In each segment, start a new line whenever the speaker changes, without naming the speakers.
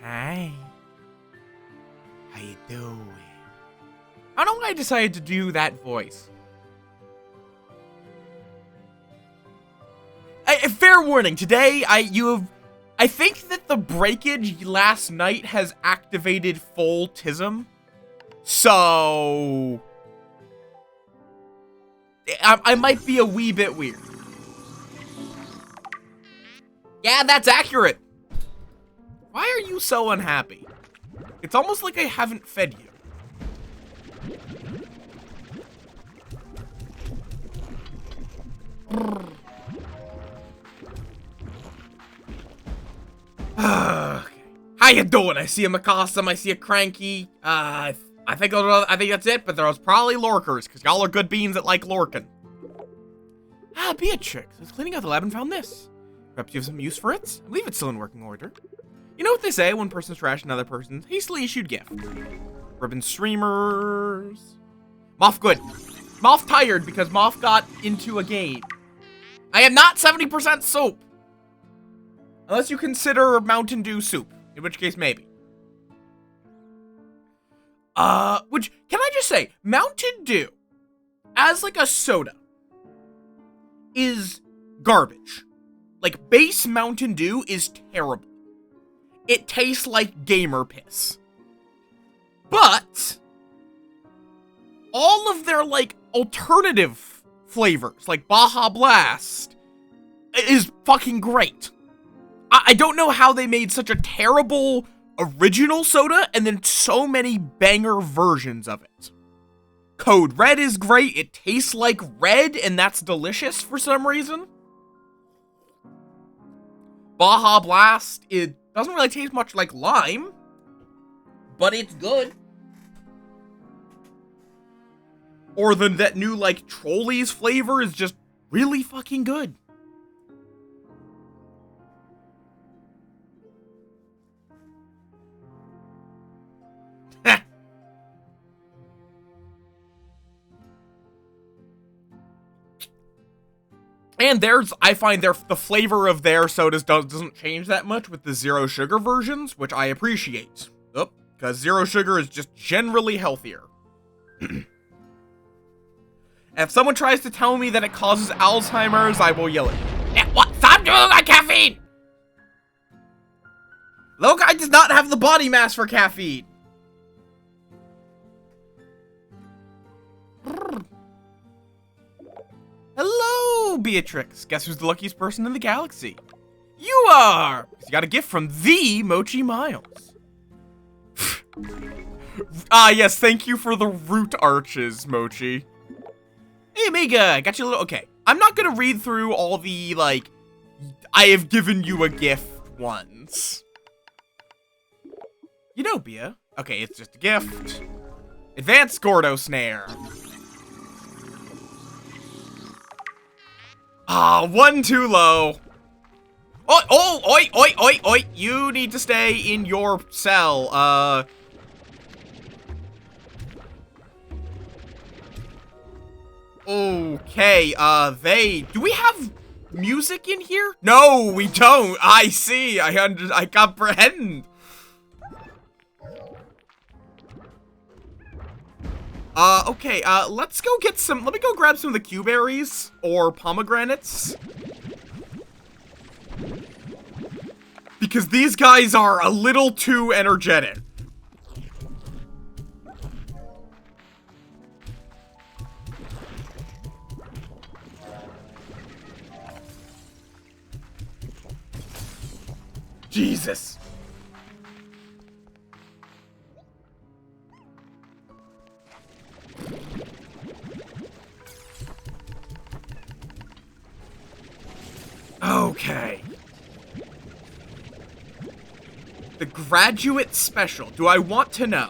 Hi. How you doing? I don't know why I decided to do that voice. Fair warning, today I think that the breakage last night has activated full tism. So I might be a wee bit weird. Yeah, that's accurate. Why are you so unhappy? It's almost like I haven't fed you. How you doing? I see a McCawsome, I see a Cranky. I think that's it, but there's probably lorkers, because y'all are good beans that like lorking. Beatrix. I was cleaning out the lab and found this. Perhaps you have some use for it? I believe it's still in working order. You know what they say, one person's trash, another person's hastily issued gift. Ribbon streamers. Moth good. Moth tired because Moth got into a game. I am not 70% soap. Unless you consider Mountain Dew soup. In which case, maybe. Can I just say, Mountain Dew, as like a soda, is garbage. Like, base Mountain Dew is terrible. It tastes like gamer piss. But all of their, like, alternative flavors, like Baja Blast, is fucking great. I don't know how they made such a terrible original soda and then so many banger versions of it. Code Red is great. It tastes like red, and that's delicious for some reason. Baja Blast, it doesn't really taste much like lime, but it's good. Or that new, like, Trolleys flavor is just really fucking good. And I find the flavor of their sodas doesn't change that much with the zero sugar versions, which I appreciate. Because zero sugar is just generally healthier. And if someone tries to tell me that it causes Alzheimer's, I will yell at you. Yeah, what? Stop doing my caffeine! Little guy does not have the body mass for caffeine. Hello, Beatrix. Guess who's the luckiest person in the galaxy? You are! You got a gift from the Mochi Miles. Yes, thank you for the root arches, Mochi. Hey, Mega, got you a little... Okay, I'm not gonna read through all the, like, I have given you a gift ones. You know, Bea. Okay, it's just a gift. Advanced Gordo Snare. One too low. Oi. You need to stay in your cell. Okay, do we have music in here? No, we don't. I see. I comprehend. Okay, let's go get some, let me go grab some of the Q-berries, or pomegranates. Because these guys are a little too energetic. Jesus. Okay. The graduate special. Do I want to know?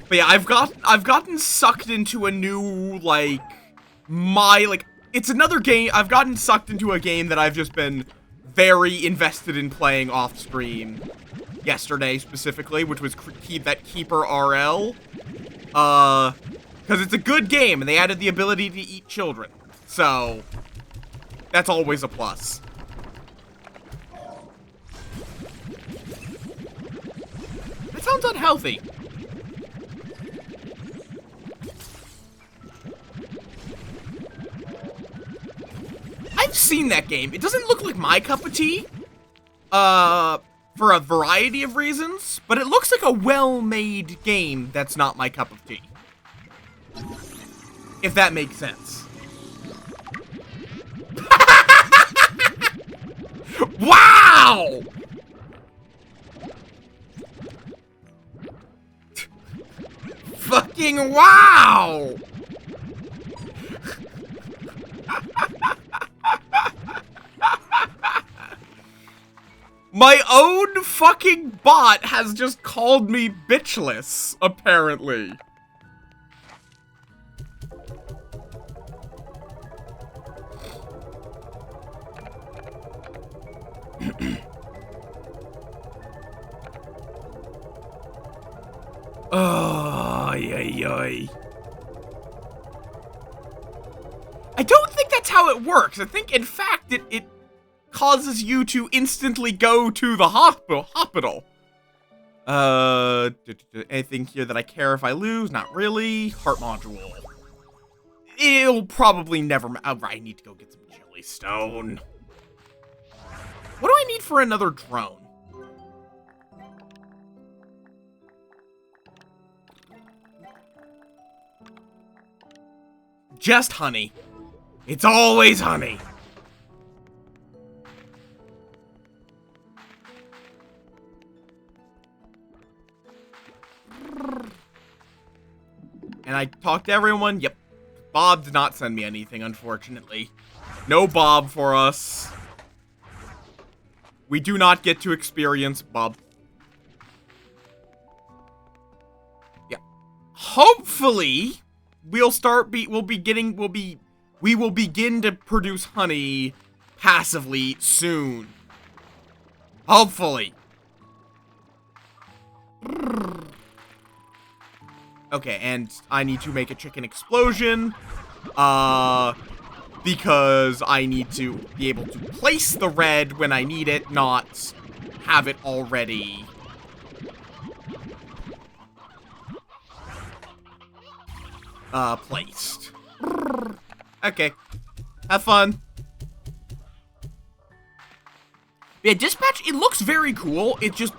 But yeah, I've gotten sucked into a new, like, it's another game. I've gotten sucked into a game that I've just been very invested in playing off stream. Yesterday, specifically, which was that Keeper RL. Because it's a good game, and they added the ability to eat children. So, that's always a plus. That sounds unhealthy. I've seen that game. It doesn't look like my cup of tea. For a variety of reasons, but it looks like a well-made game that's not my cup of tea. If that makes sense. Wow! Fucking wow! My own fucking bot has just called me bitchless, apparently. Oh, yay. I don't think that's how it works. I think, in fact, it causes you to instantly go to the hospital. Anything here that I care if I lose? Not really. Heart module. It'll probably never... Oh, I need to go get some jelly stone. What do I need for another drone? Just honey. It's always honey. And I talked to everyone. Yep. Bob did not send me anything, unfortunately. No Bob for us. We do not get to experience Bob. Yeah. Hopefully, we will begin to produce honey passively soon. Hopefully. Okay, and I need to make a chicken explosion, because I need to be able to place the red when I need it, not have it already. Placed. Okay. Have fun. Yeah, Dispatch, it looks very cool. It's just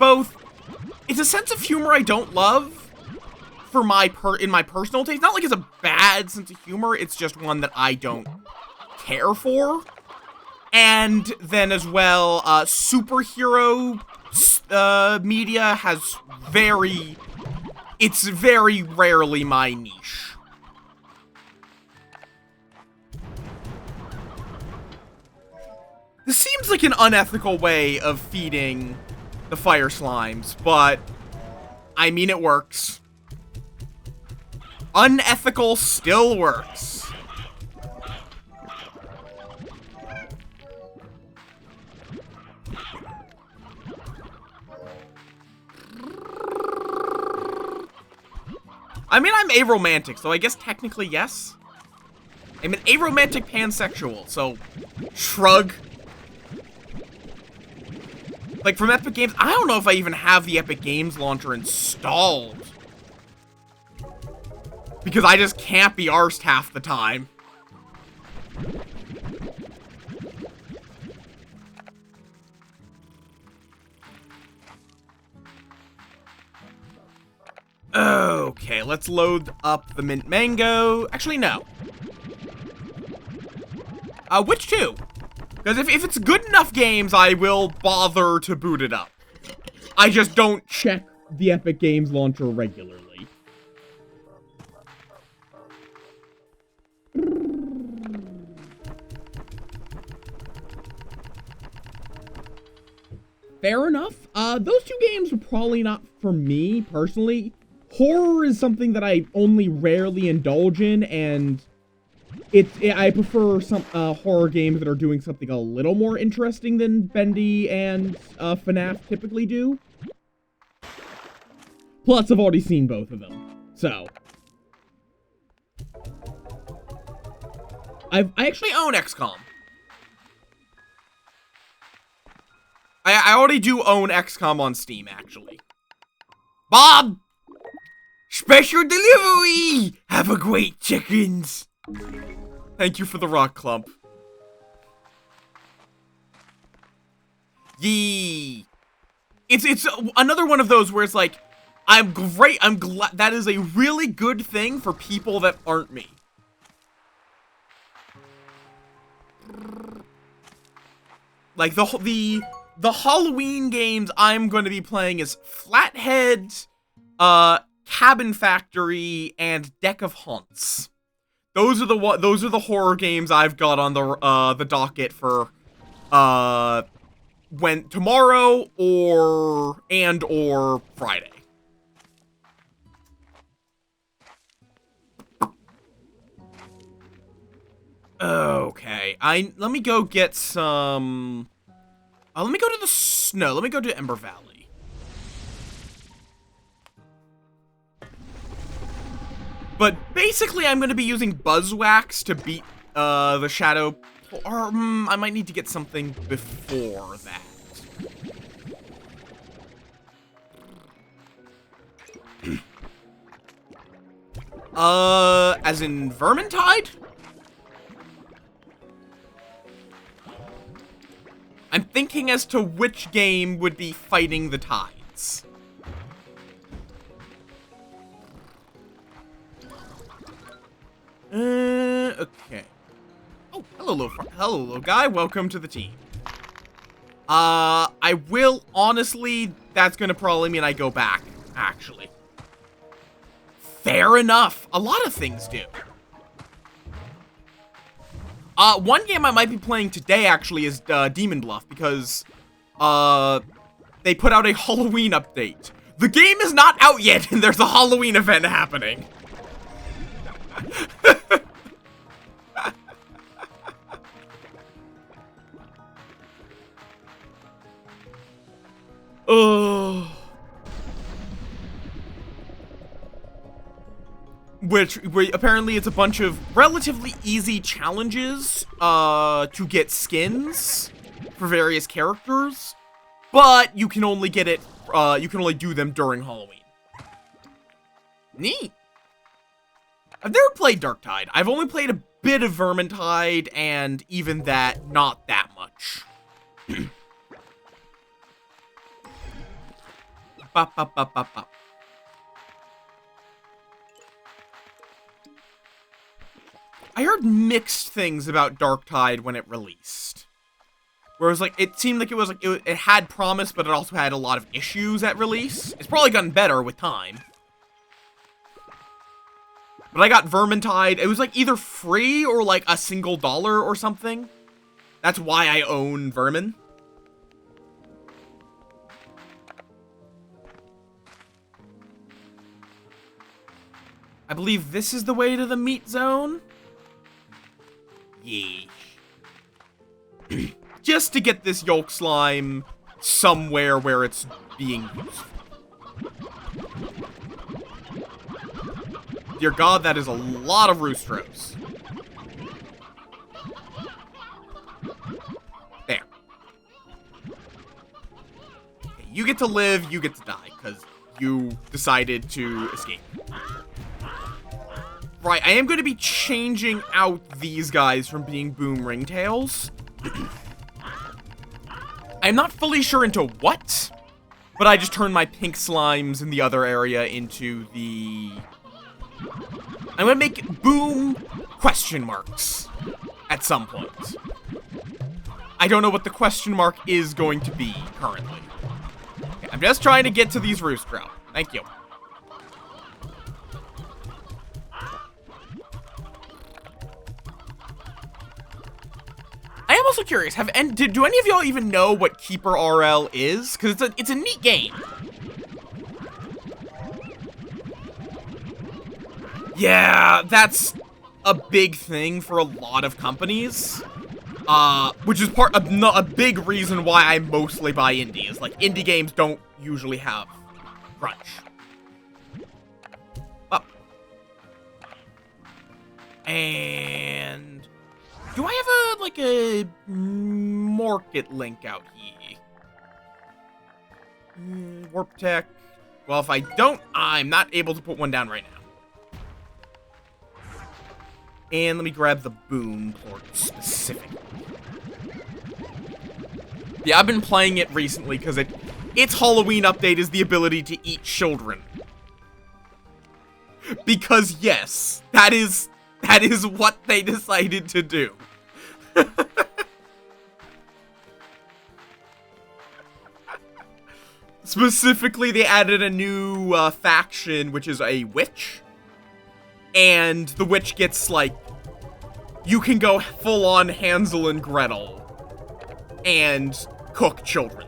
it's a sense of humor I don't love for in my personal taste. Not like it's a bad sense of humor, it's just one that I don't care for. And then as well, superhero media has it's very rarely my niche. This seems like an unethical way of feeding the fire slimes, but I mean, it works. Unethical still works. I mean, I'm aromantic, so I guess technically yes. I'm an aromantic pansexual, so shrug. Like, from Epic Games, I don't know if I even have the Epic Games launcher installed. Because I just can't be arsed half the time. Okay, let's load up the mint mango. Actually, no. Which two? Because if it's good enough games, I will bother to boot it up. I just don't check the Epic Games launcher regularly. Fair enough. Those two games are probably not for me, personally. Horror is something that I only rarely indulge in, and I prefer some horror games that are doing something a little more interesting than Bendy and FNAF typically do. Plus, I've already seen both of them, so. I actually own XCOM. I already do own XCOM on Steam, actually. Bob! Special delivery! Have a great chickens! Thank you for the rock clump. Yee! It's another one of those where it's like, I'm glad, that is a really good thing for people that aren't me. Like, the Halloween games I'm going to be playing is Flathead, Cabin Factory, and Deck of Haunts. Those are the horror games I've got on the docket for when tomorrow or Friday. Okay, let me go get some. Let me go to the snow. Let me go to Ember Valley. But basically, I'm going to be using Buzzwax to beat the Shadow. Or I might need to get something before that. As in Vermintide? I'm thinking as to which game would be fighting the tides. Okay. Oh, hello, little guy. Welcome to the team. I will, honestly, that's gonna probably mean I go back, actually. Fair enough. A lot of things do. One game I might be playing today, actually, is, Demon Bluff, because, they put out a Halloween update. The game is not out yet, and there's a Halloween event happening. Oh. Where apparently it's a bunch of relatively easy challenges, to get skins for various characters, but you can only get it, you can only do them during Halloween. Neat. I've never played Darktide. I've only played a bit of Vermintide, and even that, not that much. Bop, bop, bop, bop, bop. I heard mixed things about Darktide when it released. Whereas, like, it seemed like it was, like, it had promise, but it also had a lot of issues at release. It's probably gotten better with time. But I got Vermintide. It was, like, either free or, like, a single $1 or something. That's why I own Vermin. I believe this is the way to the meat zone. Yeesh. Just to get this yolk slime somewhere where it's being used. Dear God, that is a lot of roostros. There. Okay, you get to live, you get to die, because you decided to escape. Right, I am going to be changing out these guys from being boom ringtails. I'm not fully sure into what, but I just turned my pink slimes in the other area into the... I'm going to make boom question marks at some point. I don't know what the question mark is going to be currently. Okay, I'm just trying to get to these roostro. Thank you. I am also curious, do any of y'all even know what Keeper RL is? Because it's a neat game. Yeah, that's a big thing for a lot of companies. Which is a big reason why I mostly buy indies. Like, indie games don't usually have crunch. Up. And... Do I have like a market link out here? Warp tech. Well, if I don't, I'm not able to put one down right now. And let me grab the boom port specifically. Yeah, I've been playing it recently because its Halloween update is the ability to eat children. Because yes, that is what they decided to do. Specifically, they added a new faction, which is a witch. And the witch gets, like, you can go full-on Hansel and Gretel and cook children.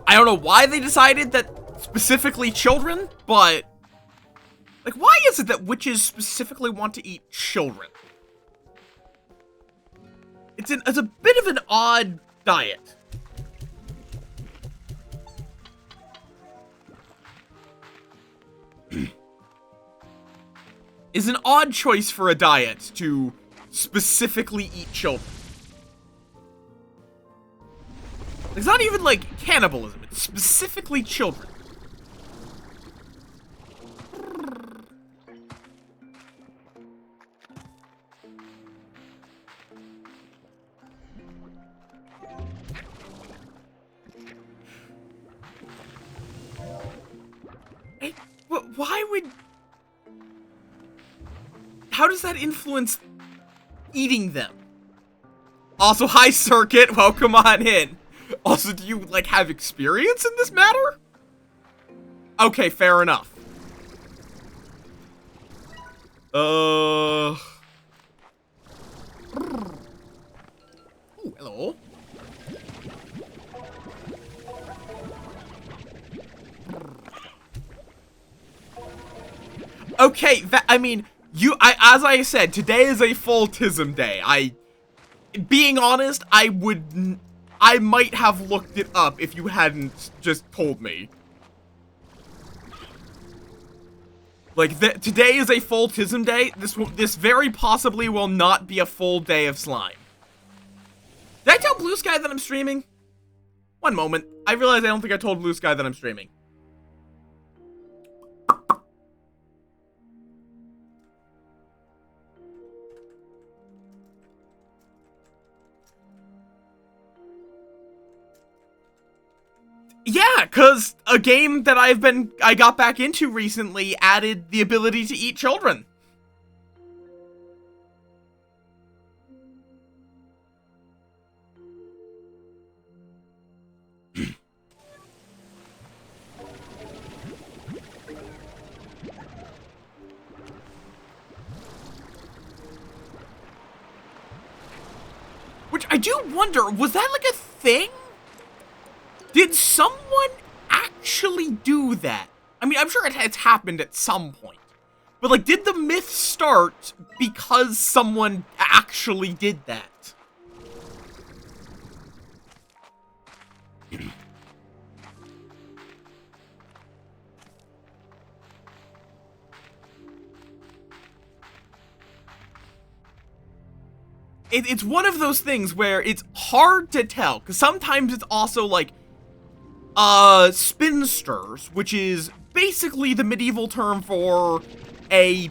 I don't know why they decided that specifically children, but, like, why is it that witches specifically want to eat children? It's a bit of an odd diet. Is an odd choice for a diet to specifically eat children. It's not even like cannibalism, it's specifically children. Hey, why would... How does that influence eating them? Also, hi, Circuit. Welcome on in. Also, do you, like, have experience in this matter? Okay, fair enough. Ooh, hello. Okay, I mean... as I said, today is a full tism day. Being honest, I might have looked it up if you hadn't just told me. Like, today is a full tism day. This very possibly will not be a full day of slime. Did I tell Blue Sky that I'm streaming? One moment. I realize I don't think I told Blue Sky that I'm streaming. Yeah, cause a game that I got back into recently added the ability to eat children. Which I do wonder, was that like a thing? Did someone actually do that? I mean, I'm sure it's happened at some point. But, like, did the myth start because someone actually did that? It's one of those things where it's hard to tell, because sometimes it's also, like, spinsters, which is basically the medieval term for a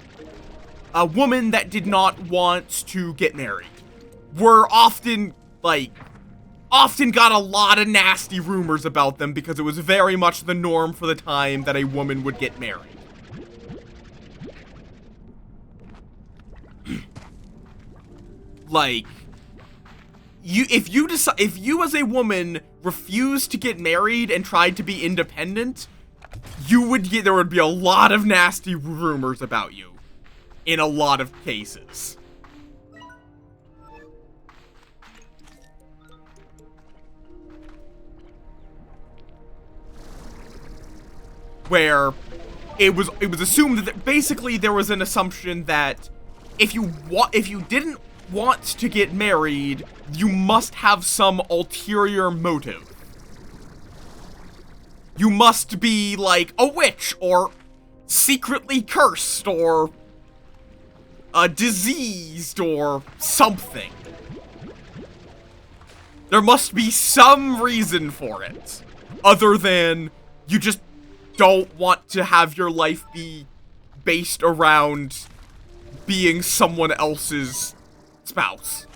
woman that did not want to get married, were often got a lot of nasty rumors about them because it was very much the norm for the time that a woman would get married. Like, if you as a woman refused to get married and tried to be independent, there would be a lot of nasty rumors about you in a lot of cases. Where it was assumed that basically there was an assumption that if you didn't want to get married, you must have some ulterior motive. You must be, like, a witch, or secretly cursed, or diseased or something. There must be some reason for it, other than you just don't want to have your life be based around being someone else's spouse.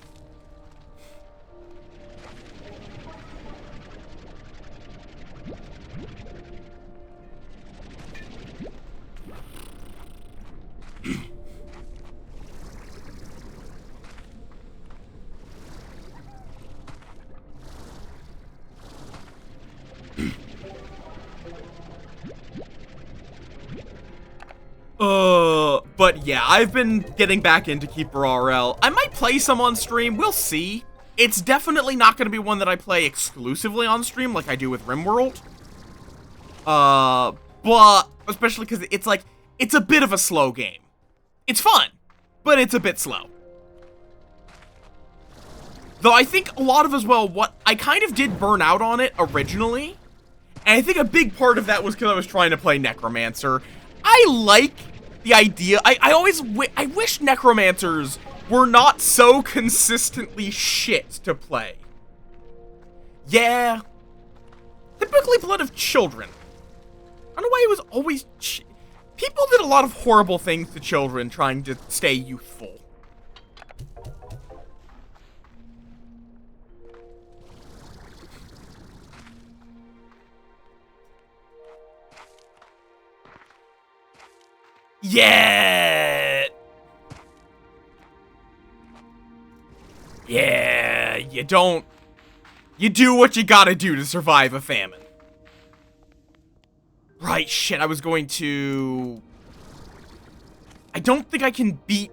But yeah, I've been getting back into Keeper RL. I might play some on stream, we'll see. It's definitely not going to be one that I play exclusively on stream like I do with RimWorld. But, especially because it's like, it's a bit of a slow game. It's fun, but it's a bit slow. Though I think a lot of as well, what I kind of did burn out on it originally. And I think a big part of that was because I was trying to play Necromancer. I like the idea. I wish Necromancers were not so consistently shit to play. Yeah. Typically Blood of Children. I don't know why it was always people did a lot of horrible things to children trying to stay youthful. Yeah. Yeah, you do what you gotta do to survive a famine. Right, shit, I was going to... I don't think I can beat,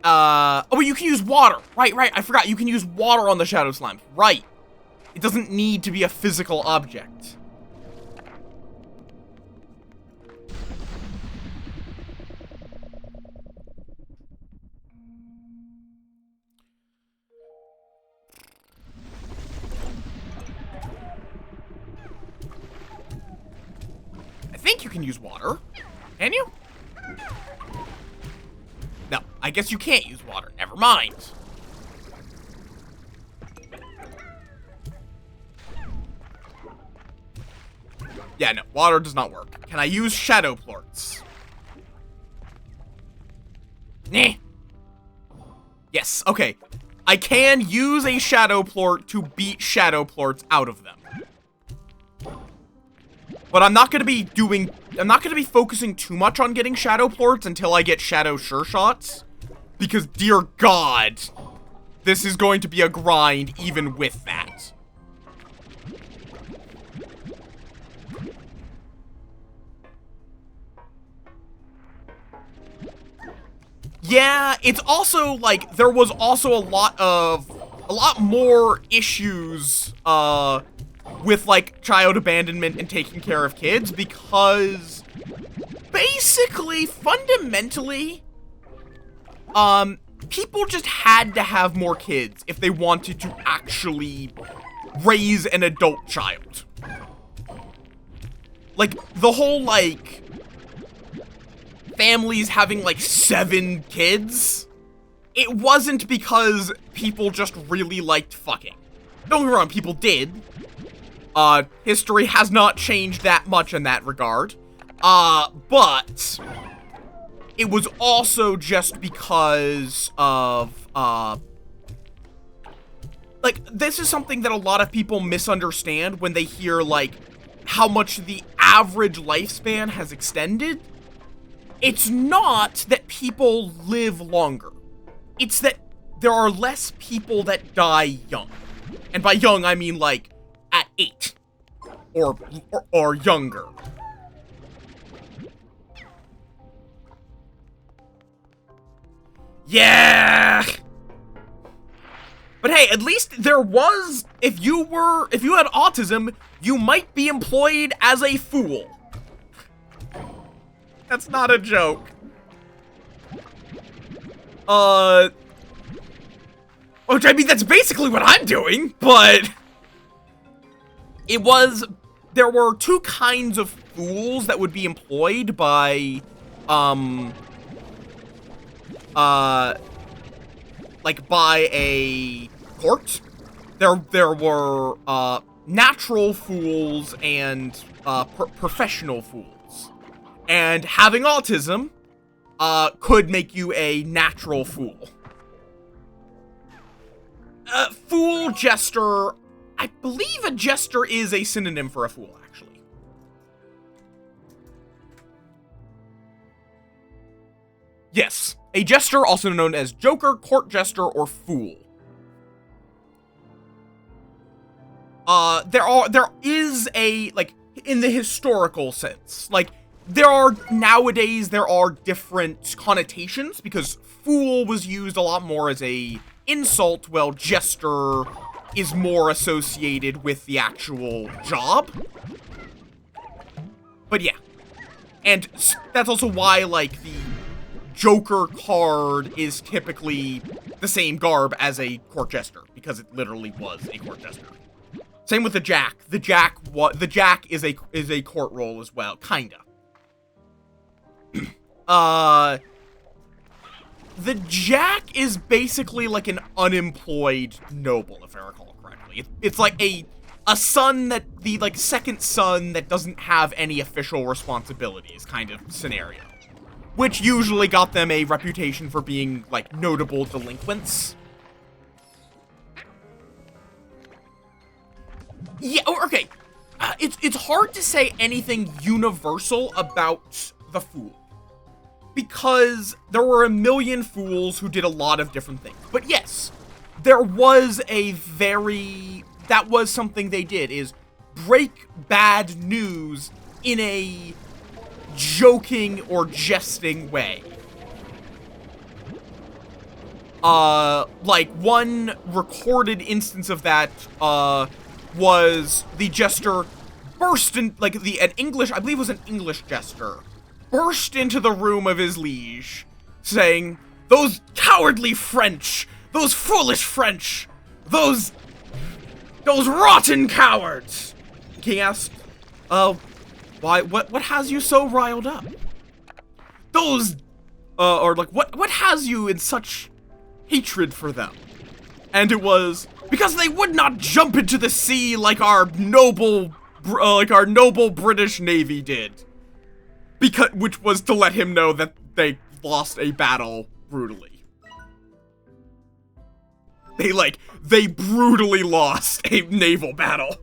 oh, you can use water. Right, I forgot, you can use water on the Shadow Slimes. Right. It doesn't need to be a physical object. I think you can use water. Can you? No, I guess you can't use water. Never mind. Yeah, no, water does not work. Can I use shadow plorts? Nah. Yes, okay. I can use a shadow plort to beat shadow plorts out of them. But I'm not gonna be focusing too much on getting shadow plorts until I get shadow sure shots. Because, dear God, this is going to be a grind even with that. Yeah, it's also, like, there was also a lot more issues, with, like, child abandonment and taking care of kids, because, basically, fundamentally, people just had to have more kids if they wanted to actually raise an adult child. Like, the whole, like, families having, like, 7 kids, it wasn't because people just really liked fucking. Don't get me wrong, people did. History has not changed that much in that regard. But it was also just because of, like, this is something that a lot of people misunderstand when they hear, like, how much the average lifespan has extended. It's not that people live longer. It's that there are less people that die young. And by young, I mean, like, at 8. Or younger. Yeah! But hey, at least there was, if you had autism, you might be employed as a fool. That's not a joke. Which, I mean, that's basically what I'm doing, but there were 2 kinds of fools that would be employed by, like by a court. There were natural fools and professional fools, and having autism could make you a natural fool. Fool, jester. I believe a jester is a synonym for a fool, actually. Yes, a jester, also known as joker, court jester, or fool. There is a, like, in the historical sense, like, nowadays there are different connotations, because fool was used a lot more as a insult, while jester is more associated with the actual job. But yeah. And that's also why, like, the Joker card is typically the same garb as a court jester, because it literally was a court jester. Same with the Jack. The Jack is a court role as well, kinda. The Jack is basically like an unemployed noble, if I recall correctly. It's like a son that, the, like, second son that doesn't have any official responsibilities kind of scenario. Which usually got them a reputation for being, like, notable delinquents. Yeah, okay. It's hard to say anything universal about the Fool, because there were a million fools who did a lot of different things. But yes, there was that was something they did, is break bad news in a joking or jesting way. Like, one recorded instance of that, was the jester burst in, like, an English, I believe it was an English jester, burst into the room of his liege, saying, "Those cowardly French, those foolish French, those rotten cowards." The king asked, why, what has you so riled up? What has you in such hatred for them? And it was, because they would not jump into the sea like our noble British Navy did. Which was to let him know that they lost a battle brutally. They brutally lost a naval battle.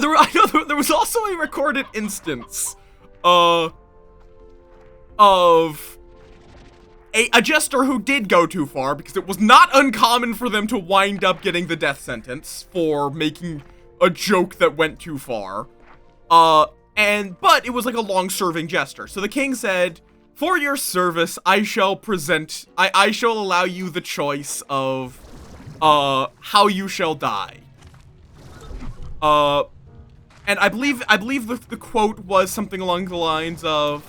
I know there was also a recorded instance of a jester who did go too far, because it was not uncommon for them to wind up getting the death sentence for making a joke that went too far. But it was like a long-serving jester. So the king said, "For your service, I shall allow you the choice of how you shall die." And I believe the quote was something along the lines of,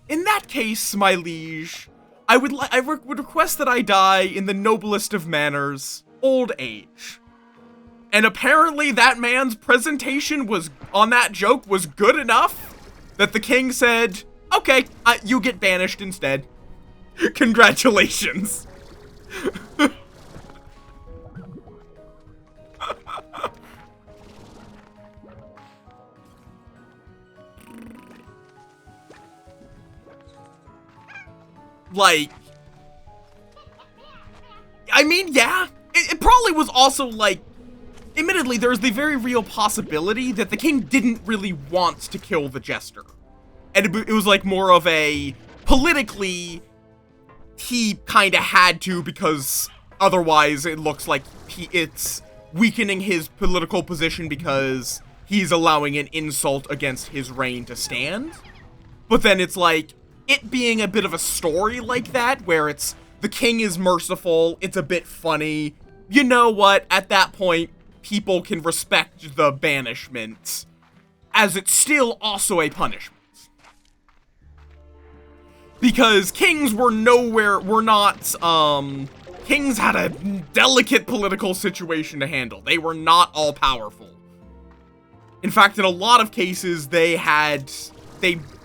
"In that case, my liege, I would request that I die in the noblest of manners, old age." And apparently that man's presentation on that joke was good enough that the king said, "Okay, you get banished instead. Congratulations." Like, I mean, yeah, it probably was also, like, admittedly, there's the very real possibility that the king didn't really want to kill the jester. And it was, like, more of a, politically, he kinda had to, because otherwise it looks like it's weakening his political position, because he's allowing an insult against his reign to stand. But then it's like, it being a bit of a story like that, where it's, the king is merciful, it's a bit funny, you know what, at that point, people can respect the banishment, as it's still also a punishment. Because kings were not, Kings had a delicate political situation to handle. They were not all powerful. In fact, in a lot of cases, they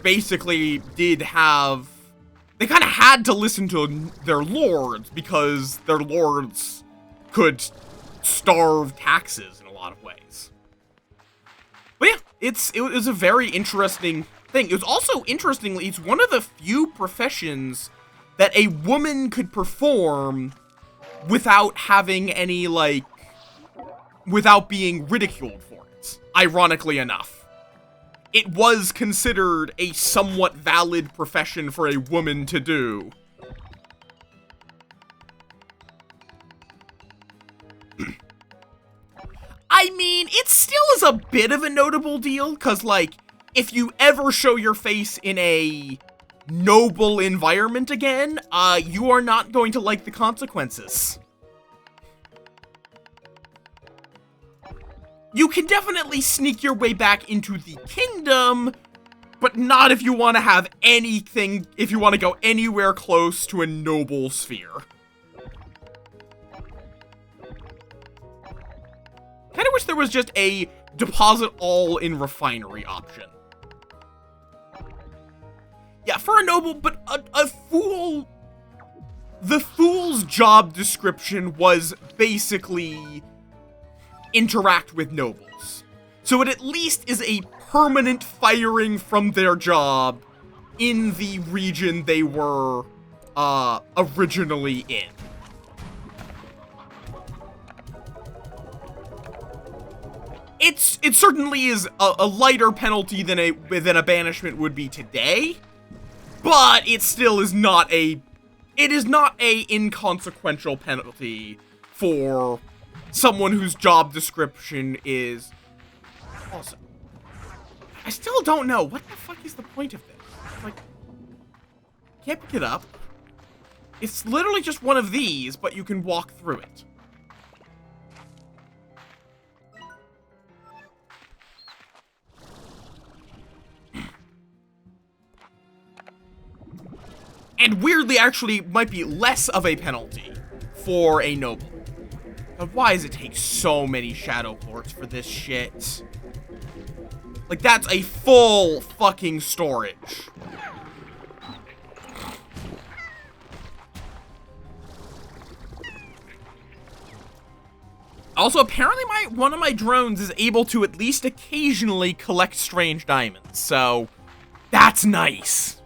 basically did have, they kind of had to listen to their lords because their lords could starve taxes in a lot of ways. But yeah, it was a very interesting thing. It was also, interestingly, it's one of the few professions that a woman could perform without having any, like, without being ridiculed for it, ironically enough. It was considered a somewhat valid profession for a woman to do. I mean, it still is a bit of a notable deal, because, like, if you ever show your face in a noble environment again, you are not going to like the consequences. You can definitely sneak your way back into the kingdom, but not if you want to have anything, if you want to go anywhere close to a noble sphere. Kind of wish there was just a deposit all in refinery option. Yeah, for a noble, but a fool, the fool's job description was basically interact with nobles. So it at least is a permanent firing from their job in the region they were originally in. It certainly is a lighter penalty than a banishment would be today, but it still is not a inconsequential penalty for someone whose job description is. Also, I still don't know what the fuck is the point of this. Like, can't pick it up. It's literally just one of these, but you can walk through it. And weirdly, actually, might be less of a penalty for a noble. But why does it take so many shadow ports for this shit? Like, that's a full fucking storage. Also, apparently one of my drones is able to at least occasionally collect strange diamonds, so that's nice.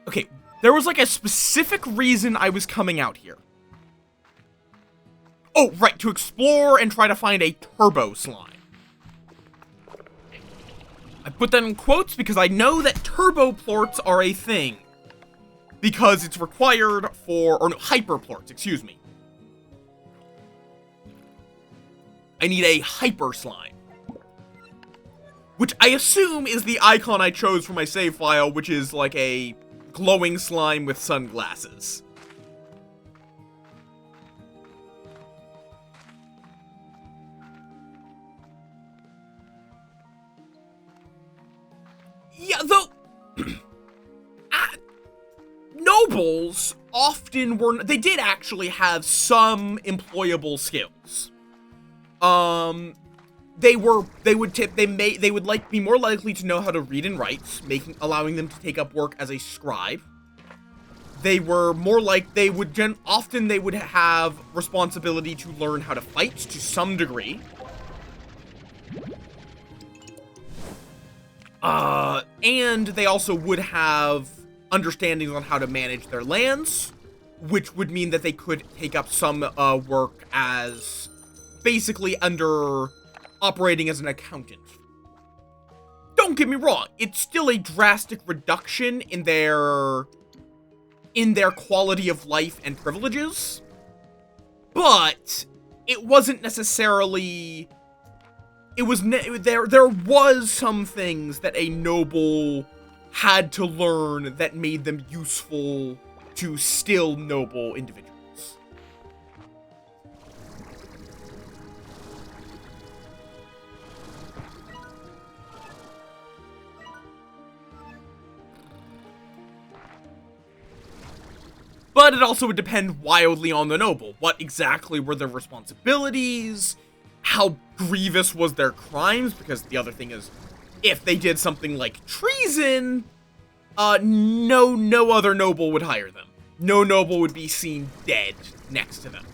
Okay, there was like a specific reason I was coming out here. Oh, right, to explore and try to find a turbo slime. I put that in quotes because I know that turbo plorts are a thing. Because it's required for, or no, hyper plorts, excuse me. I need a hyper slime. Which I assume is the icon I chose for my save file, which is like a glowing slime with sunglasses. Yeah, though nobles often were, they did actually have some employable skills. They would like be more likely to know how to read and write, allowing them to take up work as a scribe. They were more like, often they would have responsibility to learn how to fight to some degree. And they also would have understandings on how to manage their lands, which would mean that they could take up some work as basically operating as an accountant. Don't get me wrong, it's still a drastic reduction in their quality of life and privileges, but it wasn't necessarily, there was some things that a noble had to learn that made them useful to still noble individuals. But it also would depend wildly on the noble. What exactly were their responsibilities? How grievous was their crimes? Because the other thing is, if they did something like treason, no other noble would hire them. No noble would be seen dead next to them,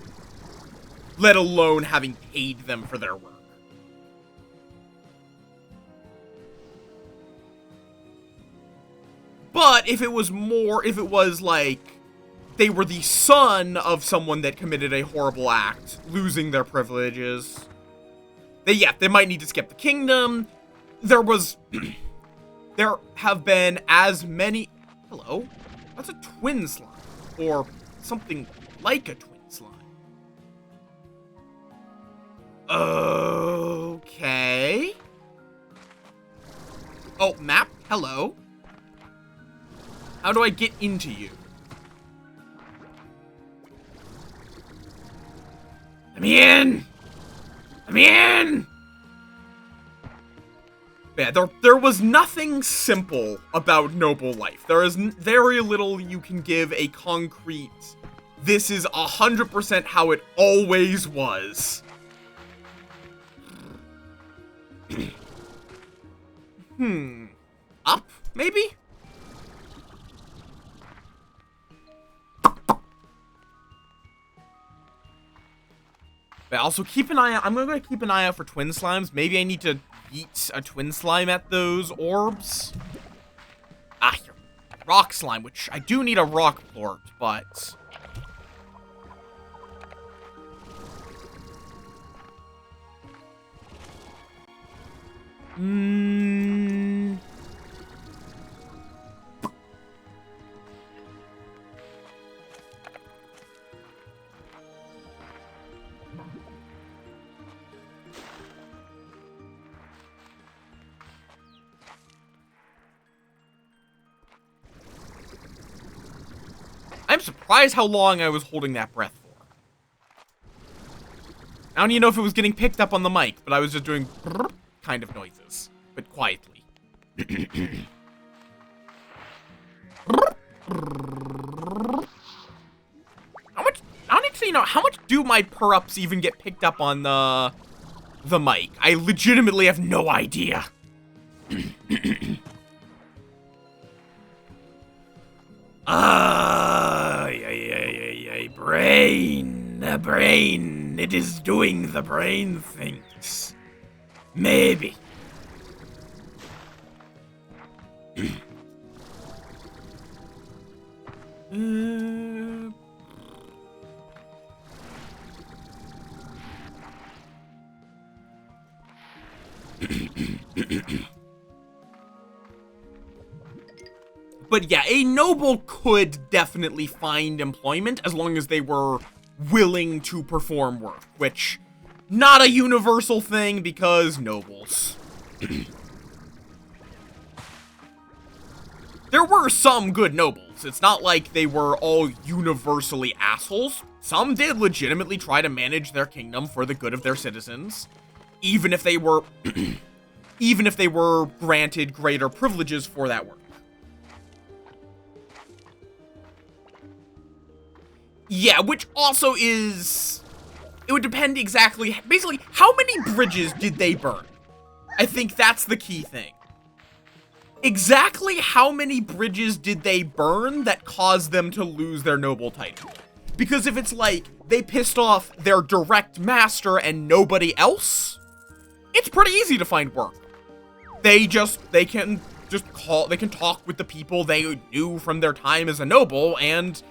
let alone having paid them for their work. But if it was like, they were the son of someone that committed a horrible act, losing their privileges, they might need to skip the kingdom. There have been as many... Hello? That's a twin slime. Or something like a twin slime. Okay. Oh, map? Hello? How do I get into you? Let me in! Let me in! Yeah, there was nothing simple about noble life. There is very little you can give a concrete, this is 100% how it always was. Up, maybe? But also keep an eye out. I'm gonna keep an eye out for twin slimes. Maybe I need to beat a twin slime at those orbs. Ah, here. Rock slime, which I do need a rock plort, but... I'm surprised how long I was holding that breath for. I don't even know if it was getting picked up on the mic, but I was just doing kind of noises, but quietly. How much? I don't actually know. How much do my purr-ups even get picked up on the mic? I legitimately have no idea. Brain. The brain. It is doing the brain things. Maybe. But yeah, a noble could definitely find employment as long as they were willing to perform work, which, not a universal thing because nobles. There were some good nobles. It's not like they were all universally assholes. Some did legitimately try to manage their kingdom for the good of their citizens, even if they were granted greater privileges for that work. Yeah, which also is... It would depend exactly... Basically, how many bridges did they burn? I think that's the key thing. Exactly how many bridges did they burn that caused them to lose their noble title? Because if it's like, they pissed off their direct master and nobody else, it's pretty easy to find work. They can talk with the people they knew from their time as a noble, and...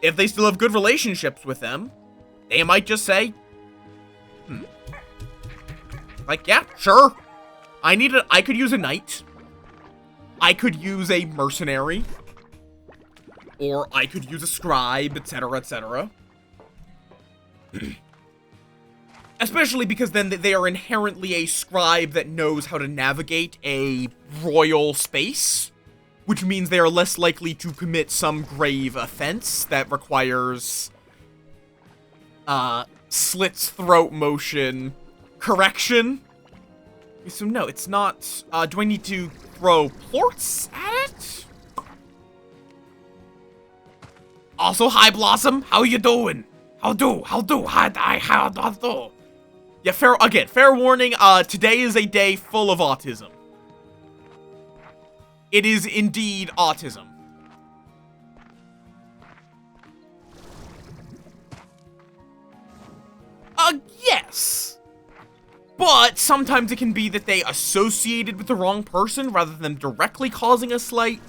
if they still have good relationships with them, they might just say, like, yeah, sure. I could use a knight. I could use a mercenary. Or I could use a scribe, etc., etc. Especially because then they are inherently a scribe that knows how to navigate a royal space. Which means they are less likely to commit some grave offense that requires, slits throat motion correction. So no, it's not, do I need to throw plorts at it? Also, hi, Blossom. How you doing? How do? How do? Yeah, fair warning, today is a day full of autism. It is indeed autism. Yes. But sometimes it can be that they associated with the wrong person rather than directly causing a slight.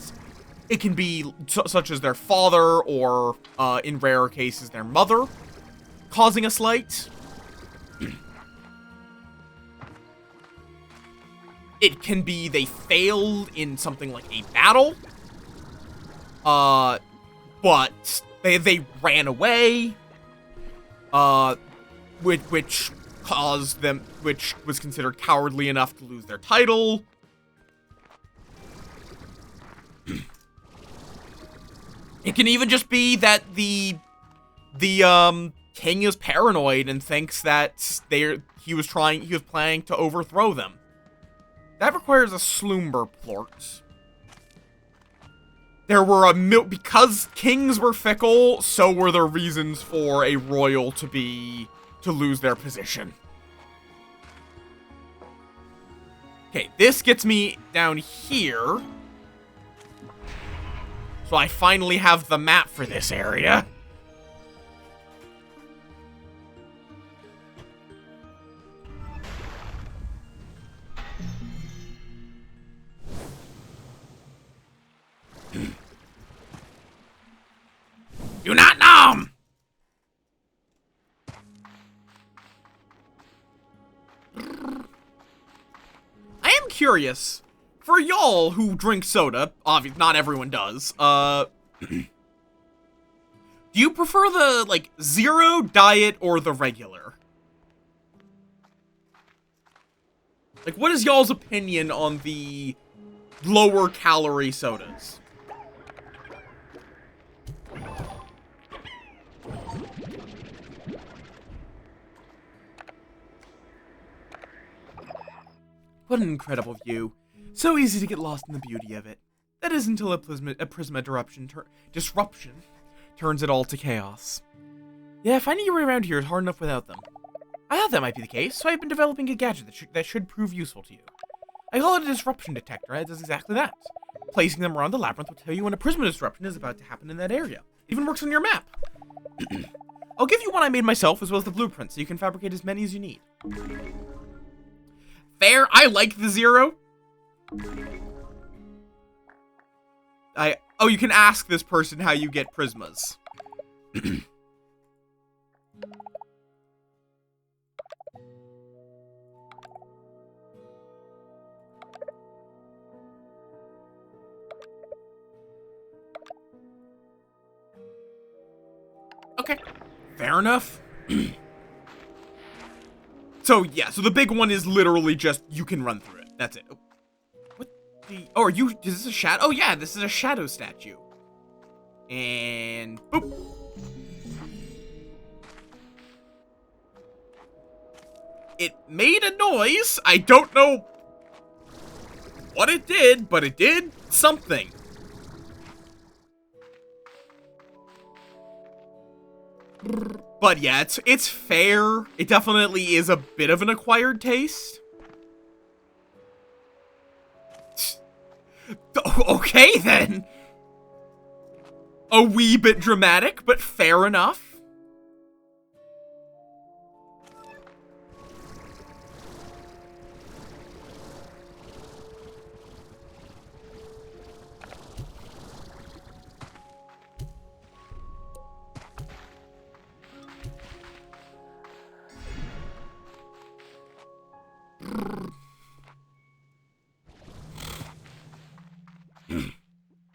It can be such as their father or, in rare cases, their mother causing a slight. It can be they failed in something like a battle. But they ran away. Which caused them, which was considered cowardly enough to lose their title. It can even just be that the king is paranoid and thinks that he was planning to overthrow them. That requires a slumber plort. There were because kings were fickle, so were there reasons for a royal to lose their position. Okay, this gets me down here. So I finally have the map for this area. Do not know! I am curious, for y'all who drink soda, obviously not everyone does, do you prefer the, like, zero, diet, or the regular? Like, what is y'all's opinion on the lower calorie sodas? What an incredible view. So easy to get lost in the beauty of it. That is until a prisma disruption turns it all to chaos. Yeah, finding your way around here is hard enough without them. I thought that might be the case, so I've been developing a gadget that should prove useful to you. I call it a disruption detector, and it does exactly that. Placing them around the labyrinth will tell you when a prisma disruption is about to happen in that area. It even works on your map. I'll give you one I made myself, as well as the blueprint, so you can fabricate as many as you need. Fair, I like the zero. Oh, you can ask this person how you get prismas. Okay, fair enough. So, yeah, so the big one is literally just, you can run through it. That's it. What the... Oh, is this a shadow? Oh, yeah, this is a shadow statue. And... boop. It made a noise. I don't know what it did, but it did something. But yeah, it's fair. It definitely is a bit of an acquired taste. Okay, then. A wee bit dramatic, but fair enough.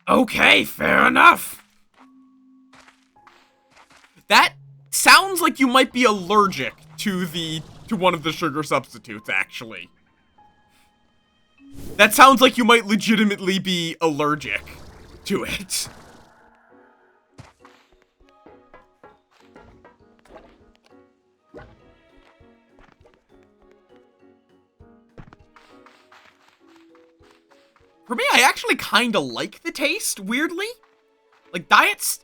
Okay, fair enough. That sounds like you might be allergic to one of the sugar substitutes, actually. That sounds like you might legitimately be allergic to it. For me, I actually kind of like the taste, weirdly. Like, diets,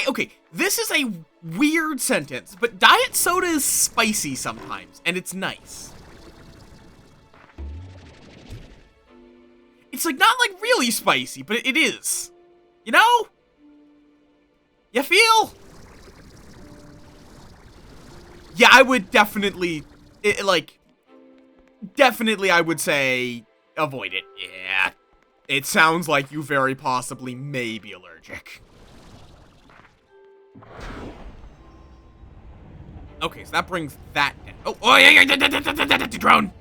Okay, this is a weird sentence, but diet soda is spicy sometimes, and it's nice. It's like not like really spicy, but it is. You know? You feel? Yeah, I would definitely, definitely I would say avoid it. Yeah. It sounds like you very possibly may be allergic. Okay, so that brings that down. Oh, yeah, drone.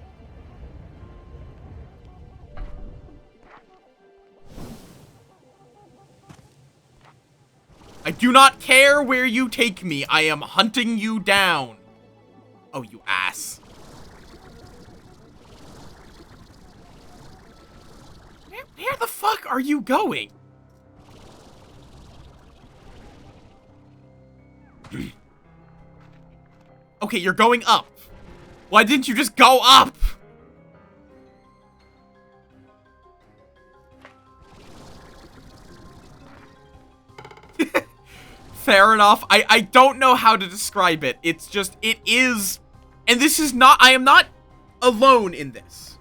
I do not care where you take me. I am hunting you down. Oh, you ass. Where the fuck are you going? Okay, you're going up. Why didn't you just go up? Fair enough. I don't know how to describe it. It's just, it is, and this is not, I am not alone in this.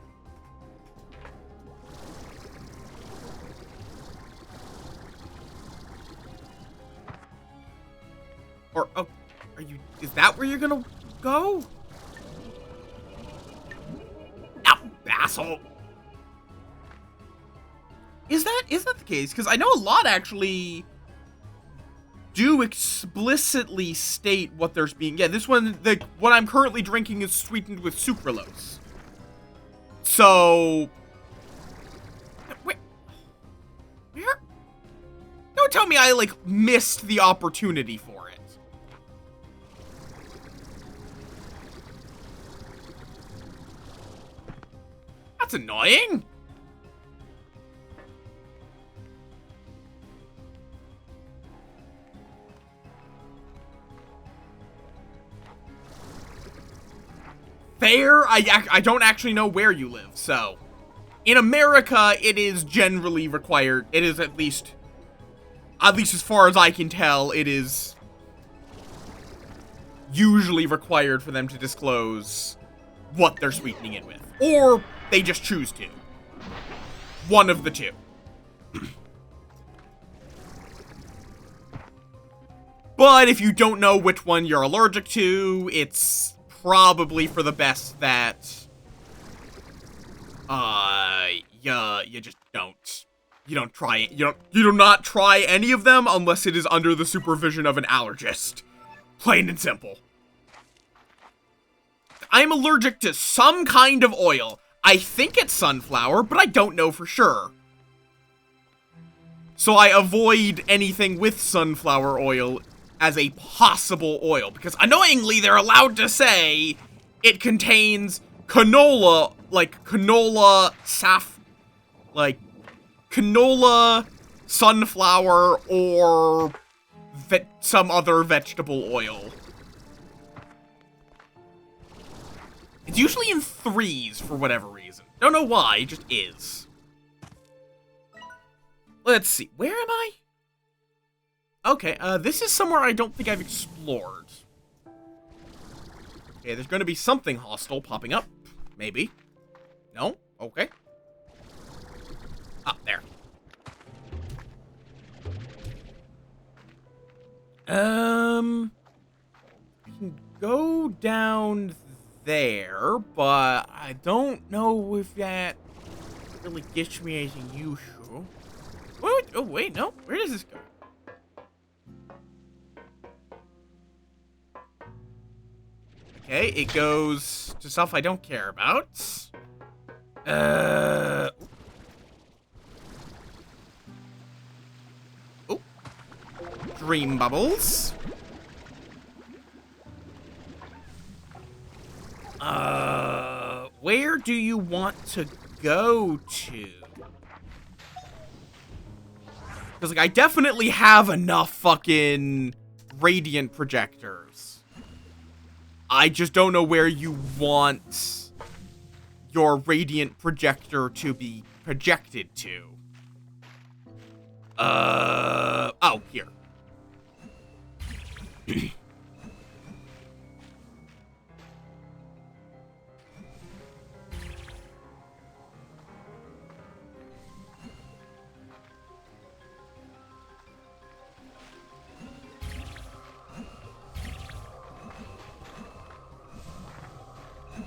Or, oh, are you, is that where you're gonna go? Ow, asshole. Is that the case? Because I know a lot actually do explicitly state what there's being. Yeah, this one, what I'm currently drinking is sweetened with sucralose. So, where? Don't tell me I, like, missed the opportunity for it. That's annoying. Fair, I don't actually know where you live, so. In America, it is generally required. It is at least as far as I can tell, it is usually required for them to disclose what they're sweetening it with. Or they just choose to. One of the two. But if you don't know which one you're allergic to, it's probably for the best that, you just don't. You don't try it. You do not try any of them unless it is under the supervision of an allergist. Plain and simple. I'm allergic to some kind of oil. I think it's sunflower, but I don't know for sure. So I avoid anything with sunflower oil as a possible oil, because annoyingly they're allowed to say it contains canola, canola, sunflower, or some other vegetable oil. It's usually in 3s for whatever reason. Don't know why, it just is. Let's see, where am I? Okay, this is somewhere I don't think I've explored. Okay, there's gonna be something hostile popping up. Maybe. No? Okay. Ah, there. I can go down there, but I don't know if that really gets me anything useful. Wait, oh, wait, no. Where does this go? Okay, it goes to stuff I don't care about. Oh. Dream bubbles. Where do you want to go to? Because, like, I definitely have enough fucking radiant projectors. I just don't know where you want your radiant projector to be projected to. Oh, here.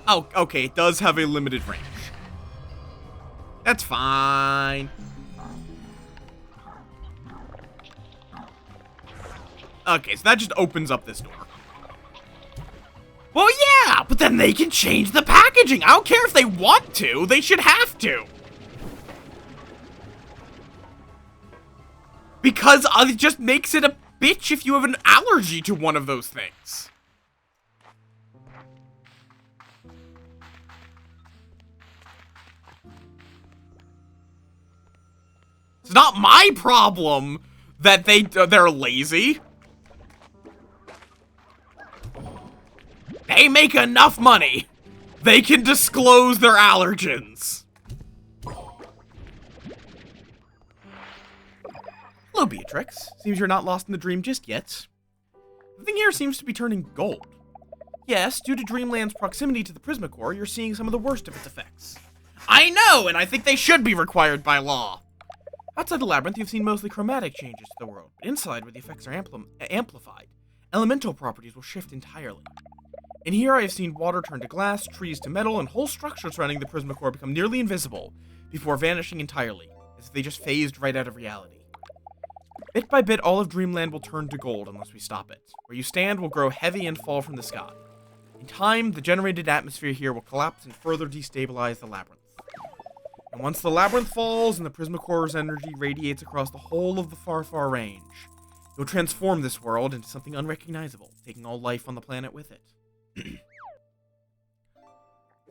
Oh, okay, it does have a limited range. That's fine. Okay, so that just opens up this door. Well, yeah, but then they can change the packaging. I don't care if they want to. They should have to. Because it just makes it a bitch if you have an allergy to one of those things. It's not my problem that they're lazy. They make enough money. They can disclose their allergens. Hello, Beatrix. Seems you're not lost in the dream just yet. The thing here seems to be turning gold. Yes, due to Dreamland's proximity to the Prismacore, you're seeing some of the worst of its effects. I know, and I think they should be required by law. Outside the labyrinth, you've seen mostly chromatic changes to the world, but inside, where the effects are amplified, elemental properties will shift entirely. In here, I have seen water turn to glass, trees to metal, and whole structures surrounding the Prismacore become nearly invisible, before vanishing entirely, as if they just phased right out of reality. Bit by bit, all of Dreamland will turn to gold unless we stop it. Where you stand will grow heavy and fall from the sky. In time, the generated atmosphere here will collapse and further destabilize the labyrinth. And once the labyrinth falls and the Prismacore's energy radiates across the whole of the far, far range, it will transform this world into something unrecognizable, taking all life on the planet with it.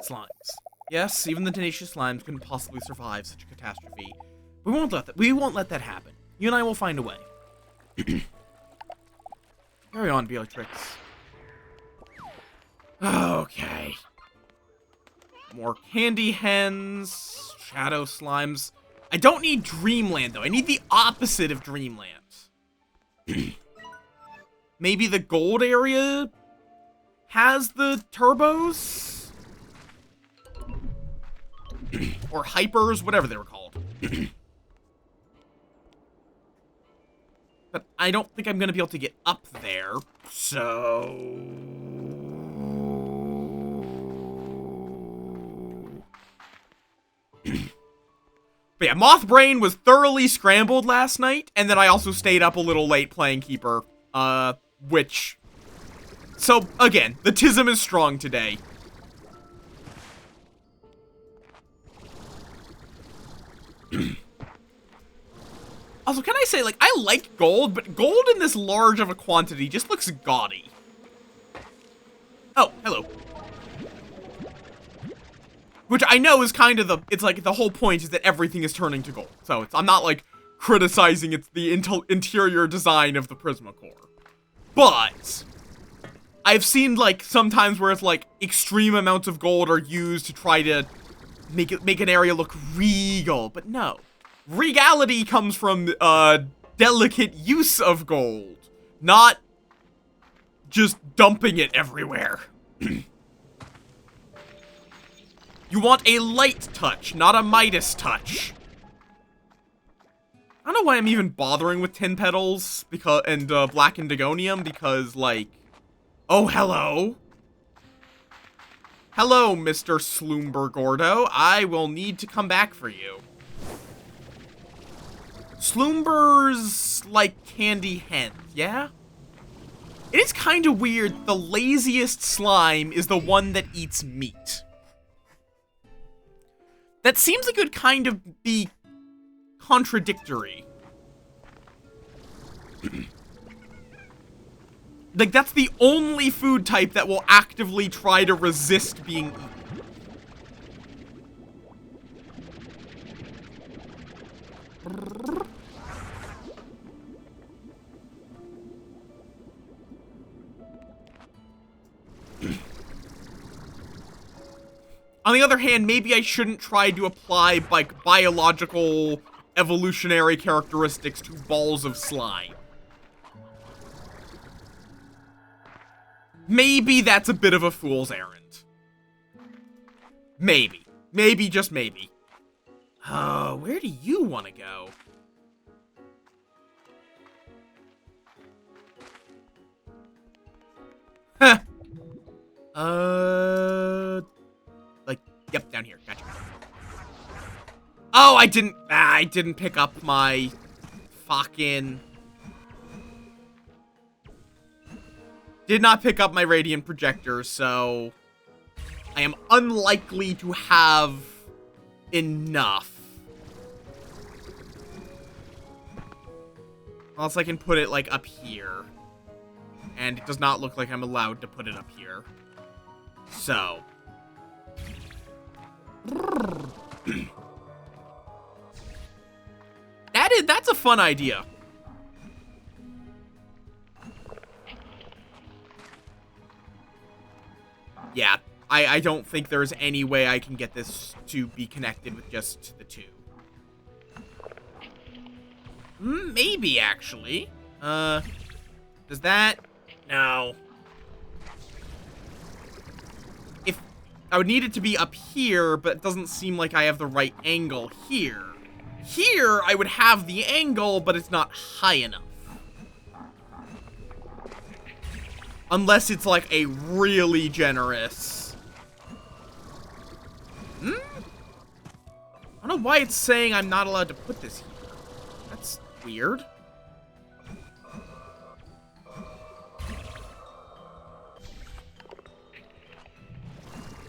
Slimes. Yes, even the tenacious slimes couldn't possibly survive such a catastrophe. We won't let that happen. You and I will find a way. Carry on, Beatrix. Okay. More candy hens, shadow slimes. I don't need Dreamland, though. I need the opposite of Dreamland. Maybe the gold area has the turbos? Or hypers, whatever they were called. But I don't think I'm going to be able to get up there, so... But yeah, Moth Brain was thoroughly scrambled last night, and then I also stayed up a little late playing Keeper, which... So, again, the tism is strong today. Also, can I say, like, I like gold, but gold in this large of a quantity just looks gaudy. Oh, hello. Which I know is kind of it's like, the whole point is that everything is turning to gold. So, I'm not, like, criticizing the interior design of the Prismacore. But I've seen, like, sometimes where it's, like, extreme amounts of gold are used to try to make an area look regal. But no. Regality comes from, delicate use of gold. Not just dumping it everywhere. You want a light touch, not a Midas touch. I don't know why I'm even bothering with Tin Petals and Black Indigonium, because, like... Oh, hello. Hello, Mr. Sloombergordo. I will need to come back for you. Sloomber's like candy hens, yeah? It is kind of weird. The laziest slime is the one that eats meat. That seems like it would kind of be contradictory. Like, that's the only food type that will actively try to resist being eaten. On the other hand, maybe I shouldn't try to apply, like, biological evolutionary characteristics to balls of slime. Maybe that's a bit of a fool's errand. Maybe. Maybe, just maybe. Where do you want to go? Huh. Like, yep, down here. Gotcha. Oh, I didn't pick up my fucking... Did not pick up my radiant projector, so... I am unlikely to have enough. Unless I can put it, like, up here. And it does not look like I'm allowed to put it up here. So. That's a fun idea. Yeah, I don't think there's any way I can get this to be connected with just the two. Maybe, actually. Does that... No. If... I would need it to be up here, but it doesn't seem like I have the right angle here. Here, I would have the angle, but it's not high enough. Unless it's, like, a really generous... I don't know why it's saying I'm not allowed to put this here. That's weird.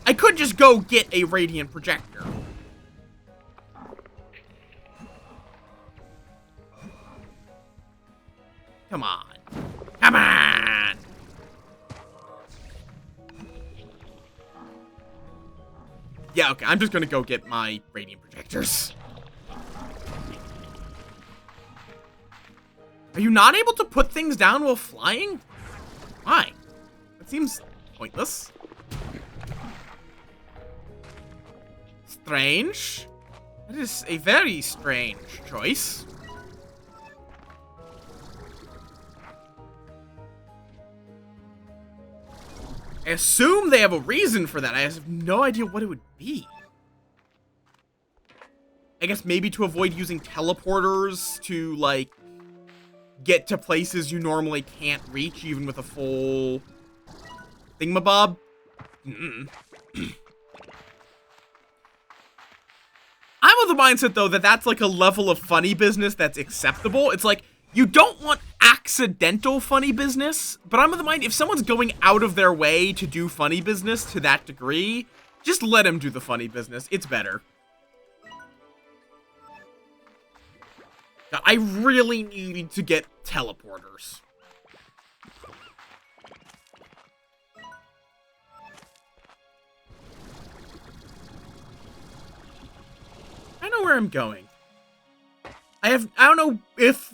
I could just go get a radiant projector. Come on. Come on! Yeah, okay, I'm just gonna go get my radiant projectors. Are you not able to put things down while flying? Why? That seems pointless. Strange. That is a very strange choice. I assume they have a reason for that. I have no idea what it would be. I guess maybe to avoid using teleporters to, like, get to places you normally can't reach, even with a full thingamabob. I'm of the mindset, though, that that's, like, a level of funny business that's acceptable. It's like, you don't want accidental funny business, but I'm of the mind, if someone's going out of their way to do funny business to that degree, just let them do the funny business. It's better. God, I really need to get teleporters. I know where I'm going. I don't know if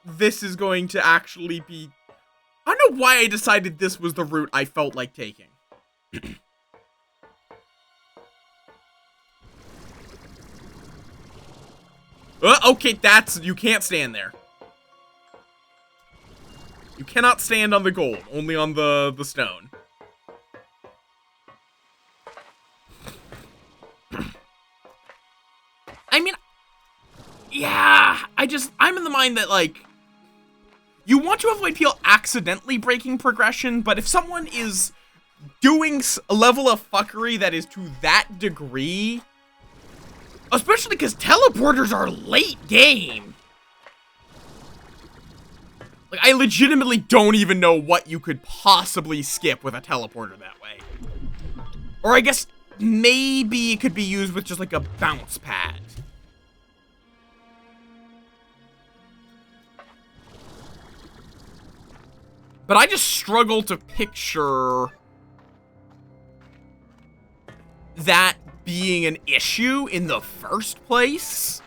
this is going to actually be... I don't know why I decided this was the route I felt like taking. Okay, you can't stand there. You cannot stand on the gold, only on the stone. I mean, yeah, I'm in the mind that, like, you want to avoid people accidentally breaking progression, but if someone is doing a level of fuckery that is to that degree, especially because teleporters are late game. Like, I legitimately don't even know what you could possibly skip with a teleporter that way. Or I guess maybe it could be used with just, like, a bounce pad. But I just struggle to picture that being an issue in the first place.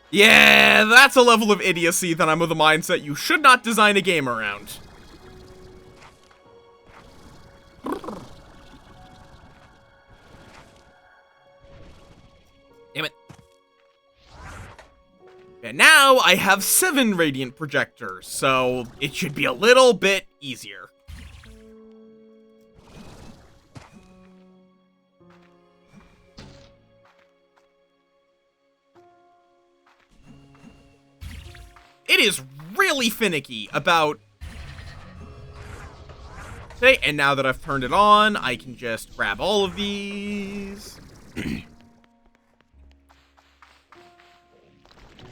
Yeah, that's a level of idiocy that I'm of the mindset you should not design a game around. Damn it. And now I have 7 radiant projectors, so it should be a little bit easier. It is really finicky about... Okay, and now that I've turned it on, I can just grab all of these.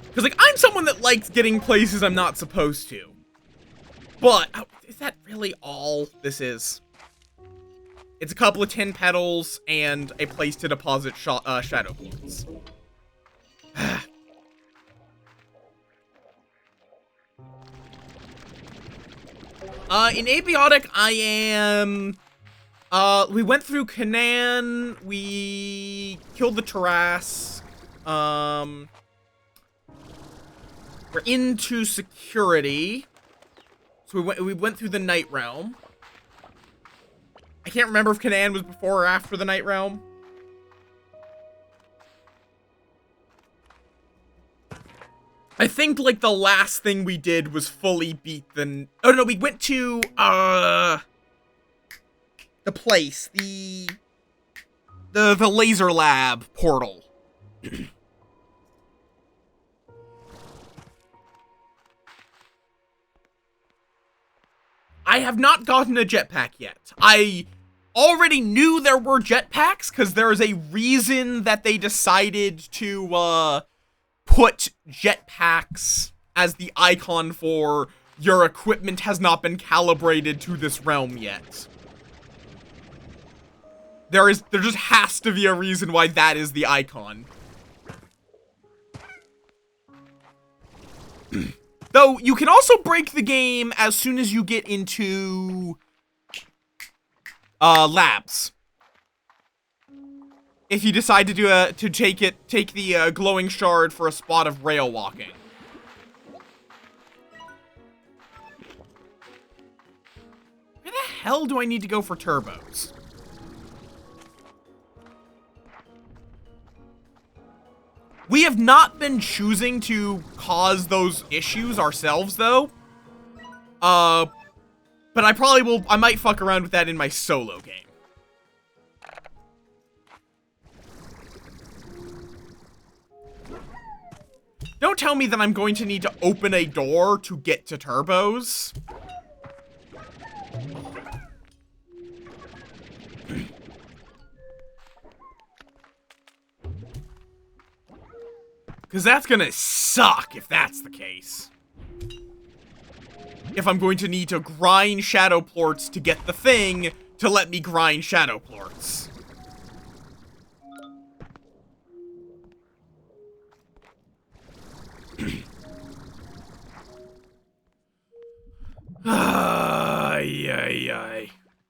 Because, like, I'm someone that likes getting places I'm not supposed to. But, is that really all this is? It's a couple of tin petals and a place to deposit shadow points. In Abiotic, I am... we went through Canaan, we killed the Terrace, we're into security, so we went through the Night Realm. I can't remember if Canaan was before or after the Night Realm. I think, like, the last thing we did was fully beat the... Oh, no, we went to, the place. The laser lab portal. I have not gotten a jetpack yet. I already knew there were jetpacks, because there is a reason that they decided to, put jetpacks as the icon for your equipment has not been calibrated to this realm yet. There just has to be a reason why that is the icon. Though, you can also break the game as soon as you get into labs. If you decide to do take the glowing shard for a spot of rail walking. Where the hell do I need to go for turbos? We have not been choosing to cause those issues ourselves, though. But I might fuck around with that in my solo game. Don't tell me that I'm going to need to open a door to get to turbos. Because that's gonna suck if that's the case. If I'm going to need to grind shadow plorts to get the thing to let me grind shadow plorts.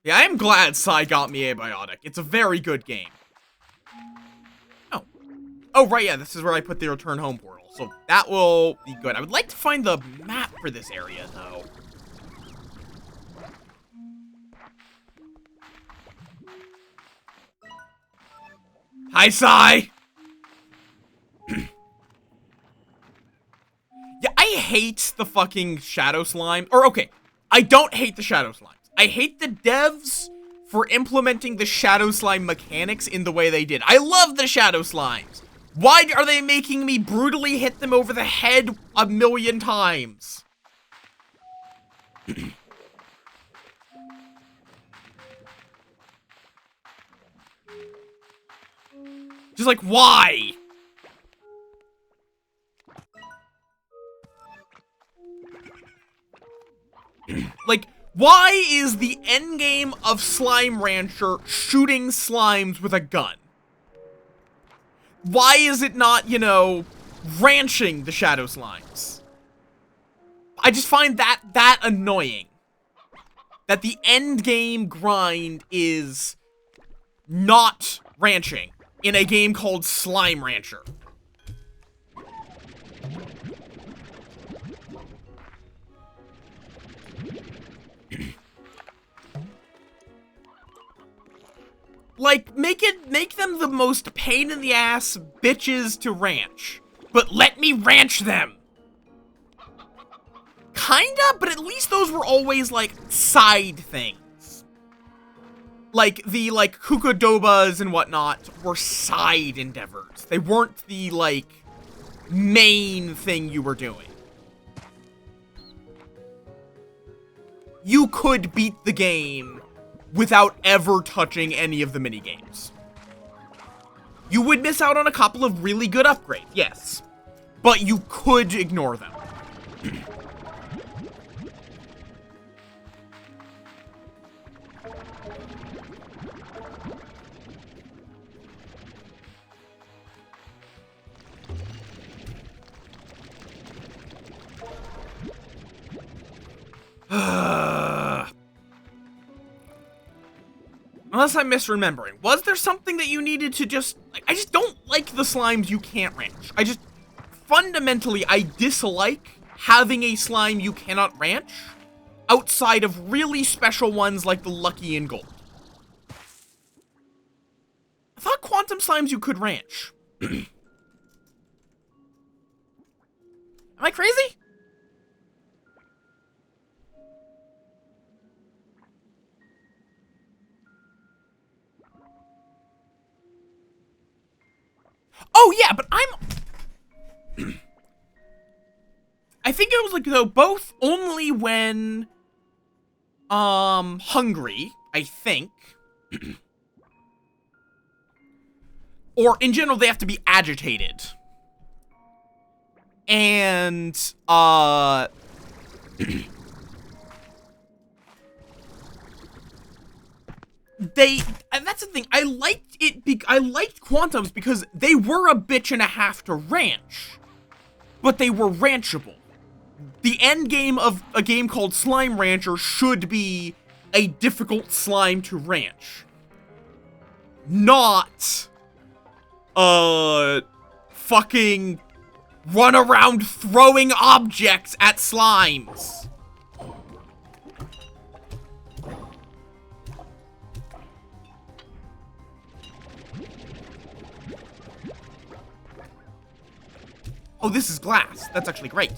Yeah, I'm glad Sai got me Abiotic. It's a very good game. Oh, right, yeah, this is where I put the return home portal. So that will be good. I would like to find the map for this area, though. Hi, Sai! Yeah, I hate the fucking shadow slime. Or, okay, I don't hate the shadow slimes. I hate the devs for implementing the shadow slime mechanics in the way they did. I love the shadow slimes. Why are they making me brutally hit them over the head 1,000,000 times? Just like, why? Like, why is the endgame of Slime Rancher shooting slimes with a gun? Why is it not, you know, ranching the shadow slimes? I just find that annoying. That the end game grind is not ranching in a game called Slime Rancher. Like, make them the most pain in the ass bitches to ranch. But let me ranch them! Kinda, but at least those were always, like, side things. Like, the, like, Kukudobas and whatnot were side endeavors. They weren't the, like, main thing you were doing. You could beat the game without ever touching any of the minigames. You would miss out on a couple of really good upgrades, yes. But you could ignore them. Unless I'm misremembering. Was there something that you needed to just... Like, I just don't like the slimes you can't ranch. Fundamentally, I dislike having a slime you cannot ranch outside of really special ones like the Lucky and Gold. I thought quantum slimes you could ranch. Am I crazy? Oh, yeah, but I think it was, like, though, both only when, hungry, I think. Or, in general, they have to be agitated. And, that's the thing, I liked Quantums because they were a bitch and a half to ranch, but they were ranchable. The end game of a game called Slime Rancher should be a difficult slime to ranch. Not, fucking run around throwing objects at slimes. Oh, this is glass. That's actually great.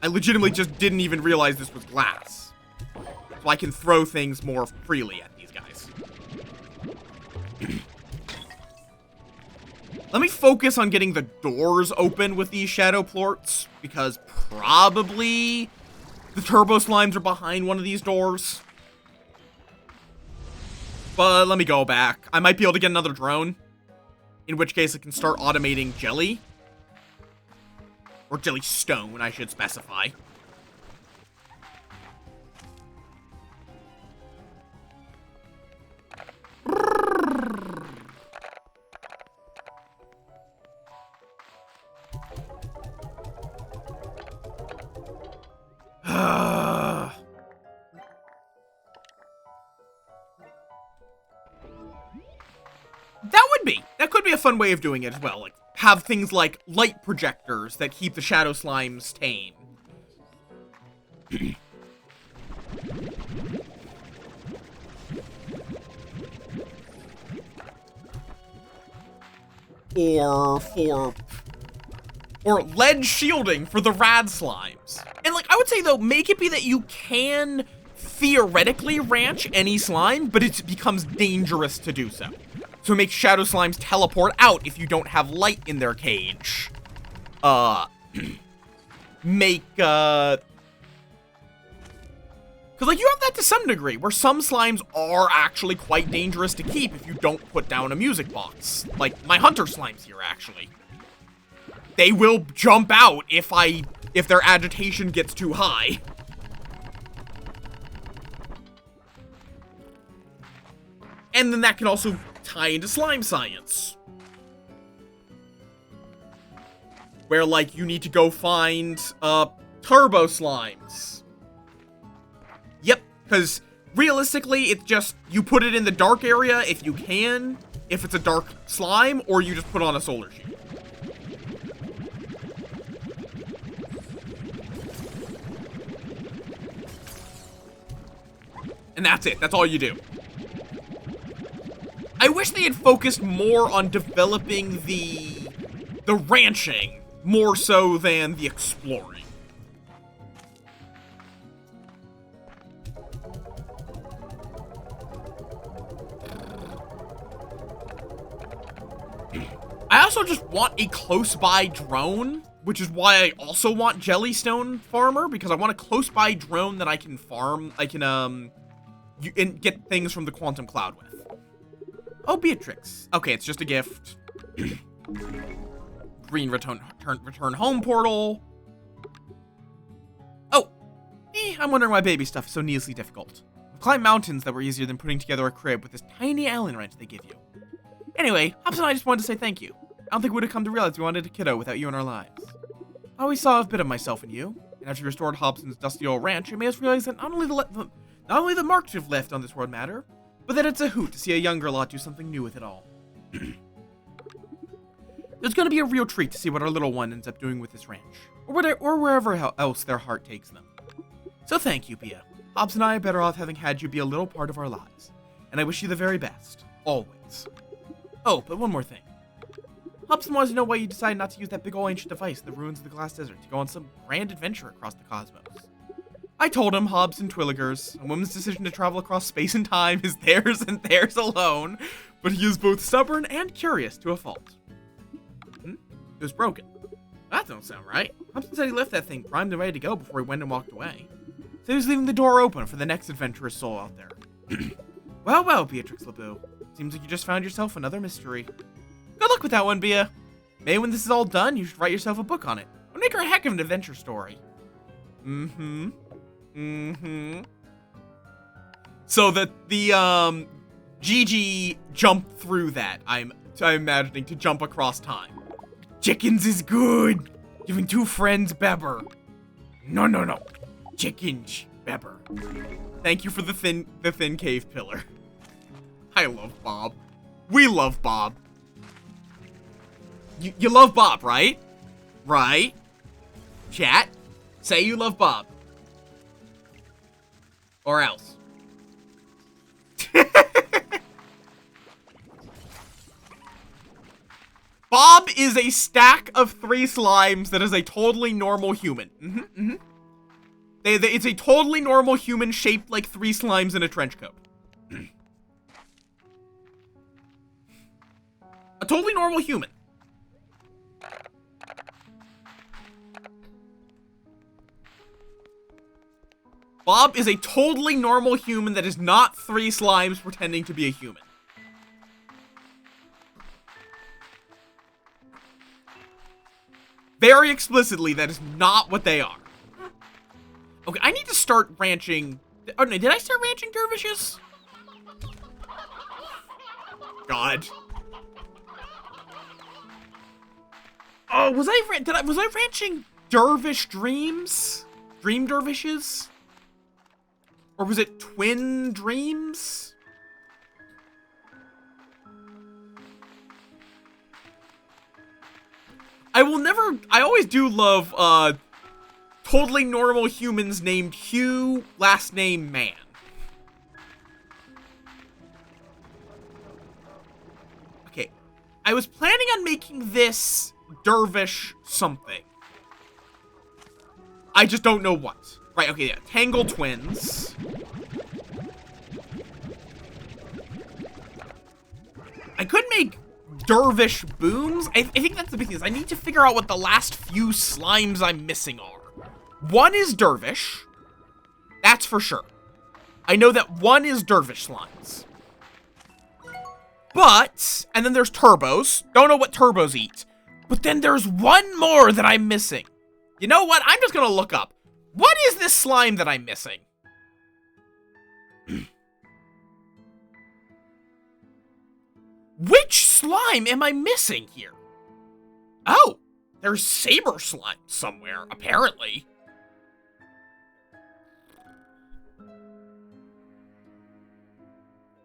I legitimately just didn't even realize this was glass. So I can throw things more freely at these guys. Let me focus on getting the doors open with these shadow plorts, because probably the turbo slimes are behind one of these doors. But let me go back. I might be able to get another drone. In which case I can start automating jelly. Or jelly stone, I should specify. That could be a fun way of doing it as well. Like, have things like light projectors that keep the shadow slimes tame. Or lead shielding for the rad slimes. And, like, I would say, though, make it be that you can theoretically ranch any slime, but it becomes dangerous to do so. So make shadow slimes teleport out if you don't have light in their cage. Make, Because, like, you have that to some degree, where some slimes are actually quite dangerous to keep if you don't put down a music box. Like, my hunter slimes here, actually. They will jump out if their agitation gets too high. And then that can also tie into slime science. Where, like, you need to go find, turbo slimes. Yep, because realistically, it's just, you put it in the dark area if you can, if it's a dark slime, or you just put on a solar shield. And that's it, that's all you do. I wish they had focused more on developing the ranching, more so than the exploring. also just want a close-by drone, which is why I also want Jellystone Farmer, because I want a close-by drone that I can farm, and get things from the Quantum Cloud with. Oh, Beatrix. Okay, it's just a gift. Green return home portal. Oh, I'm wondering why baby stuff is so needlessly difficult. I've climbed mountains that were easier than putting together a crib with this tiny Allen wrench they give you. Anyway, Hobbs and I just wanted to say thank you. I don't think we would have come to realize we wanted a kiddo without you in our lives. I always saw a bit of myself in you, and after you restored Hobson's dusty old ranch, it made us realize that not only the marks you've left on this world matter, but that it's a hoot to see a younger lot do something new with it all. It's gonna be a real treat to see what our little one ends up doing with this ranch, or wherever else their heart takes them. So thank you, Pia. Hobbs and I are better off having had you be a little part of our lives, and I wish you the very best, always. Oh, but one more thing. Hobson wants to know why you decided not to use that big old ancient device in the ruins of the Glass Desert to go on some grand adventure across the cosmos. I told him, Hobbs and Twilligers, a woman's decision to travel across space and time is theirs and theirs alone, but he is both stubborn and curious to a fault. It was broken. That don't sound right. Hobson said he left that thing primed and ready to go before he went and walked away. So he was leaving the door open for the next adventurous soul out there. Well, well, Beatrix LeBeau. Seems like you just found yourself another mystery. Good luck with that one, Bia. Maybe when this is all done, you should write yourself a book on it. It'll make her a heck of an adventure story. So the Gigi jumped through that. I'm imagining to jump across time. Chickens is good. Giving two friends Beber. No. Chickens Beber. Thank you for the thin cave pillar. I love Bob. We love Bob. You love Bob, right? Right? Chat, say you love Bob. Or else. Bob is a stack of 3 slimes that is a totally normal human. It's a totally normal human shaped like 3 slimes in a trench coat. A totally normal human. Bob is a totally normal human that is not 3 slimes pretending to be a human. Very explicitly, that is not what they are. Okay, I need to start ranching. Oh no, did I start ranching dervishes? God. Oh, was I ranching dervish dreams? Dream dervishes? Or was it twin dreams? I always do love, totally normal humans named Hugh, last name Man. Okay, I was planning on making this dervish something. I just don't know what. Right, okay, yeah, Tangle Twins. I could make dervish booms. I think that's the big thing. I need to figure out what the last few slimes I'm missing are. One is dervish. That's for sure. I know that one is dervish slimes. But, and then there's turbos. Don't know what turbos eat. But then there's one more that I'm missing. You know what? I'm just gonna look up. What is this slime that I'm missing? Which slime am I missing here? Oh, there's saber slime somewhere, apparently.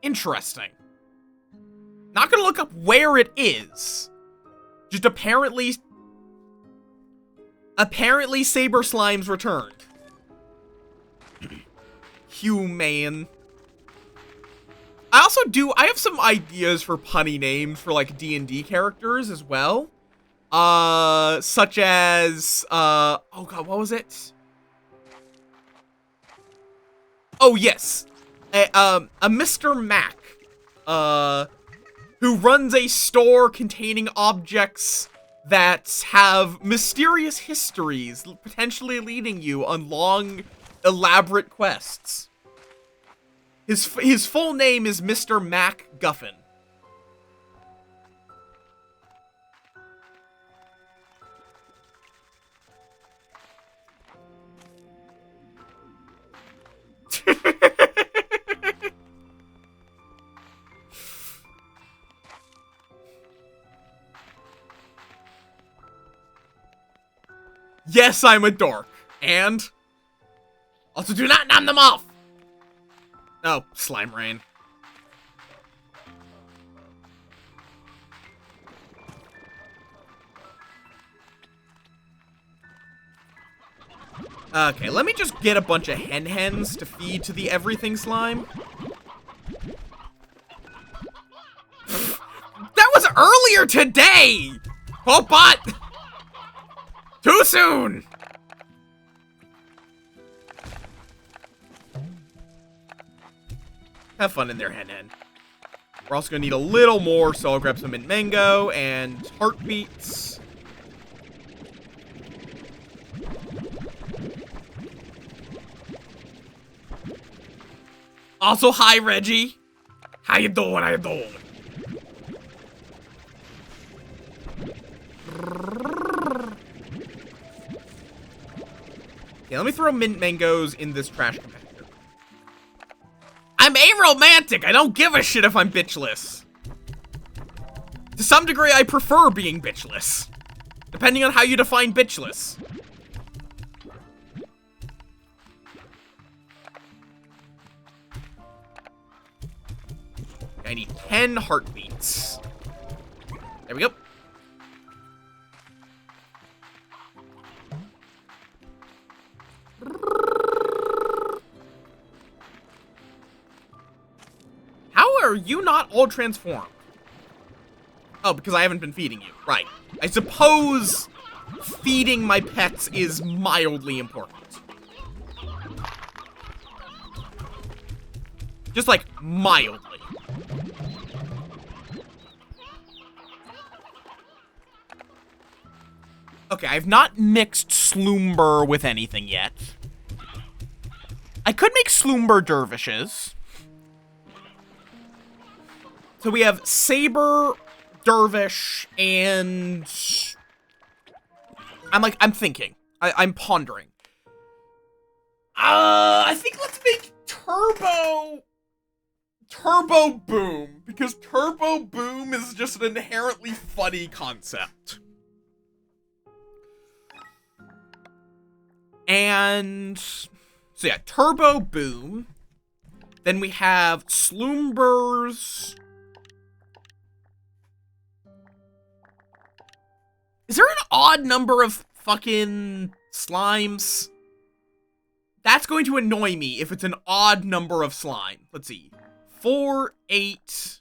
Interesting. Not gonna look up where it is. Just apparently saber slimes returned. Human. I have some ideas for punny names for like D&D characters as well. Such as, oh god, what was it? Oh yes, a Mr. Mac. who runs a store containing objects that have mysterious histories, potentially leading you on long, elaborate quests. His full name is Mr. Mac Guffin. Yes, I'm a dork. And? Also, do not nom them off! Oh, slime rain. Okay, let me just get a bunch of hens to feed to the everything slime. That was earlier today! Oh, but... Too soon! Have fun in there, hen. We're also gonna need a little more, so I'll grab some mint mango and heartbeats. Also, hi, Reggie. How you doing? How you doing? Okay, let me throw mint mangoes in this trash compactor. I'm aromantic. I don't give a shit if I'm bitchless. To some degree, I prefer being bitchless. Depending on how you define bitchless. I need 10 heartbeats. There we go. How are you not all transformed? Oh, because I haven't been feeding you. Right. I suppose feeding my pets is mildly important. Just like mildly. Okay, I've not mixed Sloomber with anything yet. I could make Sloomber dervishes. So we have Saber, Dervish, and... I'm thinking. I'm pondering. I think let's make Turbo Boom. Because Turbo Boom is just an inherently funny concept. And... So yeah, Turbo Boom. Then we have Sloombers... Is there an odd number of fucking slimes? That's going to annoy me if it's an odd number of slime. Let's see. 4, 8,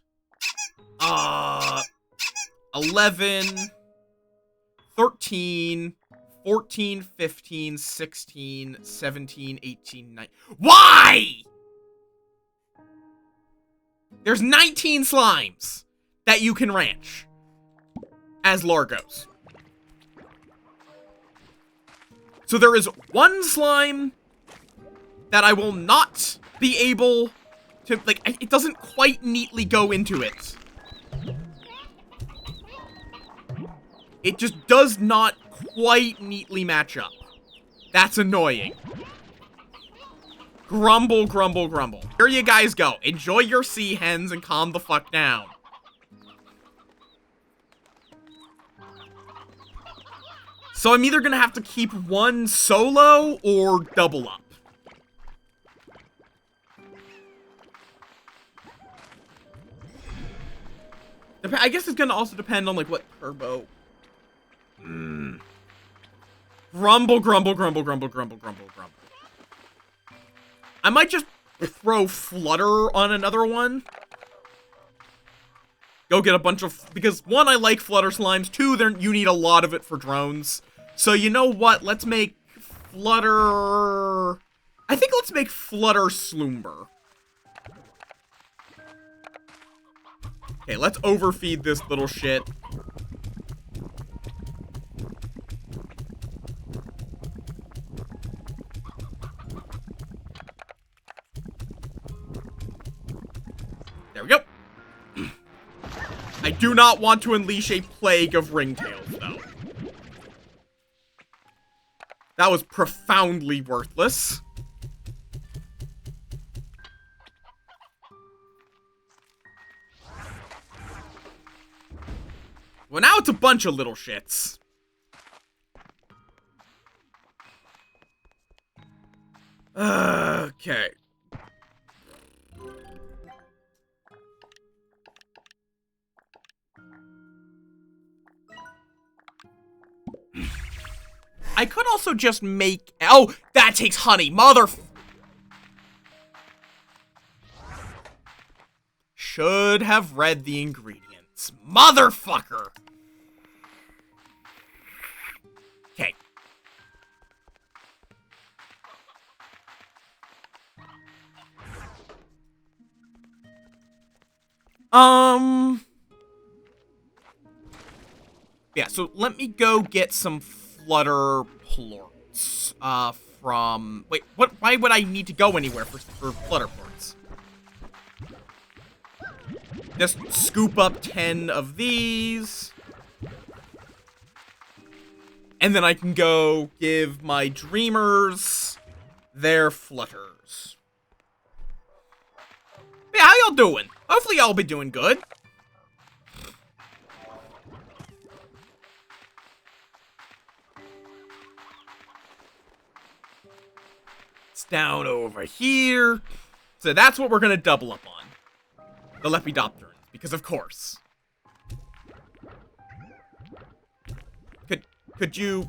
11, 13, 14, 15, 16, 17, 18, 19. Why? There's 19 slimes that you can ranch as Largos. So there is one slime that I will not be able to, like, it doesn't quite neatly go into it. It just does not quite neatly match up. That's annoying. Grumble, grumble, grumble. Here you guys go. Enjoy your sea hens and calm the fuck down. So I'm either gonna have to keep one solo or double up. I guess it's gonna also depend on like what turbo. Grumble, grumble, grumble, grumble, grumble, grumble, grumble. I might just throw Flutter on another one. Go get a bunch of, because one, I like Flutter slimes. Two, you need a lot of it for drones. So you know what? Let's make Flutter... I think let's make Flutter Sloomber. Okay, let's overfeed this little shit. There we go. I do not want to unleash a plague of ringtails, though. That was profoundly worthless. Well, now it's a bunch of little shits. Okay. I could also just make... Oh, that takes honey. Should have read the ingredients. Motherfucker. Okay. Yeah, so let me go get some flutter plorts. From... Wait, what? Why would I need to go anywhere for flutter plorts? Just scoop up 10 of these. And then I can go give my dreamers their flutters. Yeah, how y'all doing? Hopefully y'all be doing good. It's down over here. So that's what we're gonna double up on. The Lepidopterans, because of course. Could you...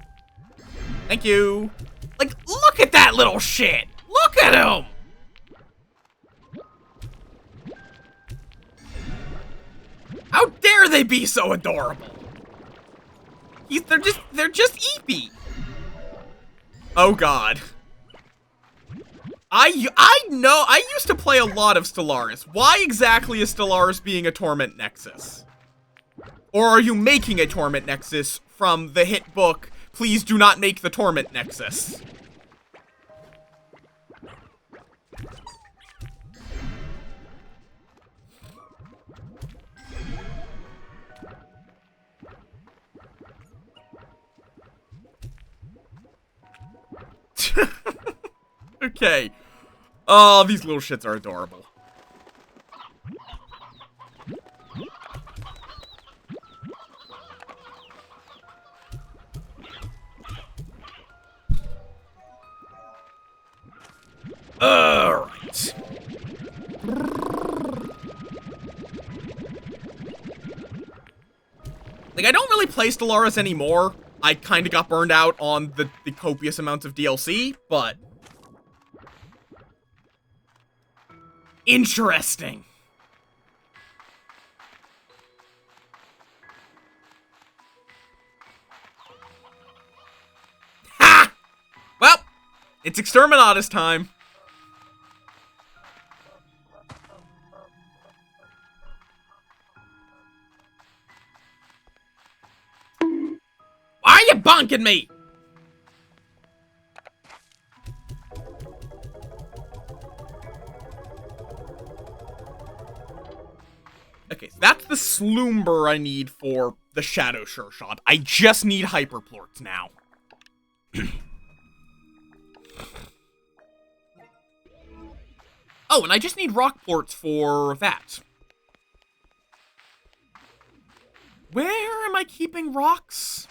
Thank you. Like, look at that little shit! Look at him! How dare they be so adorable? They're just eepy. Oh god. I know, I used to play a lot of Stellaris. Why exactly is Stellaris being a Torment Nexus? Or are you making a Torment Nexus from the hit book, Please Do Not Make the Torment Nexus? Okay. Oh, these little shits are adorable. Alright. Like, I don't really play Stellaris anymore. I kind of got burned out on the copious amounts of DLC, but... Interesting. Ha! Well, it's Exterminatus time. Why are you bonking me? Okay, so that's the Sloomber I need for the Shadow Sure Shot. I just need Hyperplorts now. Oh, and I just need Rockplorts for that. Where am I keeping rocks?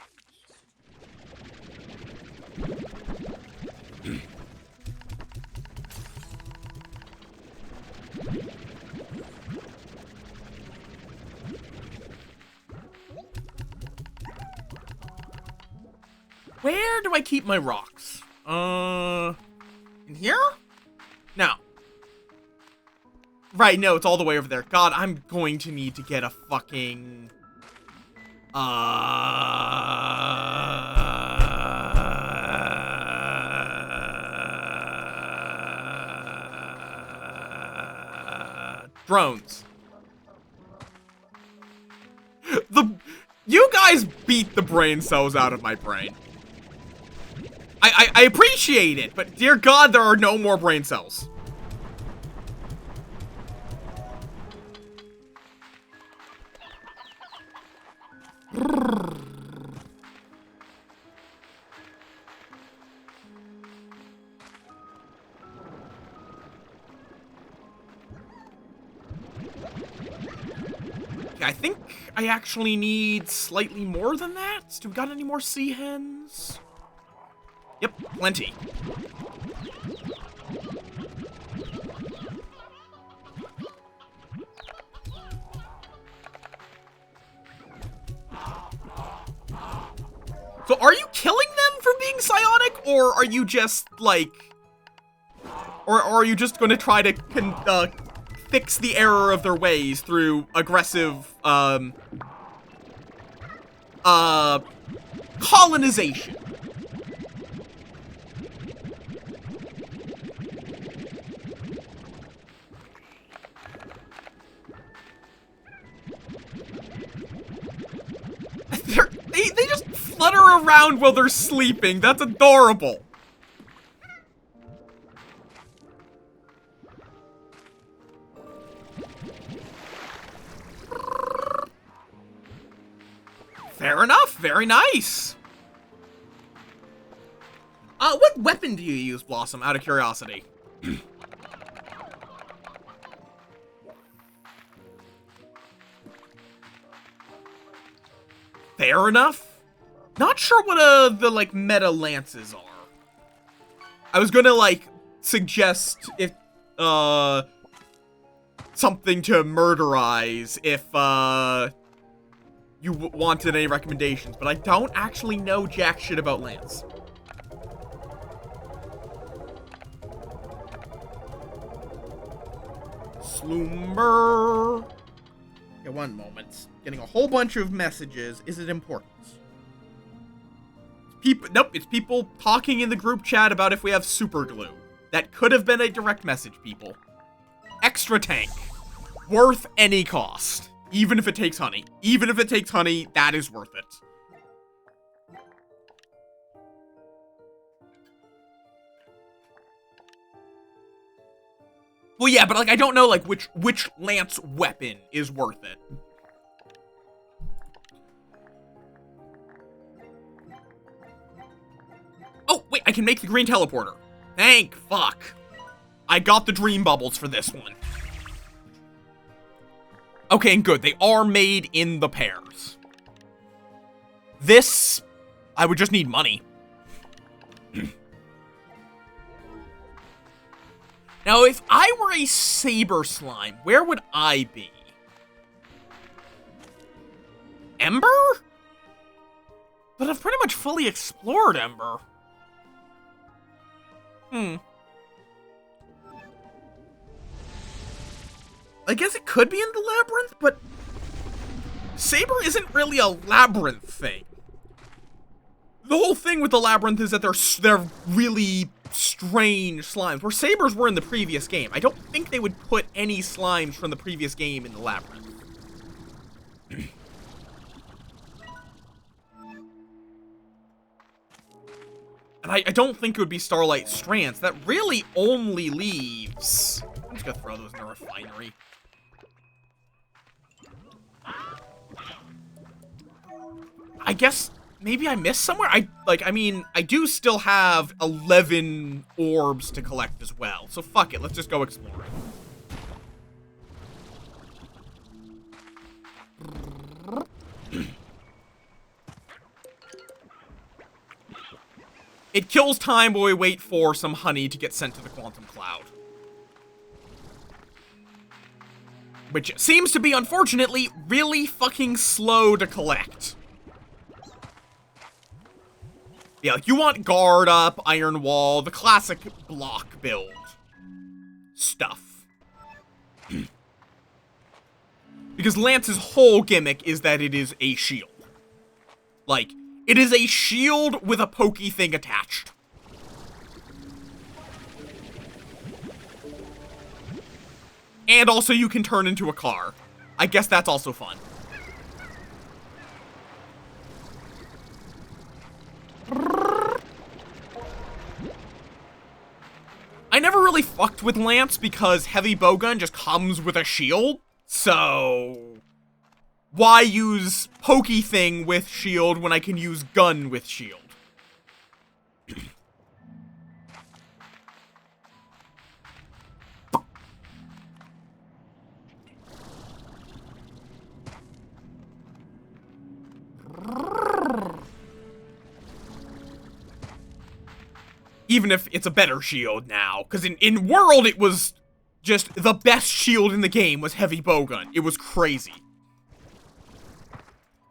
Where do I keep my rocks? In here? No. Right, no, it's all the way over there. God, I'm going to need to get a fucking... drones. guys beat the brain cells out of my brain. I appreciate it, but dear God, there are no more brain cells. I think I actually need slightly more than that. Do we got any more sea hens? Yep, plenty. So are you killing them for being psionic, or are you just, like... Or are you just going to try to fix the error of their ways through aggressive, colonization? They just flutter around while they're sleeping. That's adorable. Fair enough. Very nice. What weapon do you use, Blossom, out of curiosity? Fair enough. Not sure what, the, like, meta lances are. I was gonna, like, suggest if, something to murderize if, you wanted any recommendations, but I don't actually know jack shit about lance. Slumber. Okay, one moment. Getting a whole bunch of messages. Is it important? People, nope, it's people talking in the group chat about if we have super glue. That could have been a direct message, people. Extra tank. Worth any cost. Even if it takes honey. Even if it takes honey, that is worth it. Well, yeah, but, like, I don't know, like, which lance weapon is worth it. Oh, wait, I can make the green teleporter. Thank fuck. I got the dream bubbles for this one. Okay, and good. They are made in the pairs. This, I would just need money. Now, if I were a saber slime, where would I be? Ember? But I've pretty much fully explored Ember. I guess it could be in the labyrinth, but Saber isn't really a labyrinth thing. The whole thing with the labyrinth is that they're really strange slimes, where Sabers were in the previous game. I don't think they would put any slimes from the previous game in the labyrinth. And I don't think it would be Starlight Strands. That really only leaves... I'm just gonna throw those in a refinery. I guess maybe I missed somewhere? I mean, I do still have 11 orbs to collect as well. So fuck it, let's just go exploring. It kills time while we wait for some honey to get sent to the quantum cloud. Which seems to be, unfortunately, really fucking slow to collect. Yeah, like, you want guard up, iron wall, the classic block build stuff. Because Lance's whole gimmick is that it is a shield. Like, it is a shield with a pokey thing attached. And also you can turn into a car. I guess that's also fun. really fucked with Lance because heavy bowgun just comes with a shield, so why use pokey thing with shield when I can use gun with shield? Even if it's a better shield now, because in World it was just the best shield in the game was heavy bowgun. It was crazy.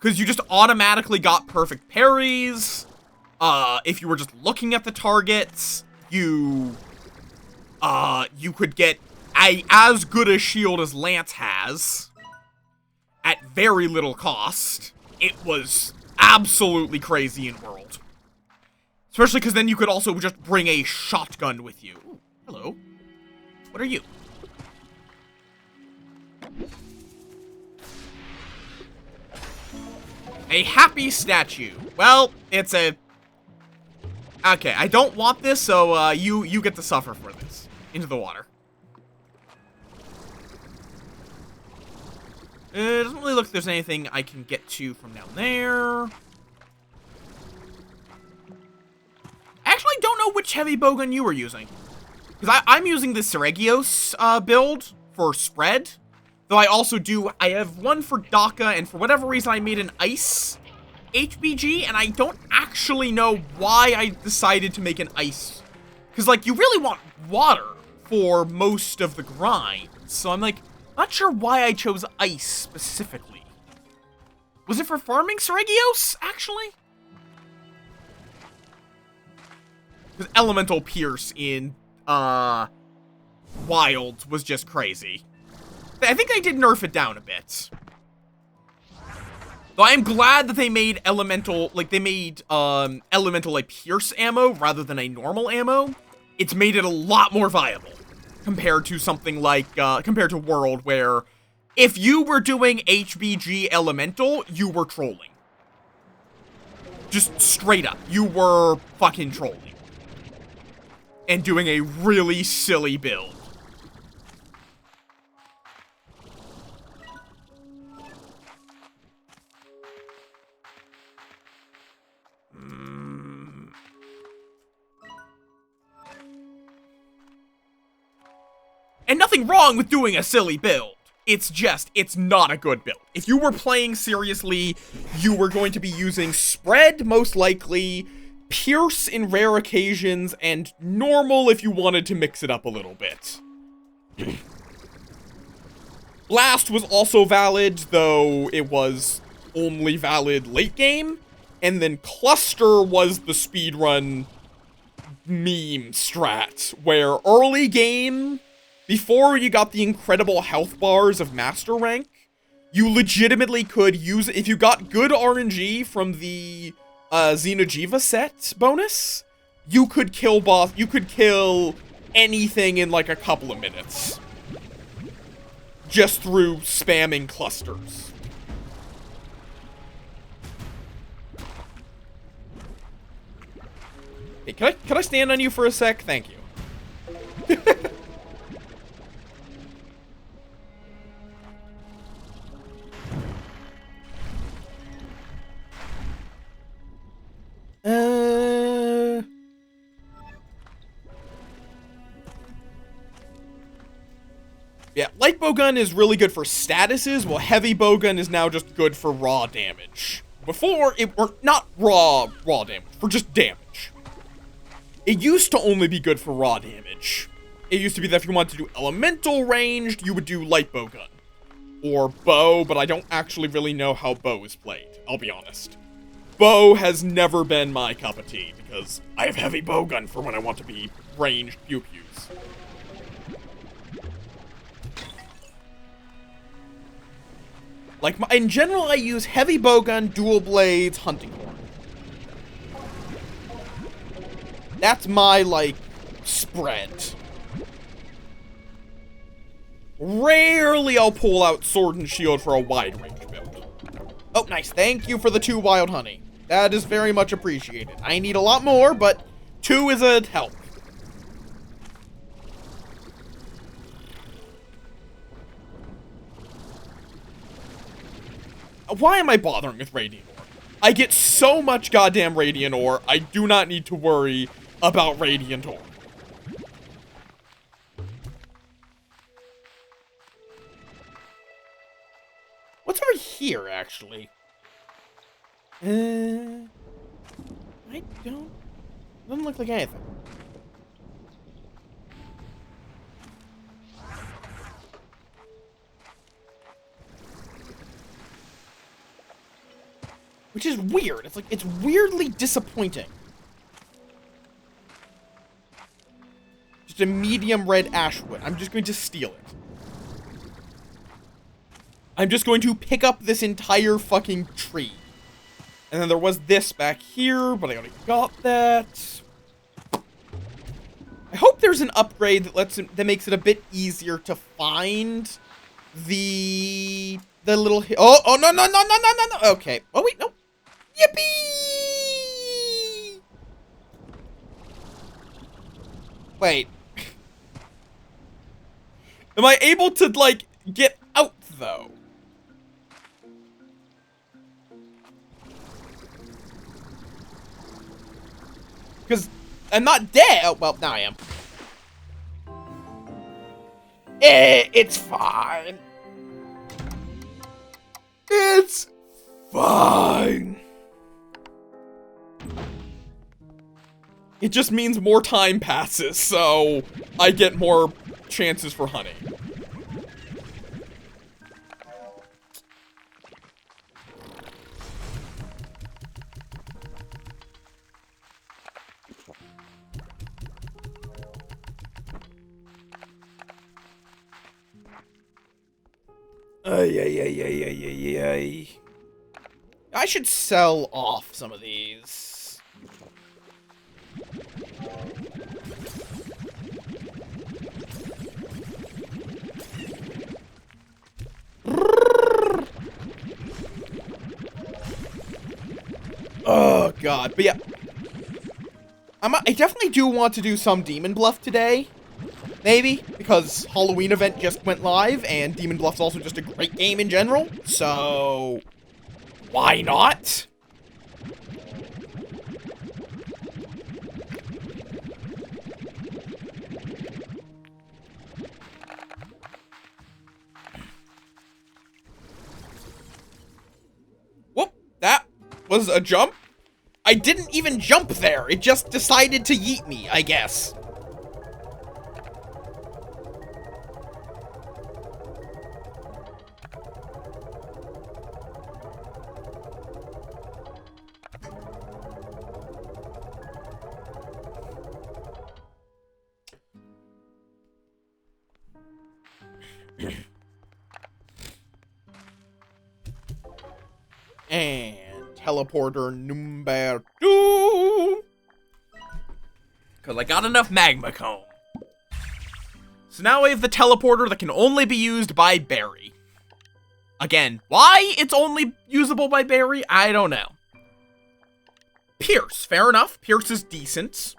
Because you just automatically got perfect parries. If you were just looking at the targets, you could get as good a shield as Lance has at very little cost. It was absolutely crazy in World. Especially because then you could also just bring a shotgun with you. Ooh, hello. What are you? A happy statue. Well, it's a... Okay, I don't want this, so you get to suffer for this. Into the water. It doesn't really look like there's anything I can get to from down there. I actually don't know which heavy bowgun you were using. Because I'm using the Seregios build for spread. Though I have one for Daka, and for whatever reason I made an ice HBG, and I don't actually know why I decided to make an ice. Because, like, you really want water for most of the grind. So I'm, like, not sure why I chose ice specifically. Was it for farming Seregios, actually? Because Elemental Pierce in, Wilds was just crazy. I think they did nerf it down a bit. Though I am glad that they made elemental, like, like, pierce ammo rather than a normal ammo. It's made it a lot more viable compared to something like, compared to World, where if you were doing HBG elemental, you were trolling. Just straight up. You were fucking trolling. And doing a really silly build. And nothing wrong with doing a silly build. It's just, it's not a good build. If you were playing seriously, you were going to be using spread, most likely, pierce in rare occasions, and normal if you wanted to mix it up a little bit. Blast was also valid, though it was only valid late game. And then Cluster was the speedrun meme strat, where early game, before you got the incredible health bars of Master Rank, you legitimately could use it. If you got good RNG from the Xenojiva set bonus, you could kill anything in like a couple of minutes. Just through spamming clusters. Hey, can I stand on you for a sec? Thank you. Yeah, light bowgun is really good for statuses, while heavy bowgun is now just good for raw damage. Before, or not raw damage, for just damage. It used to only be good for raw damage. It used to be that if you wanted to do elemental ranged, you would do light bowgun. Or bow, but I don't actually really know how bow is played, I'll be honest. Bow has never been my cup of tea, because I have heavy bowgun for when I want to be ranged pew-pews. Like, in general, I use heavy bowgun, dual blades, hunting horn. That's my, like, spread. Rarely I'll pull out sword and shield for a wide range build. Oh, nice. Thank you for the 2 wild honey. That is very much appreciated. I need a lot more, but 2 is a help. Why am I bothering with Radiant Ore? I get so much goddamn Radiant Ore, I do not need to worry about Radiant Ore. What's over here, actually? I don't... Doesn't look like anything. Which is weird. It's like, it's weirdly disappointing. Just a medium red ashwood. I'm just going to steal it. I'm just going to pick up this entire fucking tree. And then there was this back here, but I already got that. I hope there's an upgrade that makes it a bit easier to find the little... Oh, no. Okay. Oh, wait, no. Yippee! Wait. Am I able to, like, get out, though? Because I'm not dead. Oh, well, now I am. It's fine. It's fine. It just means more time passes, so I get more chances for honey. I should sell off some of these. Oh god, but yeah. I definitely do want to do some Demon Bluff today. Maybe, because Halloween event just went live, and Demon Bluff's also just a great game in general, so... why not? Whoop, that was a jump? I didn't even jump there, it just decided to yeet me, I guess. And teleporter number 2. Because I got enough magma cone. So now we have the teleporter that can only be used by Barry. Again, why it's only usable by Barry, I don't know. Pierce, fair enough. Pierce is decent.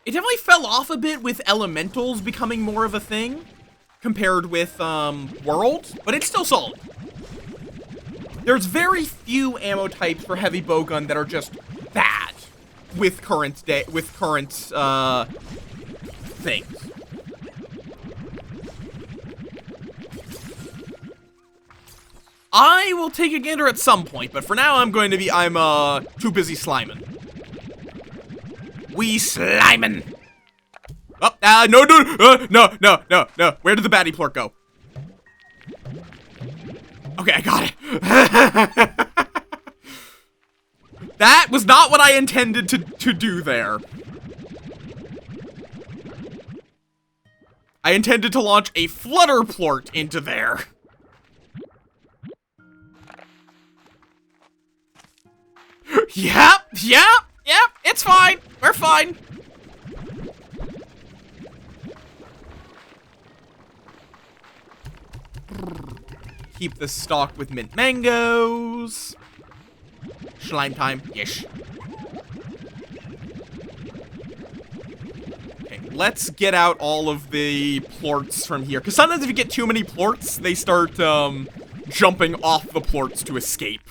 It definitely fell off a bit with elementals becoming more of a thing compared with world, but it's still solid. There's very few ammo types for heavy bowgun that are just bad with current things. I will take a gander at some point, but for now I'm too busy sliming. We slimin'. Oh, no. Where did the baddie plort go? Okay, I got it. That was not what I intended to do there. I intended to launch a flutter plort into there. Yep, it's fine. We're fine. Keep this stocked with mint mangoes. Slime time. Yes. let's get out all of the plorts from here. Because sometimes if you get too many plorts, they start, jumping off the plorts to escape.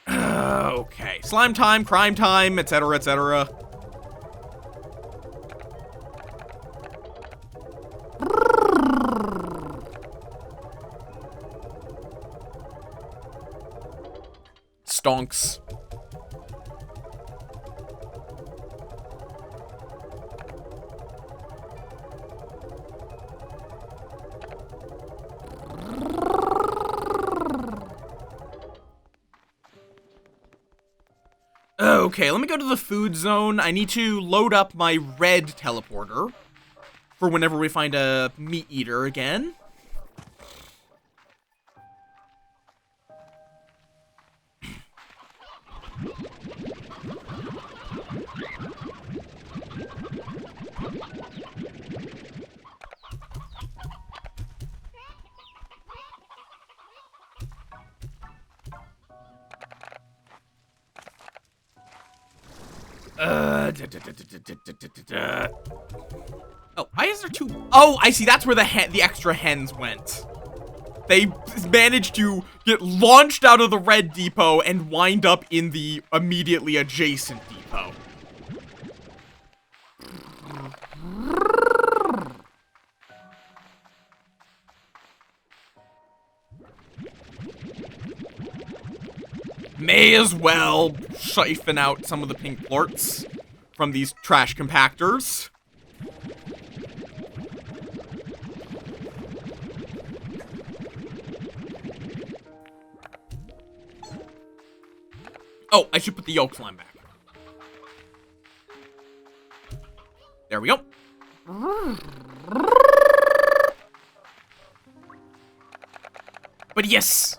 Okay. Slime time, crime time, etc., etc. Stonks. Okay, let me go to the food zone. I need to load up my red teleporter for whenever we find a meat eater again. Oh, why is there two? Oh, I see. That's where the extra hens went. They managed to get launched out of the red depot and wind up in the immediately adjacent depot. May as well siphon out some of the pink plorts from these trash compactors. Oh, I should put the yolk slime back. There we go. But yes.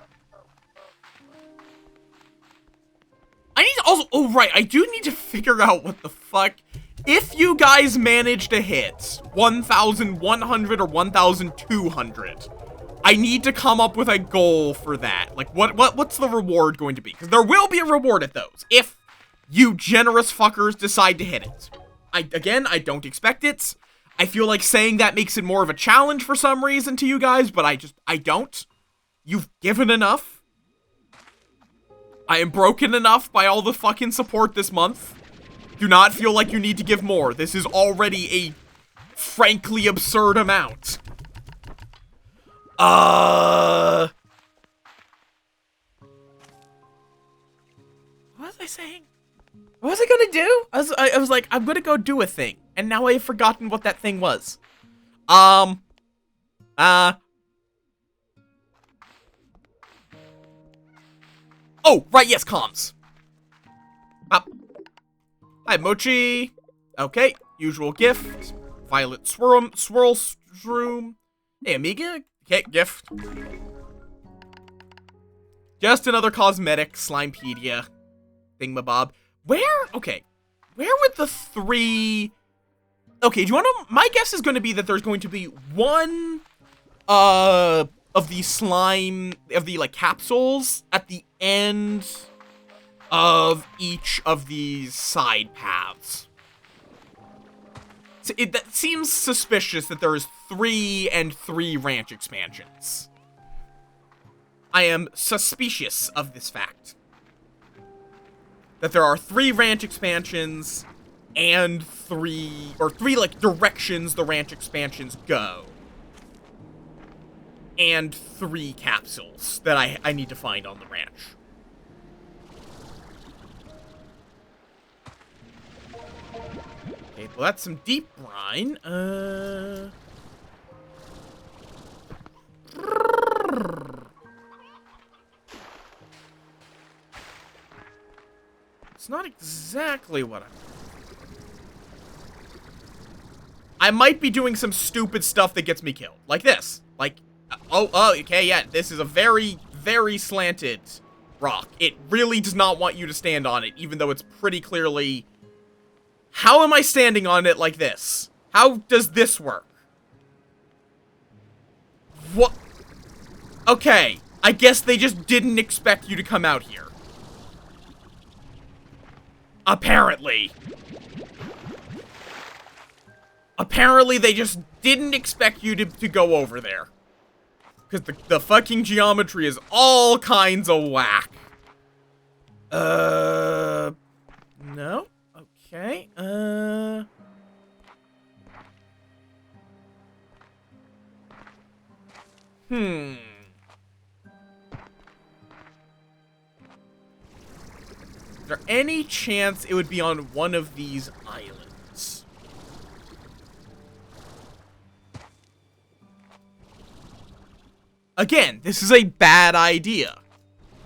I need to also, oh right, I do need to figure out what the fuck. If you guys manage to hit 1,100 or 1,200, I need to come up with a goal for that. Like, what's the reward going to be? Because there will be a reward at those, if you generous fuckers decide to hit it. Again, I don't expect it. I feel like saying that makes it more of a challenge for some reason to you guys, but I don't. You've given enough. I am broken enough by all the fucking support this month. Do not feel like you need to give more. This is already a frankly absurd amount. What was I saying? What was I gonna do? I was like, I'm gonna go do a thing. And now I have forgotten what that thing was. Oh, right, yes, comms. Up. Hi, Mochi. Okay, usual gift. Violet swirl shroom. Hey, Amiga. Okay, gift. Just another cosmetic Slimepedia thingamabob. Where? Okay. Where would the three... Okay, do you want to... My guess is going to be that there's going to be one, of the slime, of the, like, capsules at the end of each of these side paths. So that seems suspicious that there is 3 and 3 ranch expansions. I am suspicious of this fact. That there are 3 ranch expansions and 3 like directions the ranch expansions go. And 3 capsules that I need to find on the ranch. Okay, well that's some deep brine. It's not exactly what I might be doing some stupid stuff that gets me killed. Like this. Like, okay, yeah, this is a very, very slanted rock. It really does not want you to stand on it, even though it's pretty clearly... How am I standing on it like this? How does this work? What? Okay, I guess they just didn't expect you to come out here. Apparently. Apparently, they just didn't expect you to go over there. Because the fucking geometry is all kinds of whack. No? Okay, Is there any chance it would be on one of these islands? Again, this is a bad idea.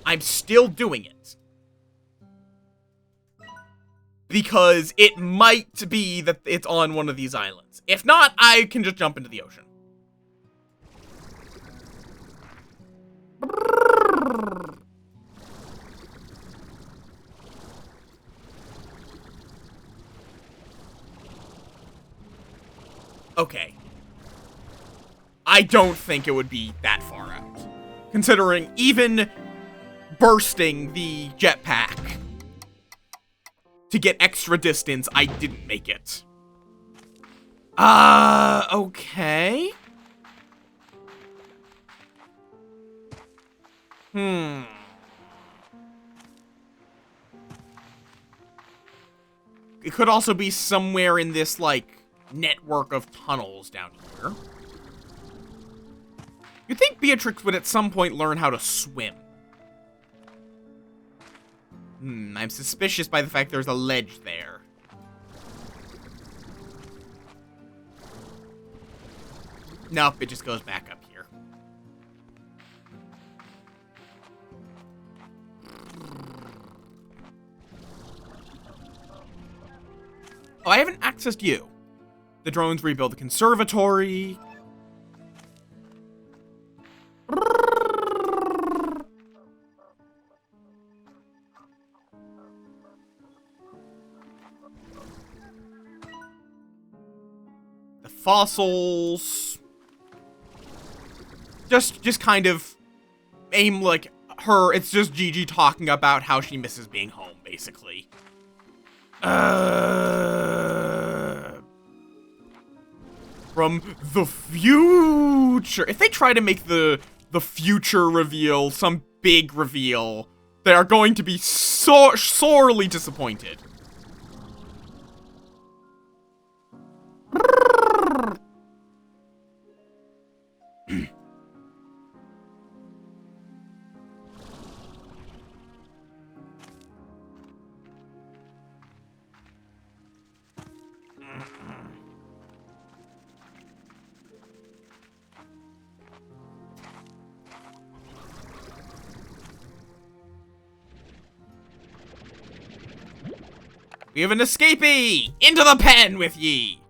I'm still doing it. Because it might be that it's on one of these islands. If not, I can just jump into the ocean. Okay. I don't think it would be that far out. Considering even bursting the jetpack to get extra distance, I didn't make it. Okay. It could also be somewhere in this, like, network of tunnels down here. You'd think Beatrix would at some point learn how to swim. I'm suspicious by the fact there's a ledge there. Nope, it just goes back up here. Oh, I haven't accessed you. The drones rebuild the conservatory. The fossils. Just kind of aim like her. It's just Gigi talking about how she misses being home, basically. From the future. If they try to make the future reveal some big reveal, they are going to be sorely disappointed. We have an escapee! Into the pen with ye!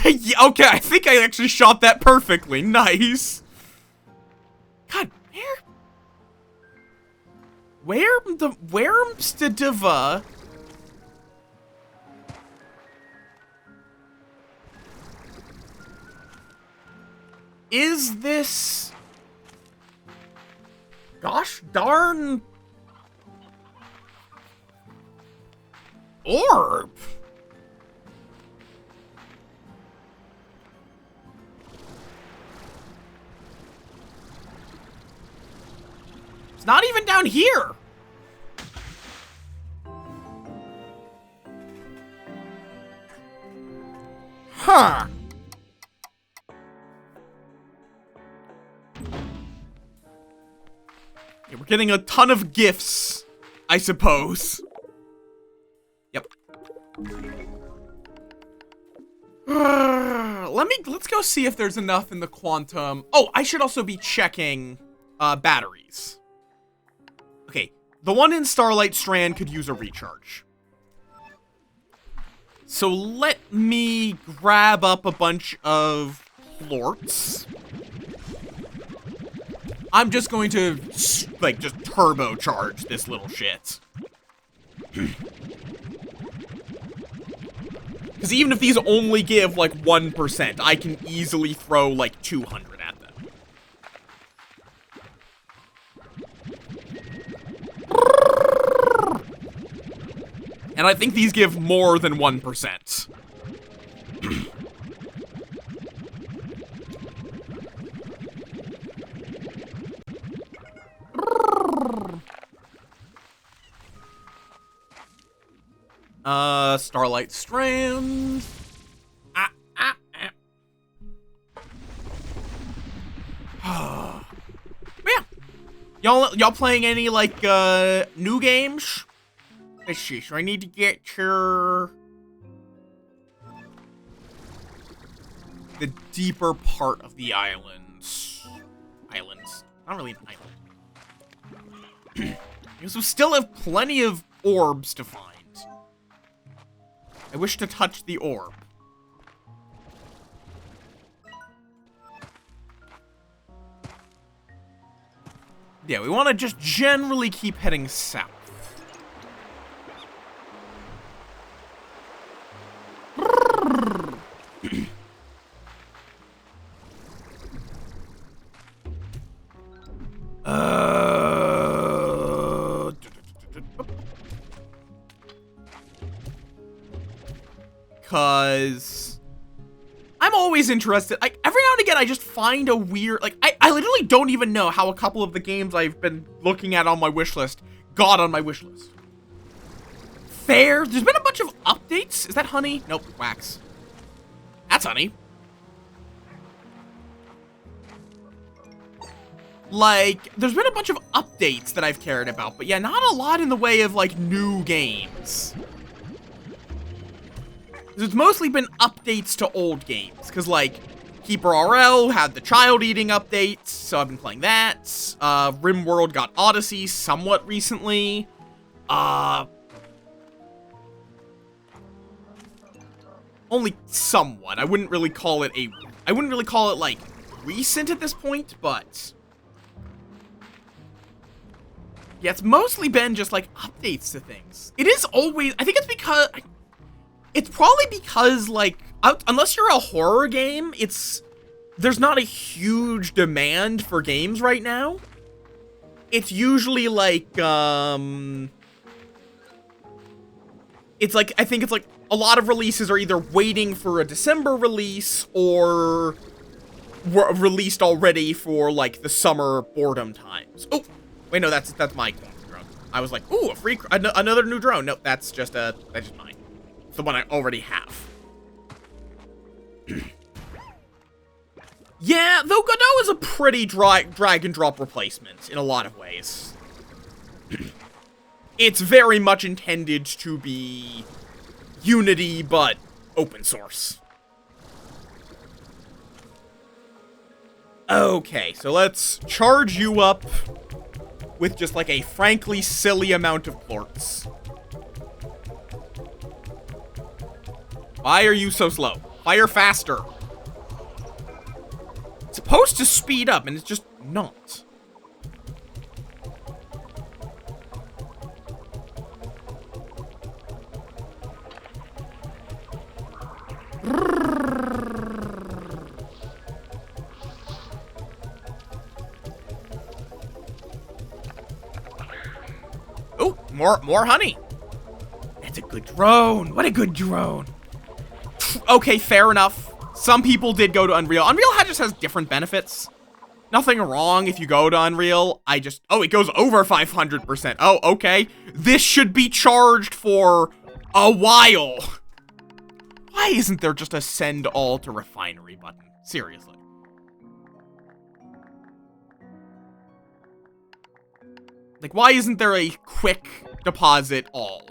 Okay, I think I actually shot that perfectly. Nice. God, where's the diva? Is this... Gosh darn... orb? It's not even down here. Huh. Yeah, we're getting a ton of gifts, I suppose. Yep. Let's go see if there's enough in the quantum. Oh, I should also be checking batteries. Okay, the one in Starlight Strand could use a recharge. So let me grab up a bunch of plorts. I'm just going to, like, just turbocharge this little shit. Because even if these only give, like, 1%, I can easily throw, like, 200 at them. And I think these give more than 1%. Starlight Strand. Yeah. Y'all playing any, like, new games? Let's see, so I need to get to the deeper part of the islands. Not really an island. Because we still have plenty of orbs to find. I wish to touch the orb. Yeah, we want to just generally keep heading south. Because I'm always interested. Like, every now and again, I just find a weird, like, I literally don't even know how a couple of the games I've been looking at on my wish list got on my wish list. Fair. There's been a bunch of updates. Is that honey? Nope, wax. That's honey. Like, there's been a bunch of updates that I've cared about, but yeah, not a lot in the way of, like, new games. It's mostly been updates to old games, because, like, Keeper RL had the child eating updates, so I've been playing that. RimWorld got Odyssey somewhat recently. Only somewhat. I wouldn't really call it, like, recent at this point, but yeah, it's mostly been just, like, updates to things. It is always, I think it's probably because, like, unless you're a horror game, there's not a huge demand for games right now. It's usually, like, it's, like, I think it's, like, a lot of releases are either waiting for a December release or were released already for, like, the summer boredom times. Oh, wait, no, that's my drone. I was like, ooh, another new drone. No, that's just mine. It's the one I already have. Yeah, though Godot is a pretty drag and drop replacement in a lot of ways. It's very much intended to be Unity, but open source. Okay, so let's charge you up with just like a frankly silly amount of plorts. Why are you so slow? Fire faster. It's supposed to speed up, and it's just not. Oh, more honey. That's a good drone. What a good drone. Okay, fair enough. Some people did go to Unreal. Unreal just has different benefits. Nothing wrong if you go to Unreal. Oh, it goes over 500%. Oh, okay. This should be charged for a while. Why isn't there just a send all to refinery button? Seriously. Like, why isn't there a quick deposit all?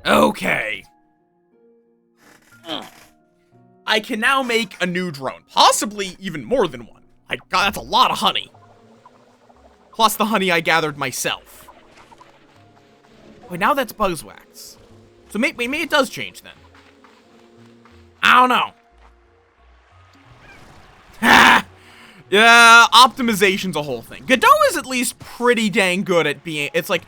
Okay. I can now make a new drone. Possibly even more than one. My God, that's a lot of honey. Plus the honey I gathered myself. Wait, now that's buzzwax. So maybe it does change then. I don't know. Yeah, optimization's a whole thing. Godot is at least pretty dang good at being, it's like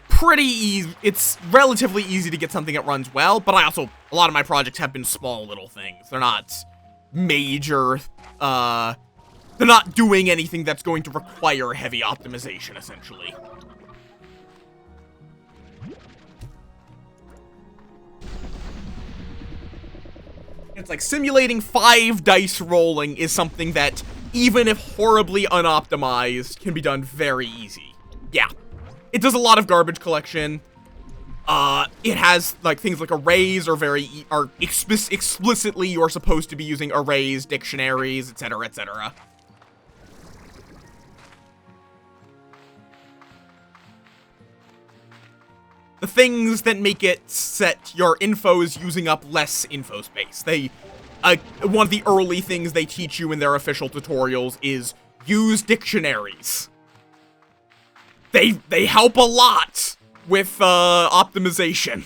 pretty easy, it's relatively easy to get something that runs well, but a lot of my projects have been small little things. They're not major, They're not doing anything that's going to require heavy optimization, essentially. It's like simulating 5 dice rolling is something that, even if horribly unoptimized, can be done very easy. Yeah. It does a lot of garbage collection. It has, like, things like arrays are explicitly you're supposed to be using arrays, dictionaries, etc., etc. The things that make it set your infos using up less info space. One of the early things they teach you in their official tutorials is use dictionaries. They help a lot with, optimization.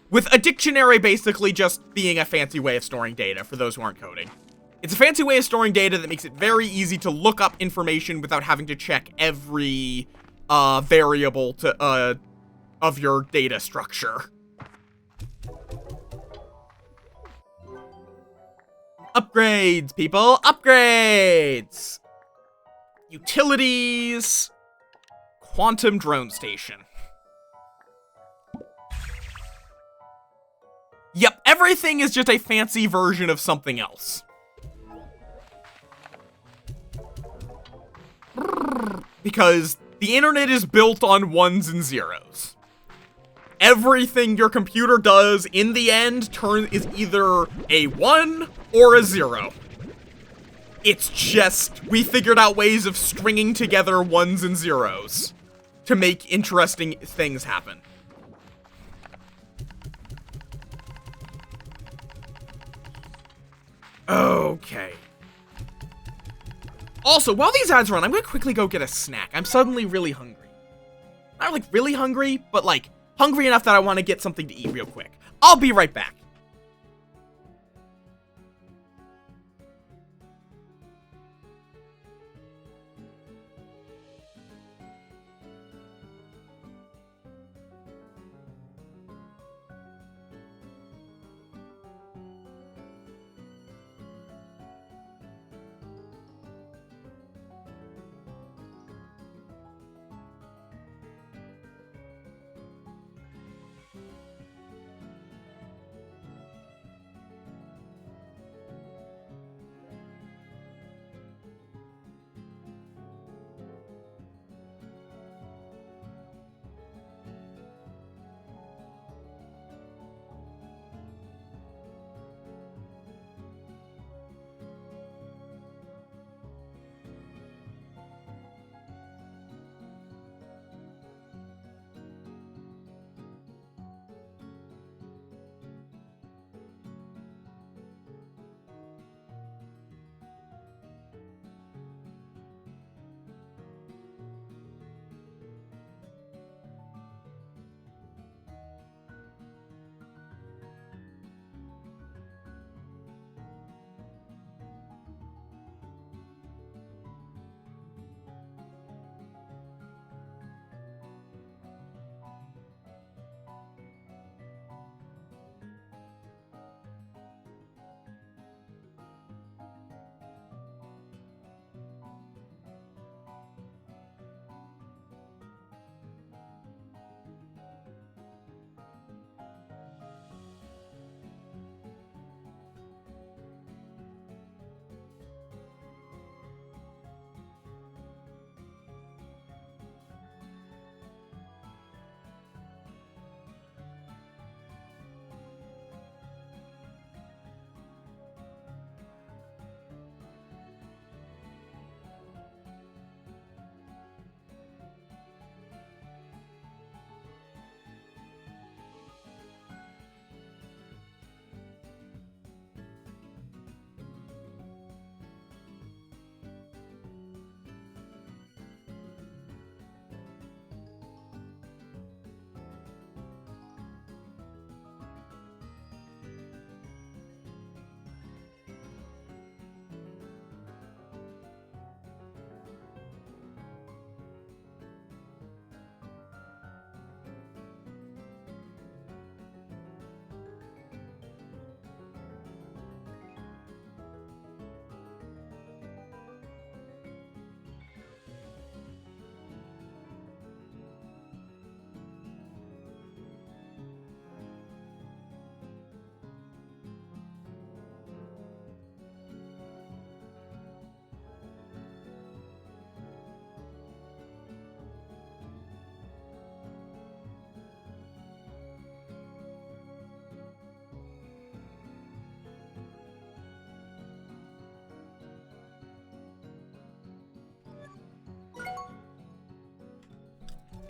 With a dictionary basically just being a fancy way of storing data for those who aren't coding. It's a fancy way of storing data that makes it very easy to look up information without having to check every variable of your data structure. Upgrades, people! Upgrades! Utilities. Quantum drone station. Yep, everything is just a fancy version of something else. Because the internet is built on ones and zeros. Everything your computer does, in the end, is either a 1 or a 0. It's just, we figured out ways of stringing together ones and zeros to make interesting things happen. Okay. Also, while these ads run, I'm gonna quickly go get a snack. I'm suddenly really hungry. Not like really hungry, but like hungry enough that I want to get something to eat real quick. I'll be right back.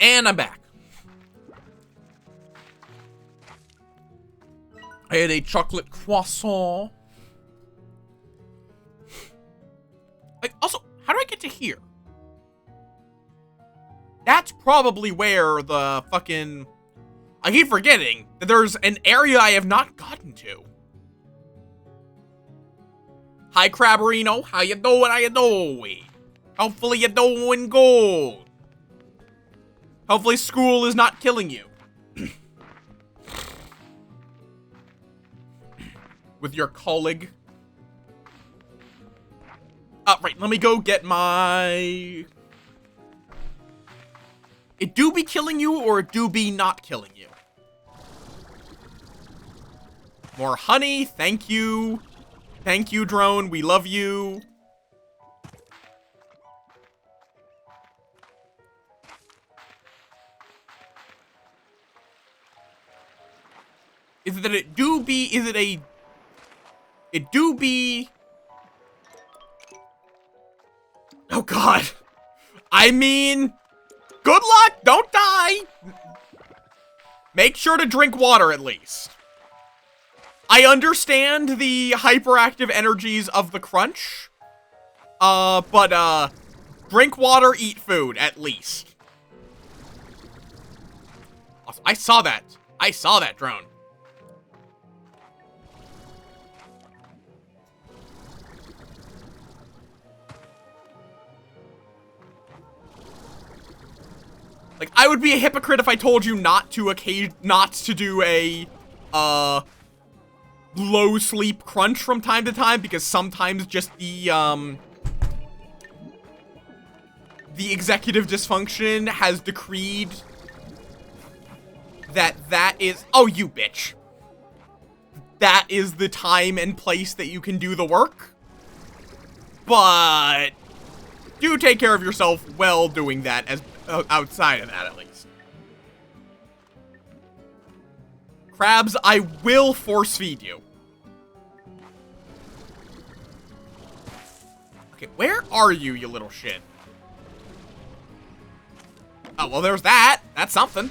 And I'm back. I had a chocolate croissant. Like, also, how do I get to here? That's probably where the fucking... I keep forgetting that there's an area I have not gotten to. Hi, Crabberino. How you doing? How you doing? Hopefully you're doing good. Hopefully school is not killing you. With your colleague. Right, let me go get my... It do be killing you, or it do be not killing you? More honey, thank you. Thank you, drone, we love you. Is it that it do be, is it a... It do be... Oh god. I mean... Good luck! Don't die! Make sure to drink water at least. I understand the hyperactive energies of the crunch. But drink water, eat food, at least. Also, I saw that. I saw that drone. Like, I would be a hypocrite if I told you not to do a, low sleep crunch from time to time, because sometimes just the executive dysfunction has decreed that is, oh, you bitch. That is the time and place that you can do the work. But do take care of yourself while doing that, as outside of that, at least. Crabs, I will force feed you. Okay, where are you, you little shit? Oh, well, there's that. That's something.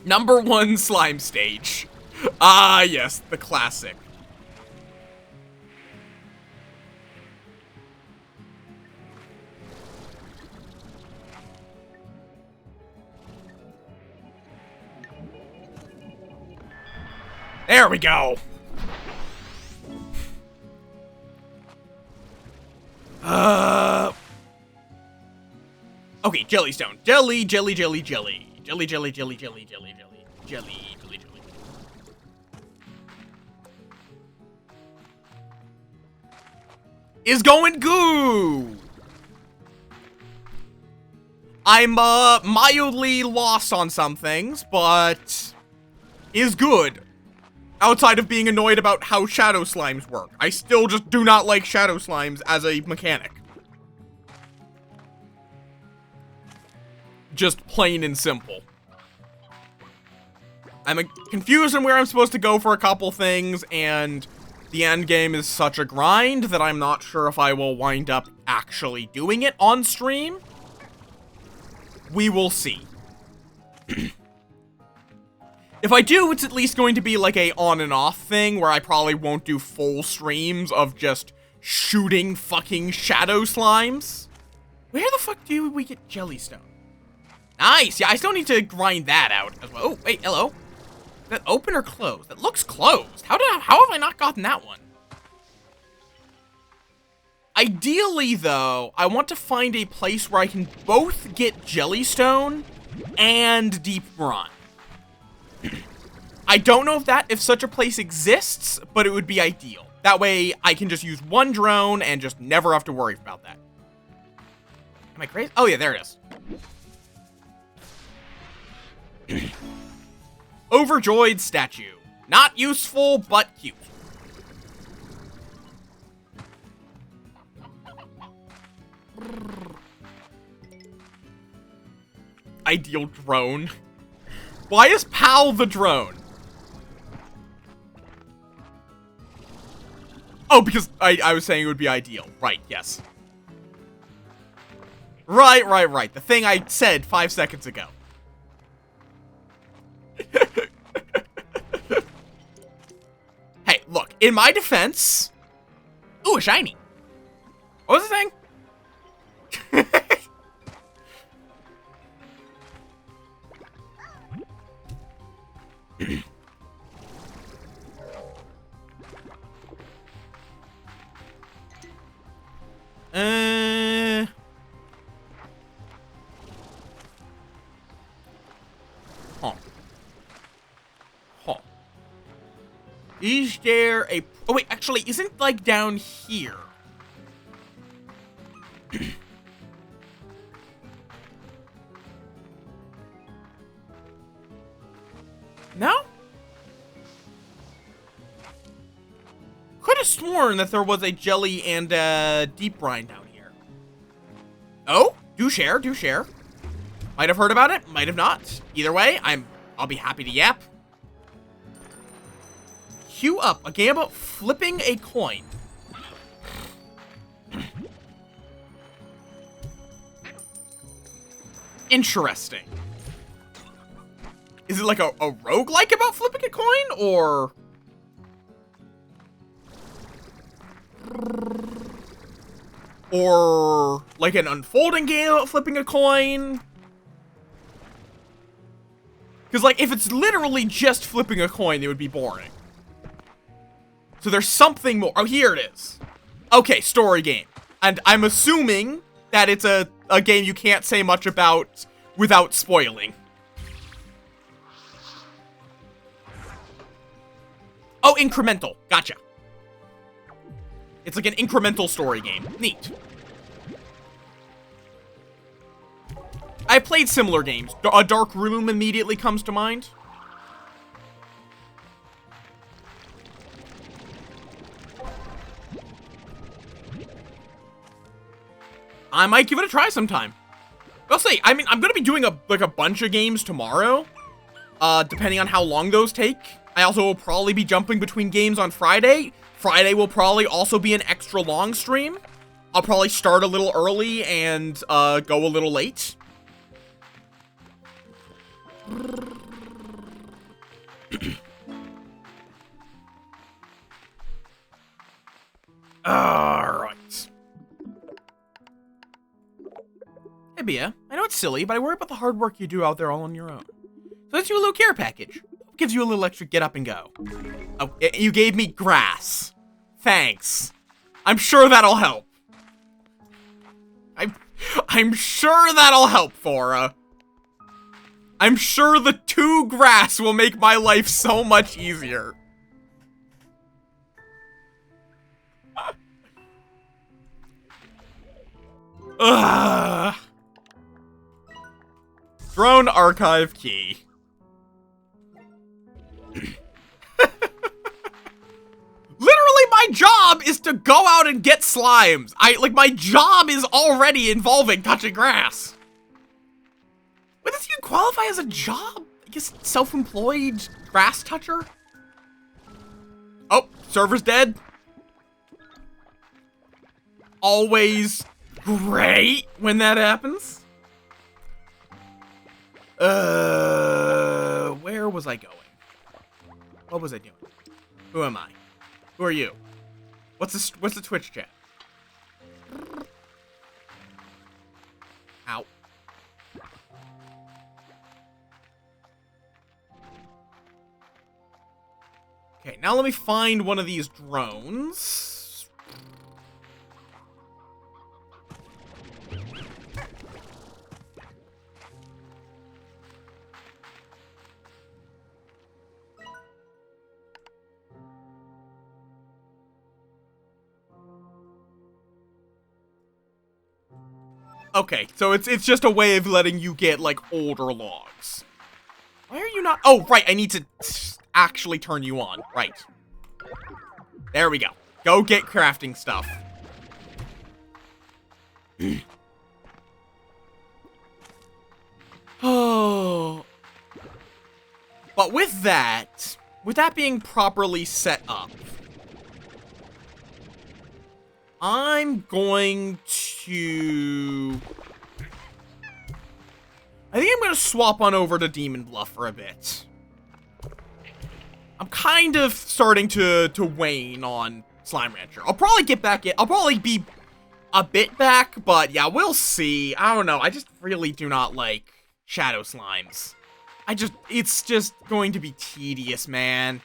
Number 1 slime stage. Ah, yes, the classic. There we go. Okay, Jellystone. Jelly, jelly, jelly, jelly. Jelly, jelly, jelly, jelly, jelly, jelly. Jelly, jelly, jelly. Is going good. I'm, mildly lost on some things, but is good. Outside of being annoyed about how shadow slimes work. I still just do not like shadow slimes as a mechanic. Just plain and simple. I'm confused on where I'm supposed to go for a couple things, and the end game is such a grind that I'm not sure if I will wind up actually doing it on stream. We will see. If I do, it's at least going to be like a on and off thing where I probably won't do full streams of just shooting fucking shadow slimes. Where the fuck do we get Jellystone? Nice, yeah, I still need to grind that out as well. Oh, wait, hello. Is that open or closed? That looks closed. How have I not gotten that one? Ideally, though, I want to find a place where I can both get Jellystone and Deep Brine. I don't know if such a place exists, but it would be ideal. That way, I can just use one drone and just never have to worry about that. Am I crazy? Oh yeah, there it is. Overjoyed statue. Not useful, but cute. Ideal drone. Why is Pal the drone? Oh, because I was saying it would be ideal. Right, yes. Right. The thing I said 5 seconds ago. Hey, look, in my defense... Ooh, a shiny. What was the thing? Huh. Is there a... Oh, wait, actually, isn't, like, down here? No? Could have sworn that there was a jelly and a deep brine down here. Oh, do share. Might have heard about it, might have not. Either way, I'll be happy to yap. Queue up a game about flipping a coin. Interesting. Is it like a roguelike about flipping a coin, or... Or like an unfolding game about flipping a coin? Because, like, if it's literally just flipping a coin, it would be boring. So there's something more. Oh, here it is. Okay, story game. And I'm assuming that it's a game you can't say much about without spoiling. Oh, incremental. Gotcha. It's like an incremental story game. Neat. I played similar games. A Dark Room immediately comes to mind. I might give it a try sometime. I'll say, I mean, I'm gonna be doing a bunch of games tomorrow, depending on how long those take. I also will probably be jumping between games on Friday. Friday will probably also be an extra long stream. I'll probably start a little early and go a little late. Alright. Hey, Bia. I know it's silly, but I worry about the hard work you do out there all on your own. So let's do a little care package. Gives you a little extra get up and go. Oh, you gave me grass. Thanks. I'm sure that'll help. I'm sure that'll help, Fora. I'm sure the 2 grass will make my life so much easier. Ugh. Drone archive key. Literally, my job is to go out and get slimes. My job is already involving touching grass. Wait, does even qualify as a job? I guess self-employed grass toucher? Oh, server's dead. Always great when that happens. Where was I going? What was I doing? Who am I? Who are you? What's the Twitch chat? Ow. Okay, now let me find one of these drones. Okay, so it's just a way of letting you get, like, older logs. Why are you not... Oh, right, I need to actually turn you on. Right. There we go. Go get crafting stuff. Oh. But with that being properly set up, I'm going to I think I'm gonna swap on over to Demon Bluff for a bit. I'm kind of starting to wane on Slime Rancher. I'll probably get back in. I'll probably be a bit back, but yeah, we'll see. I don't know. I just really do not like Shadow Slimes. It's just going to be tedious, man.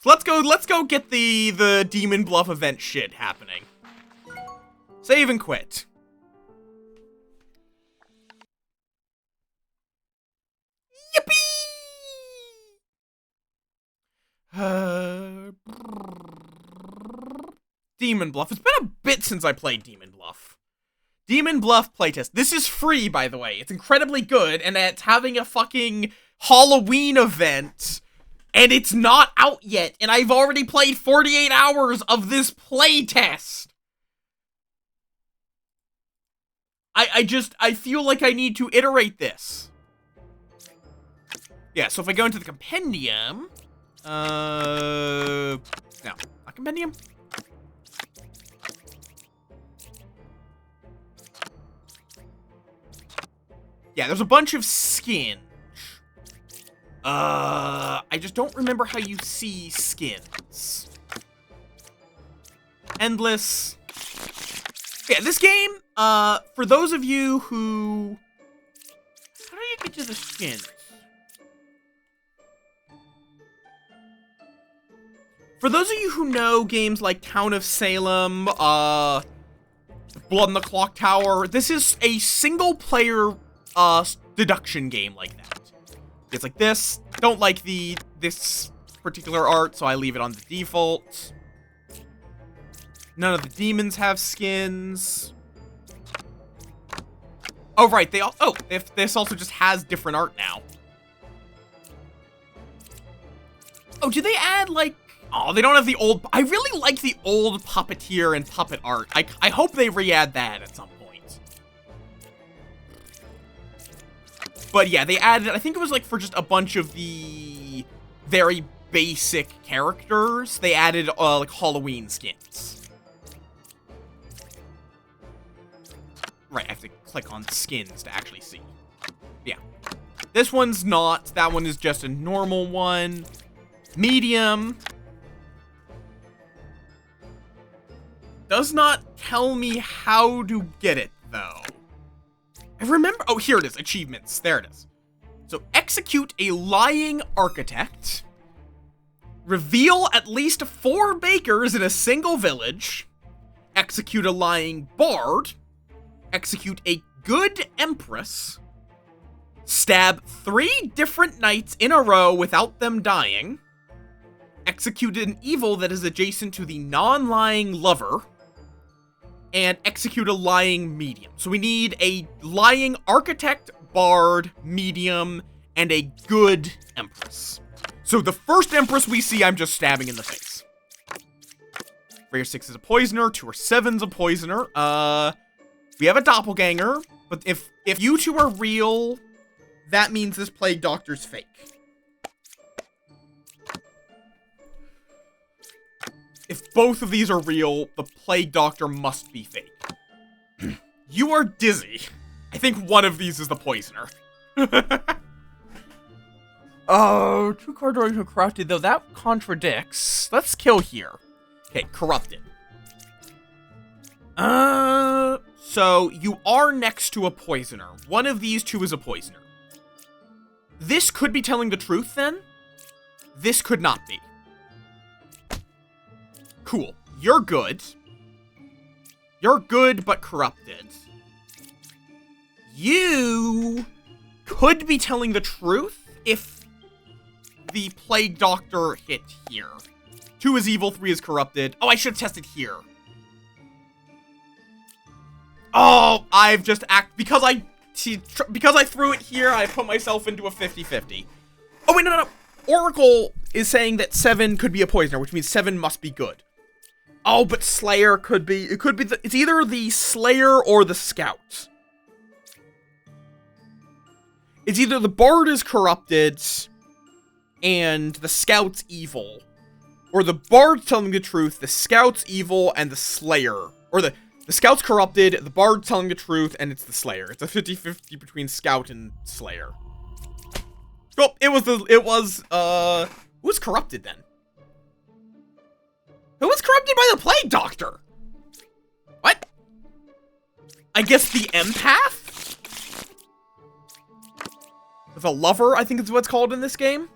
So let's go get the Demon Bluff event shit happening. Save and quit. Yippee! Demon Bluff. It's been a bit since I played Demon Bluff. Demon Bluff playtest. This is free, by the way. It's incredibly good, and it's having a fucking Halloween event, and it's not out yet, and I've already played 48 hours of this playtest. I feel like I need to iterate this. Yeah, so if I go into the compendium, no, not compendium. Yeah, there's a bunch of skins. I just don't remember how you see skins. Endless. Yeah, this game, for those of you who... How do you get to the skins? For those of you who know games like Town of Salem, Blood in the Clock Tower, this is a single-player, deduction game like that. It's like this. Don't like this particular art, so I leave it on the default. None of the demons have skins. Oh, right, if this also just has different art now. Oh, do they add, like... Oh, they don't have the old... I really like the old puppeteer and puppet art. I hope they re-add that at some point. But yeah, they added... I think it was, like, for just a bunch of the very basic characters, they added, like, Halloween skins. Right, I have to click on skins to actually see. Yeah. This one's not. That one is just a normal one. Medium. Does not tell me how to get it, though. I remember... Oh, here it is. Achievements. There it is. So, execute a lying architect. Reveal at least 4 bakers in a single village. Execute a lying bard. Execute a good empress. Stab 3 different knights in a row without them dying. Execute an evil that is adjacent to the non-lying lover. And execute a lying medium. So we need a lying architect, bard, medium, and a good empress. So the first empress we see, I'm just stabbing in the face. 3 or 6 is a poisoner, 2 or 7's a poisoner. We have a doppelganger, but if you two are real, that means this plague doctor's fake. If both of these are real, the plague doctor must be fake. You are dizzy. I think one of these is the poisoner. Oh, 2 card drawings are corrupted, though that contradicts. Let's kill here. Okay, corrupted. So you are next to a poisoner. One of these 2 is a poisoner. This could be telling the truth, then. This could not be. Cool. You're good. You're good, but corrupted. You could be telling the truth if the plague doctor hit here. 2 is evil, 3 is corrupted. Oh, I should have tested here. Oh, I've just because I threw it here, I put myself into a 50-50. Oh, wait, no. Oracle is saying that 7 could be a poisoner, which means 7 must be good. Oh, but Slayer could be, it's either the Slayer or the Scout. It's either the Bard is corrupted and the Scout's evil, or the Bard's telling the truth, the Scout's evil, and the Slayer, or the The Scout's corrupted, the Bard's telling the truth, and it's the Slayer. It's a 50-50 between Scout and Slayer. Oh, who's corrupted then? Who was corrupted by the Plague Doctor? What? I guess the Empath? The Lover, I think is what it's called in this game.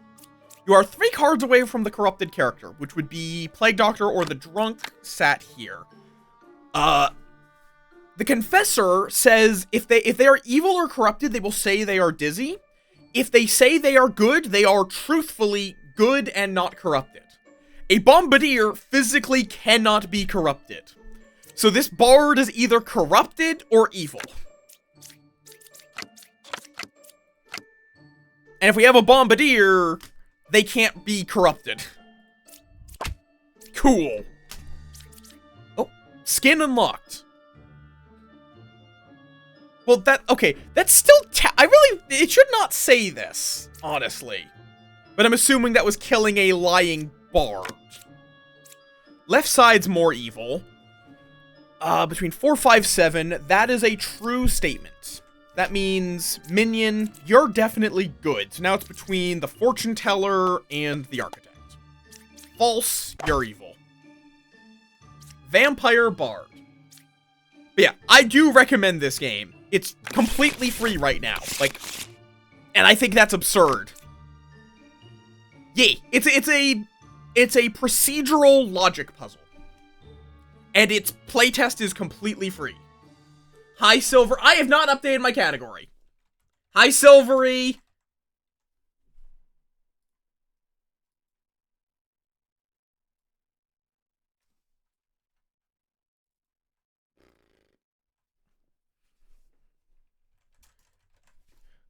You are 3 cards away from the corrupted character, which would be Plague Doctor or the Drunk sat here. The Confessor says if they are evil or corrupted, they will say they are dizzy. If they say they are good, they are truthfully good and not corrupted. A Bombardier physically cannot be corrupted. So this Bard is either corrupted or evil. And if we have a Bombardier, they can't be corrupted. Cool. Oh, skin unlocked. Well, that's still it should not say this, honestly. But I'm assuming that was killing a lying Bard. Left side's more evil. Between 4, 5, 7, that is a true statement. That means, minion, you're definitely good. So now it's between the Fortune Teller and the Architect. False, you're evil. Vampire Bard. But yeah, I do recommend this game. It's completely free right now. Like, and I think that's absurd. Yeah, it's a procedural logic puzzle. And its playtest is completely free. High Silver. I have not updated my category. High Silvery.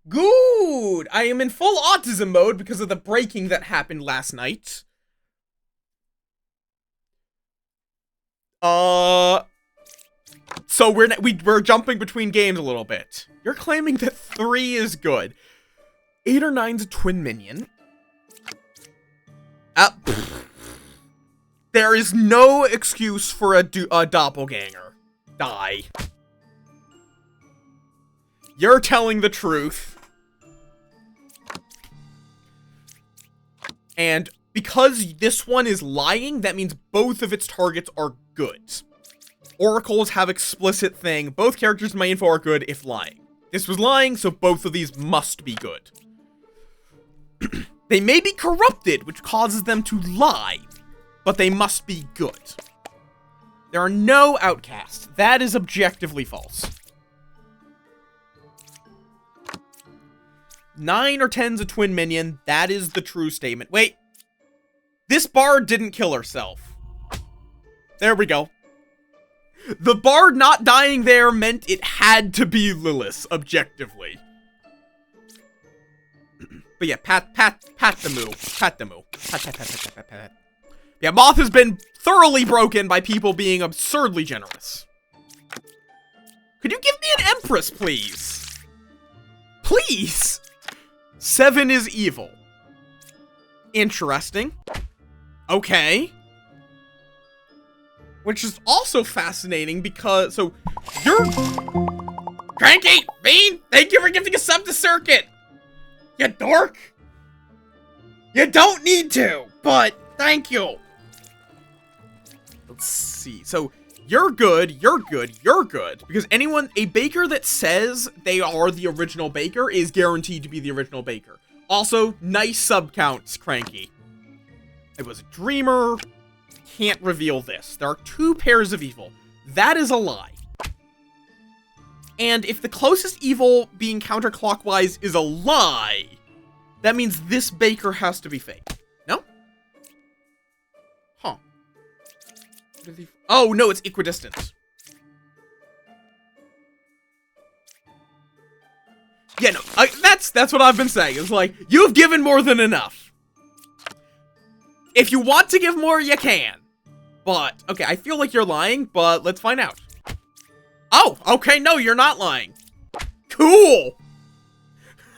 Good! I am in full autism mode because of the breaking that happened last night. So we're jumping between games a little bit. You're claiming that 3 is good. 8 or 9's a twin minion. There is no excuse for a doppelganger. Die. You're telling the truth. And because this one is lying, that means both of its targets are good. Oracles have explicit thing. Both characters in my info are good if lying. This was lying, so both of these must be good. They may be corrupted, which causes them to lie, but they must be good. There are no outcasts. That is objectively false. 9 or 10's a twin minion. That is the true statement. Wait. This Bard didn't kill herself. There we go. The Bard not dying there meant it had to be Lilith, objectively. But yeah, pat the moo. Pat the moo. Pat. Yeah, Möth has been thoroughly broken by people being absurdly generous. Could you give me an Empress, please? Please! 7 is evil. Interesting. Okay. Which is also fascinating because, so, you're... Cranky! Bean! Thank you for gifting a sub to Circuit! You dork! You don't need to, but thank you! Let's see. So, you're good, you're good, you're good. Because a baker that says they are the original baker is guaranteed to be the original baker. Also, nice sub counts, Cranky. It was a dreamer. Can't reveal this. There are 2 pairs of evil. That is a lie. And if the closest evil being counterclockwise is a lie, that means this baker has to be fake. No? Huh. Oh, no, it's equidistant. Yeah, no, that's what I've been saying. It's like, you've given more than enough. If you want to give more, you can. But, okay, I feel like you're lying, but let's find out. Oh, okay, no, you're not lying. Cool!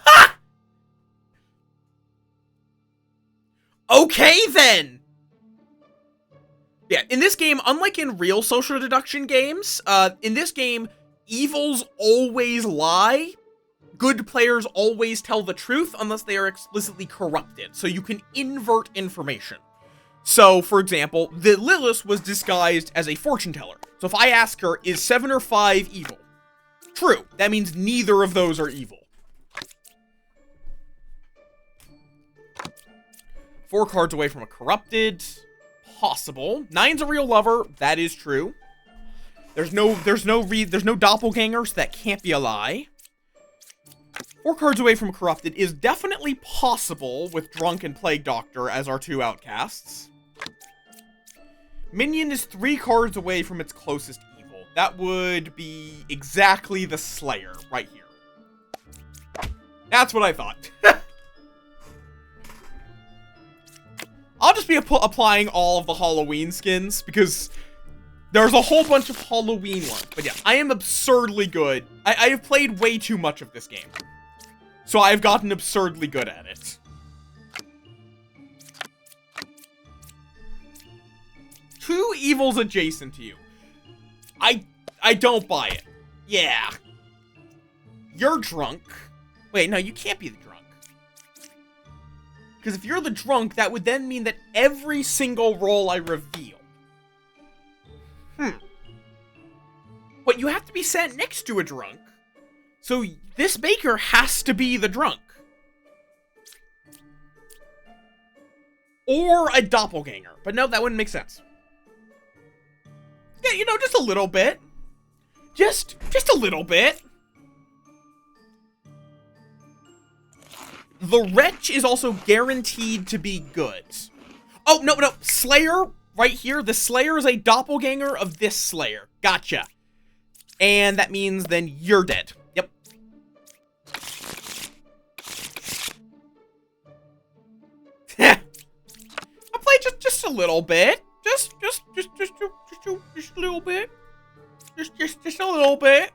Ha! Okay, then! Yeah, in this game, unlike in real social deduction games, in this game, evils always lie. Good players always tell the truth unless they are explicitly corrupted, so you can invert information. So, for example, the Lilith was disguised as a fortune teller. So if I ask her, is 7 or 5 evil? True. That means neither of those are evil. 4 cards away from a corrupted. Possible. 9's a real lover. That is true. There's no doppelganger, so that can't be a lie. 4 cards away from corrupted is definitely possible with Drunk and Plague Doctor as our 2 outcasts. Minion is 3 cards away from its closest evil. That would be exactly the Slayer right here. That's what I thought. I'll just be applying all of the Halloween skins because there's a whole bunch of Halloween ones. But yeah, I am absurdly good. I have played way too much of this game. So I've gotten absurdly good at it. Two evils adjacent to you. I don't buy it. Yeah. You're drunk. Wait, no, you can't be the drunk. Because if you're the drunk, that would then mean that every single roll I reveal. But you have to be sat next to a drunk. So this baker has to be the drunk. Or a doppelganger. But no, that wouldn't make sense. Yeah, you know, just a little bit. Just a little bit. The Wretch is also guaranteed to be good. Oh, no. Slayer, right here. The Slayer is a doppelganger of this Slayer. Gotcha. And that means then you're dead. Yep. I played just a little bit. Just a little bit. Just a little bit.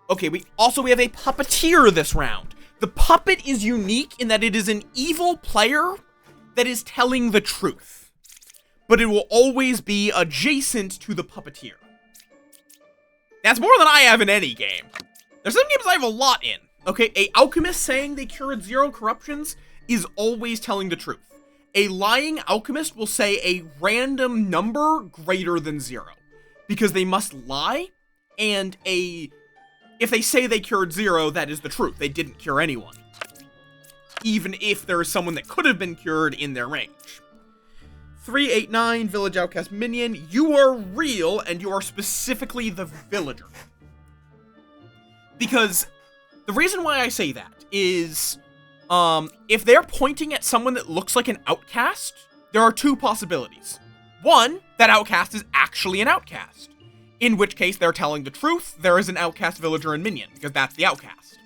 Okay, we have a puppeteer this round. The puppet is unique in that it is an evil player that is telling the truth. But it will always be adjacent to the puppeteer. That's more than I have in any game. There's some games I have a lot in. Okay, a alchemist saying they cured 0 corruptions is always telling the truth. A lying alchemist will say a random number greater than 0. Because they must lie, and if they say they cured 0, that is the truth. They didn't cure anyone. Even if there is someone that could have been cured in their range. 389, Village Outcast Minion. You are real, and you are specifically the villager. Because the reason why I say that is, if they're pointing at someone that looks like an outcast, there are 2 possibilities. 1, that outcast is actually an outcast. In which case, they're telling the truth. There is an outcast villager and minion, because that's the outcast.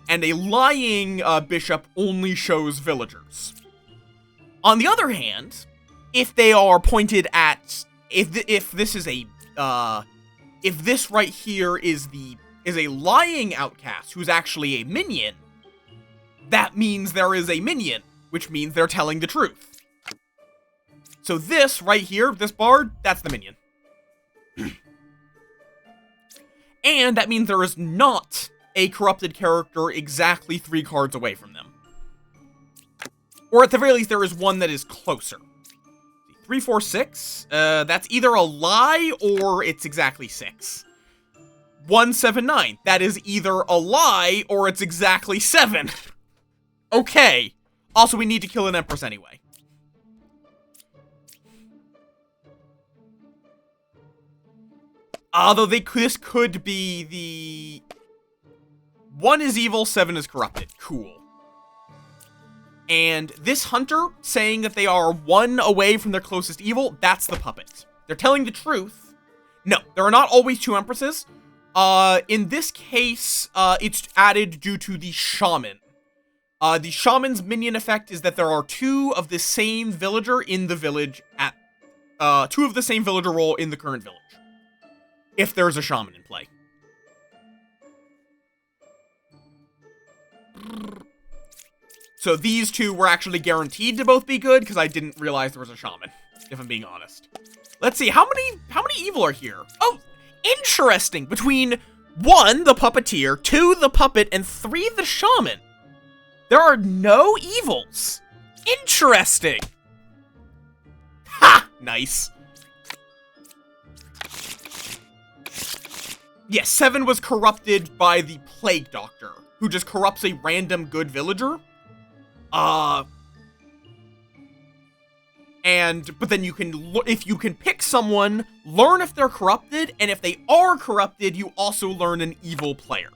And a lying bishop only shows villagers. On the other hand, if they are pointed at, if this right here is a lying outcast who's actually a minion, that means there is a minion, which means they're telling the truth. So this right here, this bard, that's the minion. And that means there is not a corrupted character exactly 3 cards away from them. Or at the very least, there is one that is closer. 3, 4, 6. That's either a lie or it's exactly 6. 1, 7, 9. That is either a lie or it's exactly 7. Okay. Also, we need to kill an Empress anyway. Although this could be the... 1 is evil, 7 is corrupted. Cool. And this hunter saying that they are 1 away from their closest evil, that's the puppet. They're telling the truth. No, there are not always 2 empresses. In this case, it's added due to the shaman. The shaman's minion effect is that there are 2 of the same villager in the village at... 2 of the same villager role in the current village. If there's a shaman in play. So these 2 were actually guaranteed to both be good, because I didn't realize there was a shaman. if I'm being honest. Let's see, how many evil are here? Oh, interesting. Between 1, the puppeteer, 2, the puppet, and 3, the shaman. There are no evils. Interesting. Ha! Nice. Yes, 7 was corrupted by the plague doctor, who just corrupts a random good villager. But then you can, if you can pick someone, learn if they're corrupted, and if they are corrupted, you also learn an evil player.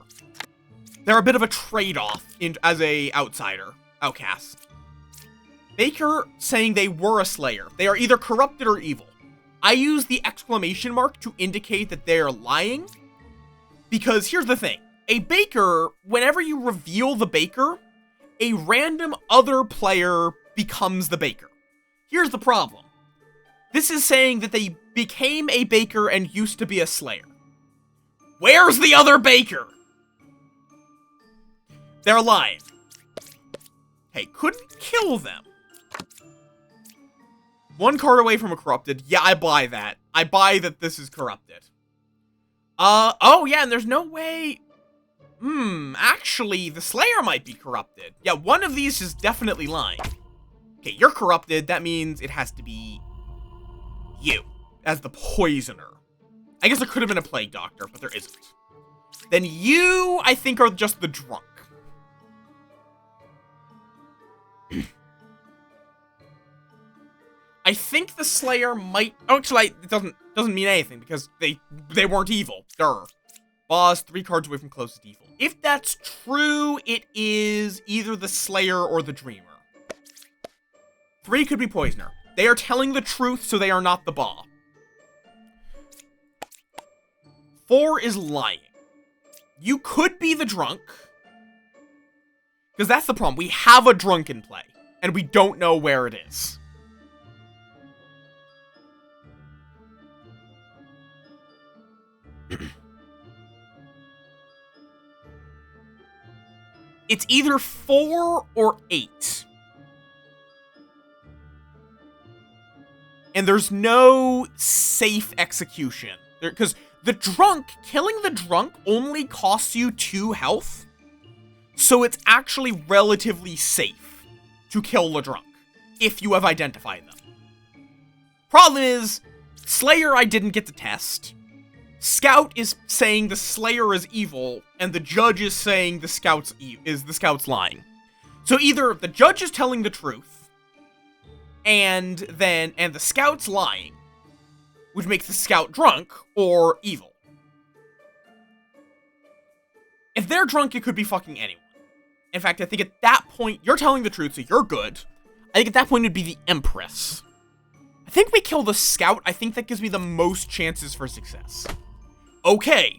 They're a bit of a trade-off as a outcast. Baker saying they were a slayer. They are either corrupted or evil. I use the exclamation mark to indicate that they are lying, because here's the thing. A baker, whenever you reveal the baker, a random other player becomes the baker. Here's the problem. This is saying that they became a baker and used to be a slayer. Where's the other baker? They're lying. Hey, couldn't kill them. 1 card away from a corrupted. Yeah, I buy that. I buy that this is corrupted. Oh yeah, and there's no way... actually, the Slayer might be corrupted. Yeah, one of these is definitely lying. Okay, you're corrupted. That means it has to be you as the poisoner. I guess there could have been a plague doctor, but there isn't. Then you, I think, are just the drunk. I think the Slayer might... Oh, actually, it doesn't mean anything, because they weren't evil. Duh. Boss, 3 cards away from closest evil. If that's true, it is either the Slayer or the Dreamer. 3 could be Poisoner. They are telling the truth, so they are not the Ba. 4 is lying. You could be the drunk. Because that's the problem. We have a drunk in play, and we don't know where it is. It's either 4 or 8. And there's no safe execution. Because killing the drunk only costs you 2 health. So it's actually relatively safe to kill the drunk, if you have identified them. Problem is, Slayer I didn't get to test. Scout is saying the Slayer is evil, and the judge is saying the Scout's lying. So either the judge is telling the truth, and the Scout's lying, which makes the Scout drunk, or evil. If they're drunk, it could be fucking anyone. In fact, I think at that point, you're telling the truth, so you're good. I think at that point, it'd be the Empress. I think we kill the Scout. I think that gives me the most chances for success. Okay.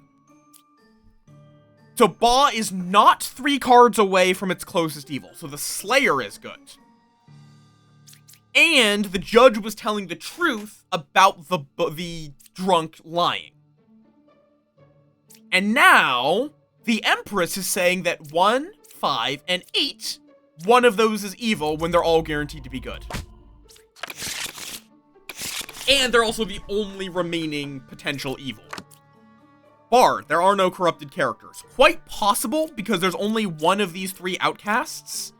So Ba is not 3 cards away from its closest evil, so the Slayer is good. And the judge was telling the truth about the drunk lying. And now, the Empress is saying that 1, 5, and 8, one of those is evil when they're all guaranteed to be good. And they're also the only remaining potential evil. Bard, there are no corrupted characters. Quite possible, because there's only one of these 3 outcasts,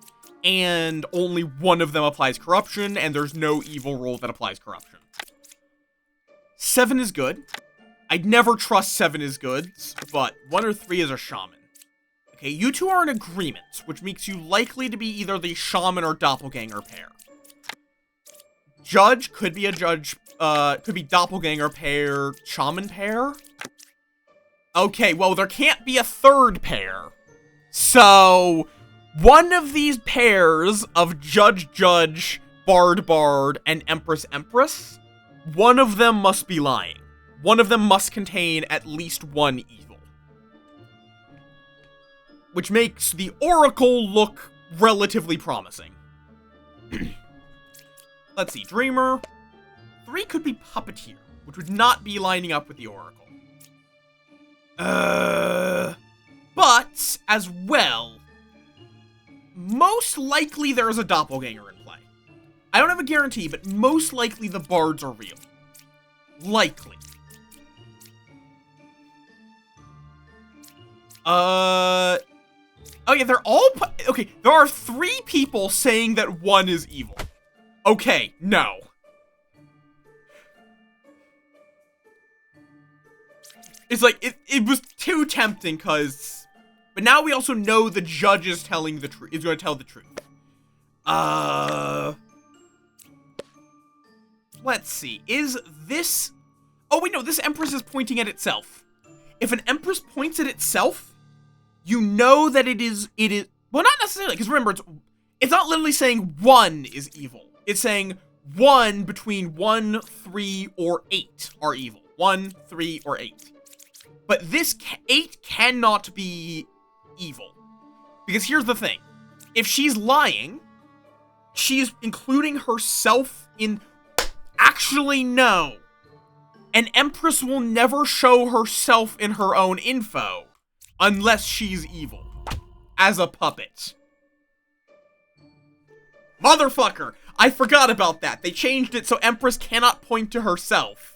and only one of them applies corruption, and there's no evil role that applies corruption. 7 is good. I'd never trust 7 is good, but 1 or 3 is a shaman. Okay, you 2 are in agreement, which makes you likely to be either the shaman or doppelganger pair. Judge could be a judge, could be doppelganger pair, shaman pair. Okay, well, there can't be a 3rd pair. So, one of these pairs of Judge, Bard, and Empress, one of them must be lying. One of them must contain at least 1 evil. Which makes the Oracle look relatively promising. Let's see, Dreamer. 3 could be Puppeteer, which would not be lining up with the Oracle. But, as well, most likely there is a doppelganger in play. I don't have a guarantee, but most likely the bards are real. Likely. Oh yeah, they're all... Okay, there are 3 people saying that 1 is evil. Okay, no. It's like, it was too tempting, cause... But now we also know the judge is telling the truth, is going to tell the truth. Let's see, is this... Oh wait, no, this Empress is pointing at itself. If an Empress points at itself, you know that it is, well, not necessarily, because remember, it's not literally saying 1 is evil. It's saying 1 between 1, 3, or 8 are evil. 1, 3, or 8. But this 8 cannot be evil. Because here's the thing. If she's lying, she's including herself in... Actually, no. An Empress will never show herself in her own info unless she's evil. As a puppet. Motherfucker! I forgot about that. They changed it so Empress cannot point to herself.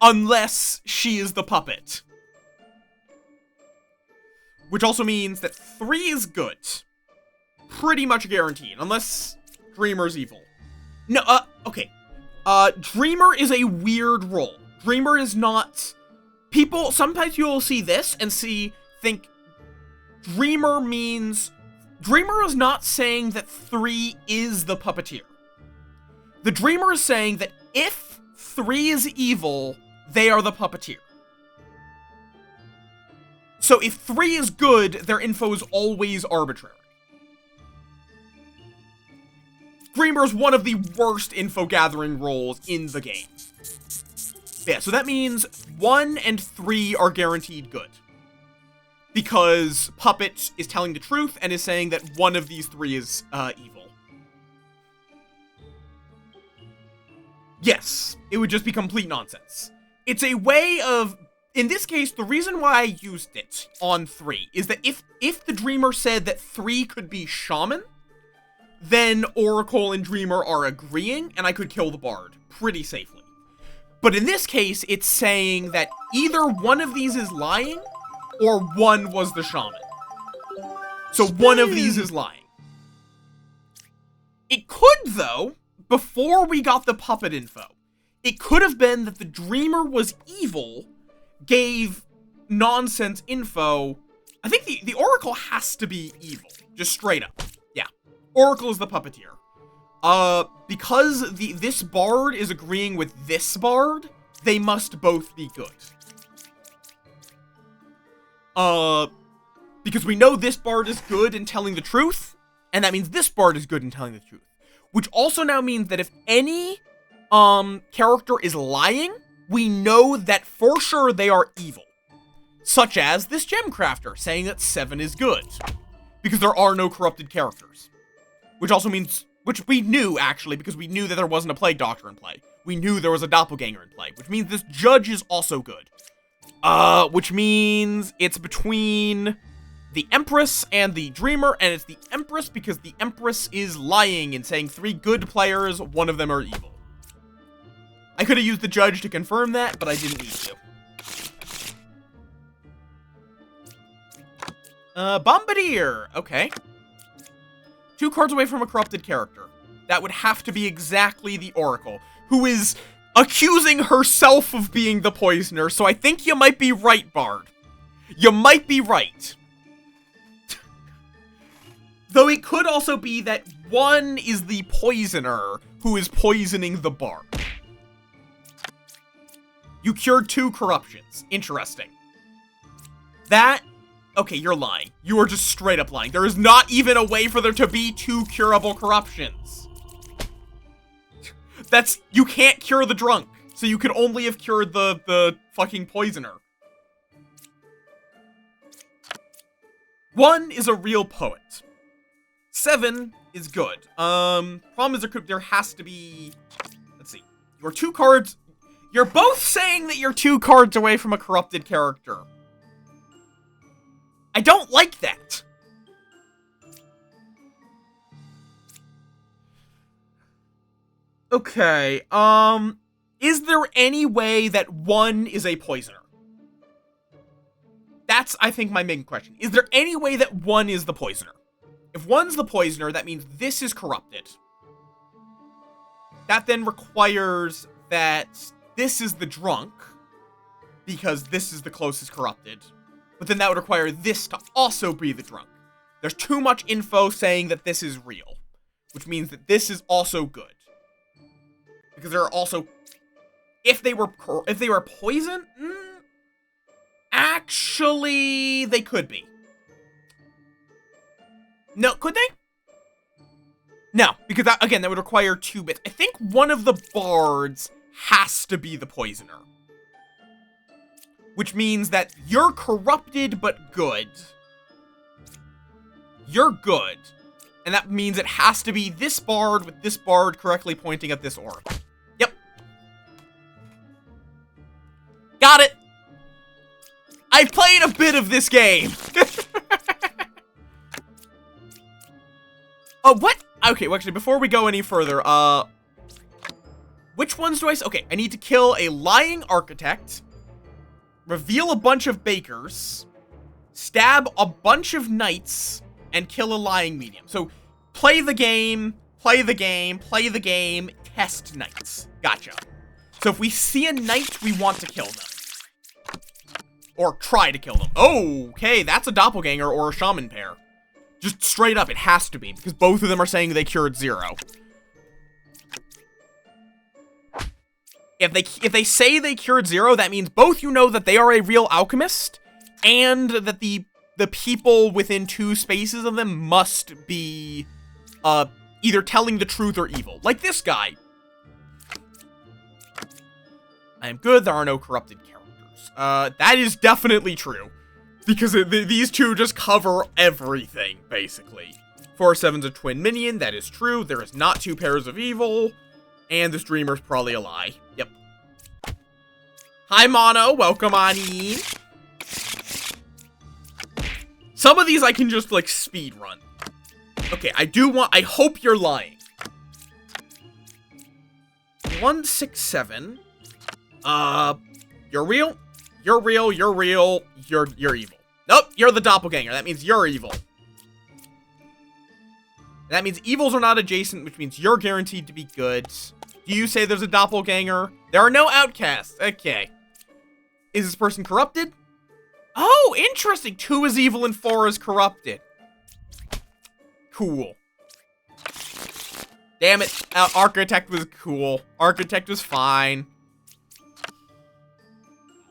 Unless she is the puppet. Which also means that 3 is good. Pretty much guaranteed. Unless Dreamer's evil. No, okay. Dreamer is a weird role. Dreamer is not... Sometimes you will see this and think Dreamer means... Dreamer is not saying that 3 is the puppeteer. The Dreamer is saying that if 3 is evil, they are the puppeteer. So if 3 is good, their info is always arbitrary. Dreamer is one of the worst info gathering roles in the game. Yeah, so that means 1 and 3 are guaranteed good. Because Puppet is telling the truth and is saying that one of these 3 is evil. Yes, it would just be complete nonsense. It's a way of... In this case, the reason why I used it on 3 is that if the Dreamer said that 3 could be Shaman, then Oracle and Dreamer are agreeing, and I could kill the Bard pretty safely. But in this case, it's saying that either one of these is lying, or one was the Shaman. So one of these is lying. It could, though, before we got the puppet info, it could have been that the Dreamer was evil, gave nonsense info. I think the Oracle has to be evil, just straight up. Yeah, Oracle is the puppeteer. Because this Bard is agreeing with this Bard, they must both be good. Because we know this Bard is good in telling the truth, and that means this Bard is good in telling the truth. Which also now means that if any, character is lying, we know that for sure they are evil. Such as this Gemcrafter, saying that 7 is good. Because there are no corrupted characters. Which also means, which we knew, actually, because we knew that there wasn't a Plague Doctor in play. We knew there was a Doppelganger in play, which means this Judge is also good. Which means it's between the Empress and the Dreamer, and it's the Empress because the Empress is lying and saying 3 good players, one of them are evil. I could have used the Judge to confirm that, but I didn't need to. Bombardier, okay. 2 cards away from a corrupted character. That would have to be exactly the Oracle, who is accusing herself of being the poisoner, so I think you might be right, Bard. You might be right. Though it could also be that 1 is the poisoner who is poisoning the Bard. You cured 2 corruptions. Interesting. That... Okay, you're lying. You are just straight up lying. There is not even a way for there to be 2 curable corruptions. That's... You can't cure the drunk. So you could only have cured the fucking poisoner. 1 is a real poet. 7 is good. Problem is there has to be... Let's see. Your 2 cards... You're both saying that you're 2 cards away from a corrupted character. I don't like that. Okay, is there any way that one is a poisoner? That's, I think, my main question. Is there any way that one is the poisoner? If one's the poisoner, that means this is corrupted. That then requires that this is the drunk, because this is the closest corrupted. But then that would require this to also be the drunk. There's too much info saying that this is real, which means that this is also good. Because there are also, if they were poison, actually they could be. No, could they? No, because that, again, that would require 2 bits. I think one of the bards has to be the poisoner. Which means that you're corrupted but good. You're good. And that means it has to be this bard with this bard correctly pointing at this orb. Yep. Got it. I've played a bit of this game. Oh, what? Okay, well, actually, before we go any further, which ones do I... Okay, I need to kill a lying architect, reveal a bunch of bakers, stab a bunch of knights, and kill a lying medium. So, play the game, play the game, play the game, test knights. Gotcha. So if we see a knight, we want to kill them. Or try to kill them. Oh, okay, that's a doppelganger or a shaman pair. Just straight up, it has to be, because both of them are saying they cured 0. If they say they cured 0, that means both you know that they are a real alchemist, and that the people within 2 spaces of them must be, either telling the truth or evil. Like this guy. I am good, there are no corrupted characters. That is definitely true. Because these 2 just cover everything, basically. 4/7's a twin minion, that is true. There is not 2 pairs of evil. And this dreamer's probably a lie. Yep. Hi, Mono. Welcome on in. Some of these I can just, like, speed run. Okay, I hope you're lying. 167. You're real? You're real, you're real, you're evil. Nope, you're the doppelganger. That means you're evil. That means evils are not adjacent, which means you're guaranteed to be good. Do you say there's a doppelganger? There are no outcasts. Okay. Is this person corrupted? Oh, interesting. 2 is evil and 4 is corrupted. Cool. Damn it. Architect was cool. Architect was fine.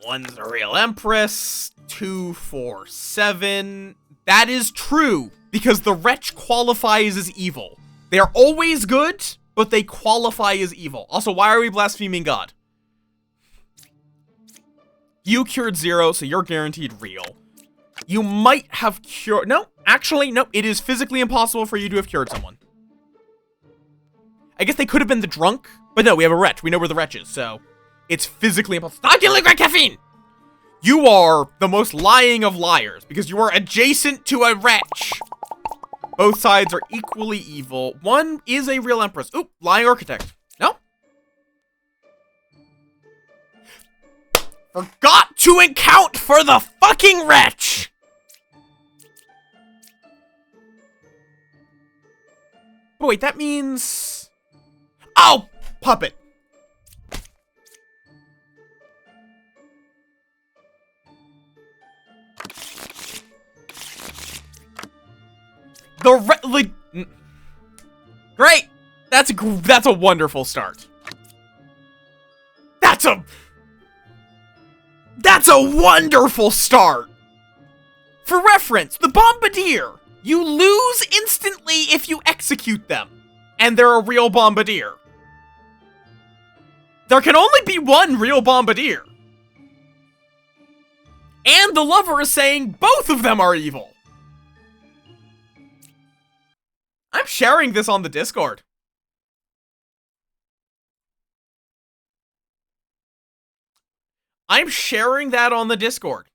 1's a real empress. 2, 4, 7. That is true, because the wretch qualifies as evil. They are always good, but they qualify as evil. Also, why are we blaspheming God? You cured 0, so you're guaranteed real. You might have cured... No, actually, no. It is physically impossible for you to have cured someone. I guess they could have been the drunk, but no, we have a wretch. We know where the wretch is, so... It's physically impossible. Stop dealing with caffeine! You are the most lying of liars, because you are adjacent to a wretch. Both sides are equally evil. 1 is a real empress. Oop, lying architect. No? Forgot to account for the fucking wretch! But wait, that means... Oh! Puppet. Great! That's a wonderful start. That's a wonderful start! For reference, the Bombardier. You lose instantly if you execute them. And they're a real Bombardier. There can only be 1 real Bombardier. And the lover is saying both of them are evil. I'm sharing this on the Discord. I'm sharing that on the Discord.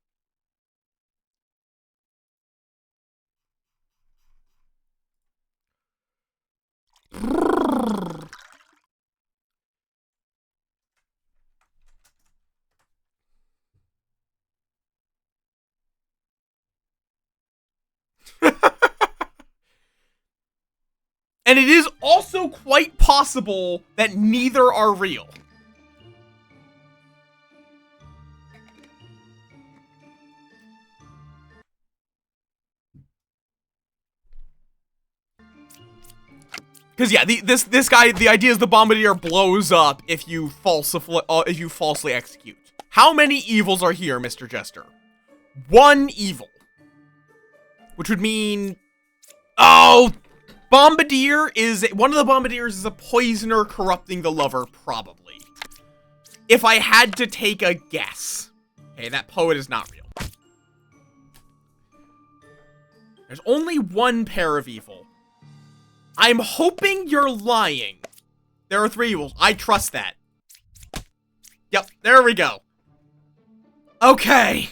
And it is also quite possible that neither are real. Because yeah, this guy, the idea is the bombardier blows up if you falsely execute. How many evils are here, Mr. Jester? One evil. Which would mean, oh, bombardier is, one of the bombardiers is a poisoner corrupting the lover, probably. If I had to take a guess. Okay, that poet is not real. There's only one pair of evil. I'm hoping you're lying. There are 3 evils. I trust that. Yep, there we go. Okay.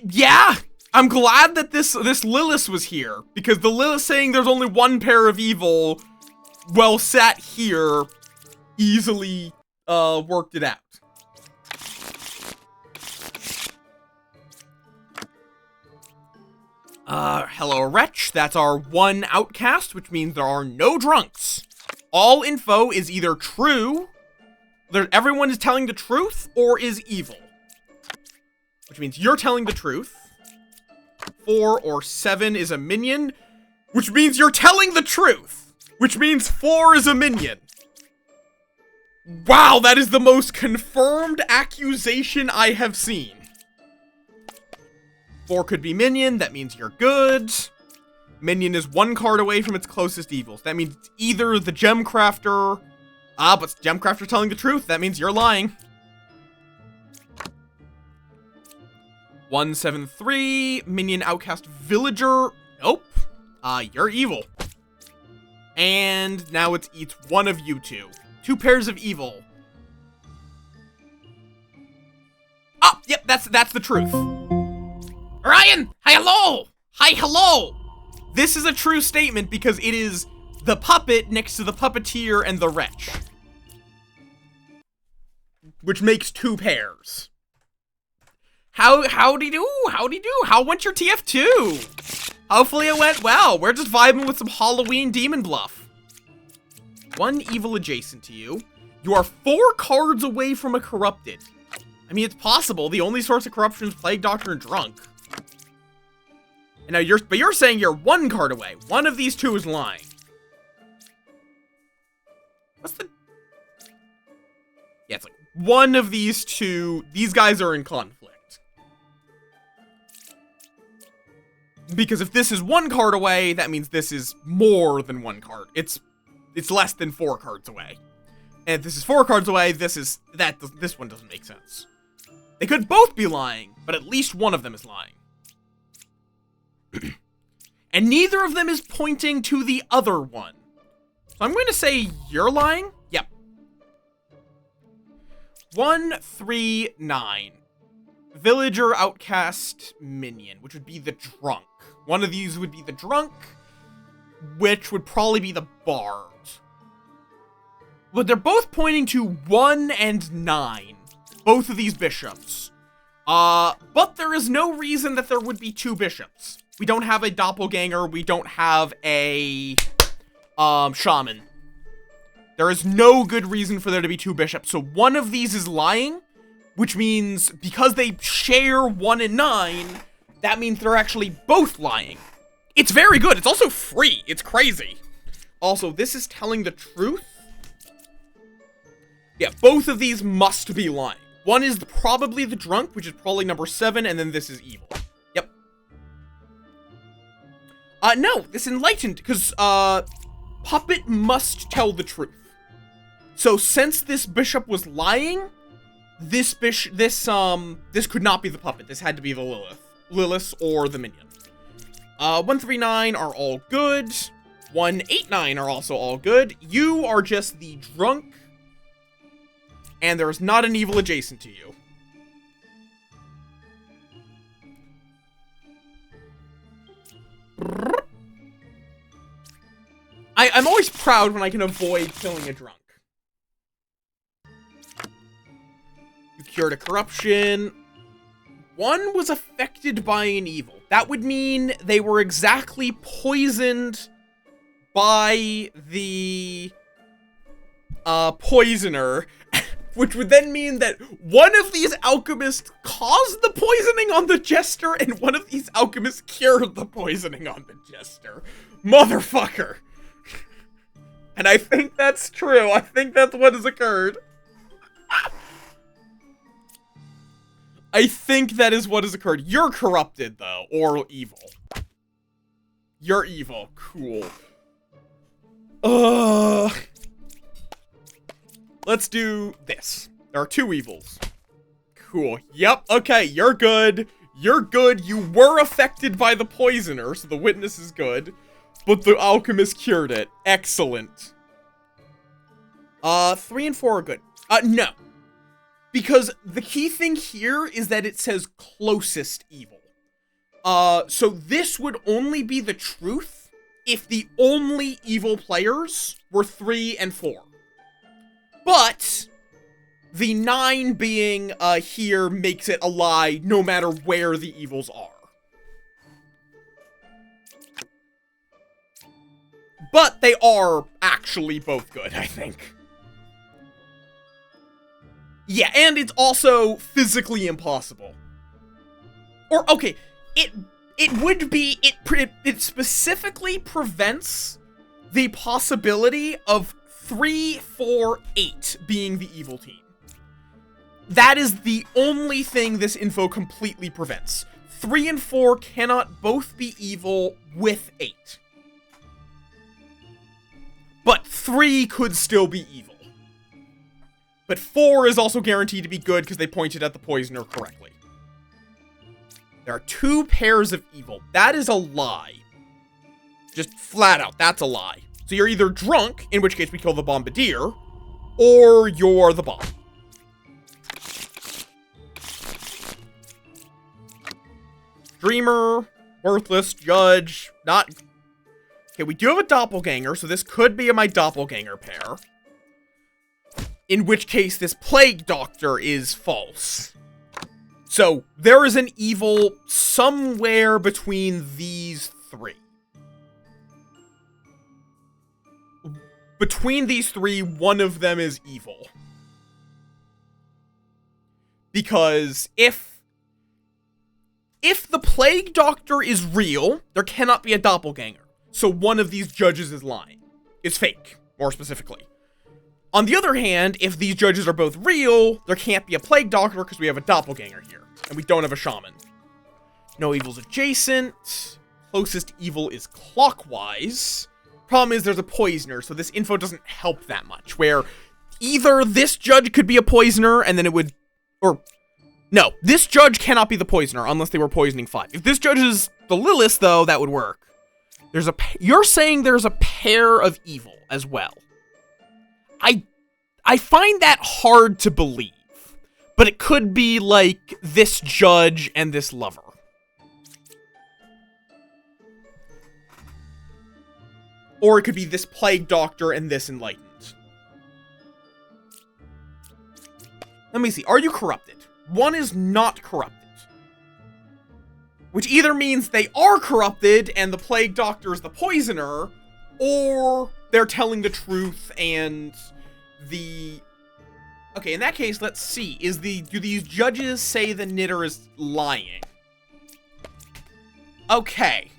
Yeah, I'm glad that this Lilith was here, because the Lilith saying there's only one pair of evil, well sat here, easily, worked it out. Hello, Wretch. That's our one outcast, which means there are no drunks. All info is either true, everyone is telling the truth, or is evil. Which means you're telling the truth. 4 or 7 is a minion, which means you're telling the truth. Which means 4 is a minion. Wow, that is the most confirmed accusation I have seen. 4 could be minion, that means you're good. Minion is 1 card away from its closest evils. That means it's either the gem crafter. But gem crafter telling the truth, that means you're lying. 173, minion outcast villager. Nope. You're evil. And now it's one of you two. 2 pairs of evil. Oh, yep, that's the truth. Ryan! Hi, hello! Hi, hello! This is a true statement because it is the puppet next to the puppeteer and the wretch. Which makes 2 pairs. Howdy do? Howdy do? How went your TF2? Hopefully it went well. We're just vibing with some Halloween demon bluff. 1 evil adjacent to you. You are 4 cards away from a corrupted. I mean, it's possible. The only source of corruption is Plague Doctor and Drunk. And now you're saying you're 1 card away. One of these 2 is lying. What's the... Yeah, it's like one of these 2. These guys are in conflict. Because if this is 1 card away, that means this is more than 1 card. It's less than 4 cards away. And if this is 4 cards away, this one doesn't make sense. They could both be lying, but at least one of them is lying. And neither of them is pointing to the other one. So I'm going to say you're lying? Yep. 139. Villager, outcast, minion, which would be the drunk. One of these would be the drunk, which would probably be the bard. But they're both pointing to 1 and 9. Both of these bishops. But there is no reason that there would be 2 bishops. We don't have a doppelganger. We don't have a, shaman. There is no good reason for there to be 2 bishops. So one of these is lying, which means because they share 1 and 9, that means they're actually both lying. It's very good. It's also free. It's crazy. Also, this is telling the truth. Yeah, both of these must be lying. One is probably the drunk, which is probably number 7, and then this is evil. Yep. No, this enlightened, because, puppet must tell the truth. So since this bishop was lying, this could not be the puppet. This had to be the Lilith or the minion. 139 are all good. 189 are also all good. You are just the drunk, and there is not an evil adjacent to you. I'm always proud when I can avoid killing a drunk. You cured a corruption. One was affected by an evil. That would mean they were exactly poisoned by the poisoner, which would then mean that one of these alchemists caused the poisoning on the jester and one of these alchemists cured the poisoning on the jester. Motherfucker. And I think that's true. I think that's what has occurred. I think that is what has occurred. You're corrupted, though, or evil. You're evil. Cool. Let's do this. There are two evils. Cool. Yep. Okay, you're good. You're good. You were affected by the poisoner, so the witness is good. But the alchemist cured it. Excellent. 3 and 4 are good. No. Because the key thing here is that it says closest evil. So this would only be the truth if the only evil players were 3 and 4. But the 9 being here makes it a lie no matter where the evils are. But they are actually both good, I think. Yeah, and it's also physically impossible. Or, okay, it would be, it specifically prevents the possibility of 3, 4, 8 being the evil team. That is the only thing this info completely prevents. 3 and 4 cannot both be evil with 8. But 3 could still be evil. But 4 is also guaranteed to be good because they pointed at the poisoner correctly. There are 2 pairs of evil. That is a lie. Just flat out, that's a lie. So you're either drunk, in which case we kill the bombardier, or you're the bomb. Dreamer, worthless, judge, not... Okay, we do have a doppelganger, so this could be my doppelganger pair. In which case, this plague doctor is false. So, there is an evil somewhere between these 3. Between these 3, one of them is evil. Because if the plague doctor is real, there cannot be a doppelganger. So one of these judges is lying. Is fake, more specifically. On the other hand, if these judges are both real, there can't be a plague doctor because we have a doppelganger here. And we don't have a shaman. No evil's adjacent. Closest evil is clockwise. Problem is there's a poisoner, so this info doesn't help that much. Where either this judge could be a poisoner and then it would... Or... No, this judge cannot be the poisoner unless they were poisoning 5. If this judge is the Lilith, though, that would work. There's a... You're saying there's a pair of evil as well. I find that hard to believe. But it could be, like, this judge and this lover. Or it could be this plague doctor and this enlightened. Let me see. Are you corrupted? One is not corrupted. Which either means they are corrupted and the plague doctor is the poisoner, or they're telling the truth and the... Okay, in that case, let's see. Do these judges say the knitter is lying? Okay.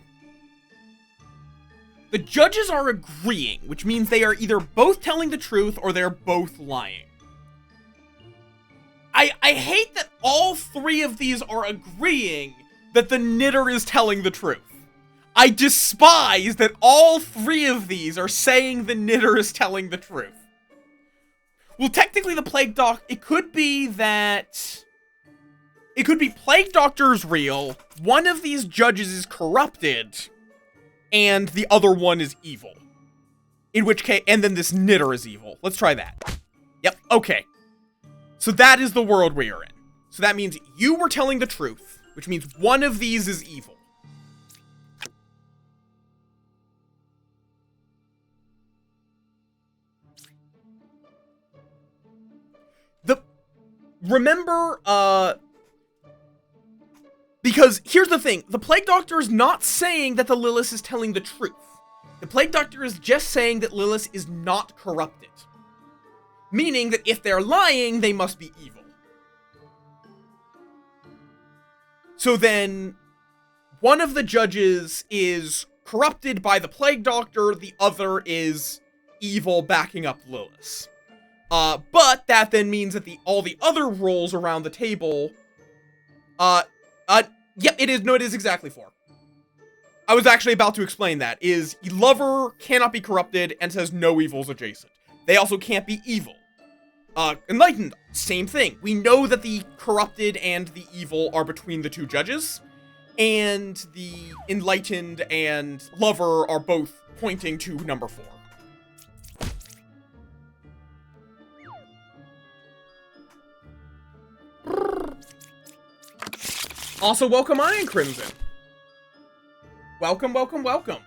The judges are agreeing, which means they are either both telling the truth or they're both lying. I hate that all 3 of these are agreeing that the knitter is telling the truth. I despise that all 3 of these are saying the knitter is telling the truth. Well, technically the plague doc, it could be that... It could be plague doctor's real, one of these judges is corrupted, and the other one is evil. In which case, and then this knitter is evil. Let's try that. Yep, okay. So that is the world we are in. So that means you were telling the truth, which means one of these is evil. remember, because here's the thing, the Plague Doctor is not saying that the Lilith is telling the truth. The Plague Doctor is just saying that Lilith is not corrupted. Meaning that if they're lying, they must be evil. So then, one of the judges is corrupted by the Plague Doctor, the other is evil backing up Lilith. But that then means that all the other roles around the table, yep, it is, no, it is exactly 4. I was actually about to explain that, is Lover cannot be corrupted and says no evils adjacent. They also can't be evil. Enlightened, same thing. We know that the corrupted and the evil are between the 2 judges, and the Enlightened and Lover are both pointing to number 4. Also, welcome Iron Crimson. Welcome, welcome, welcome.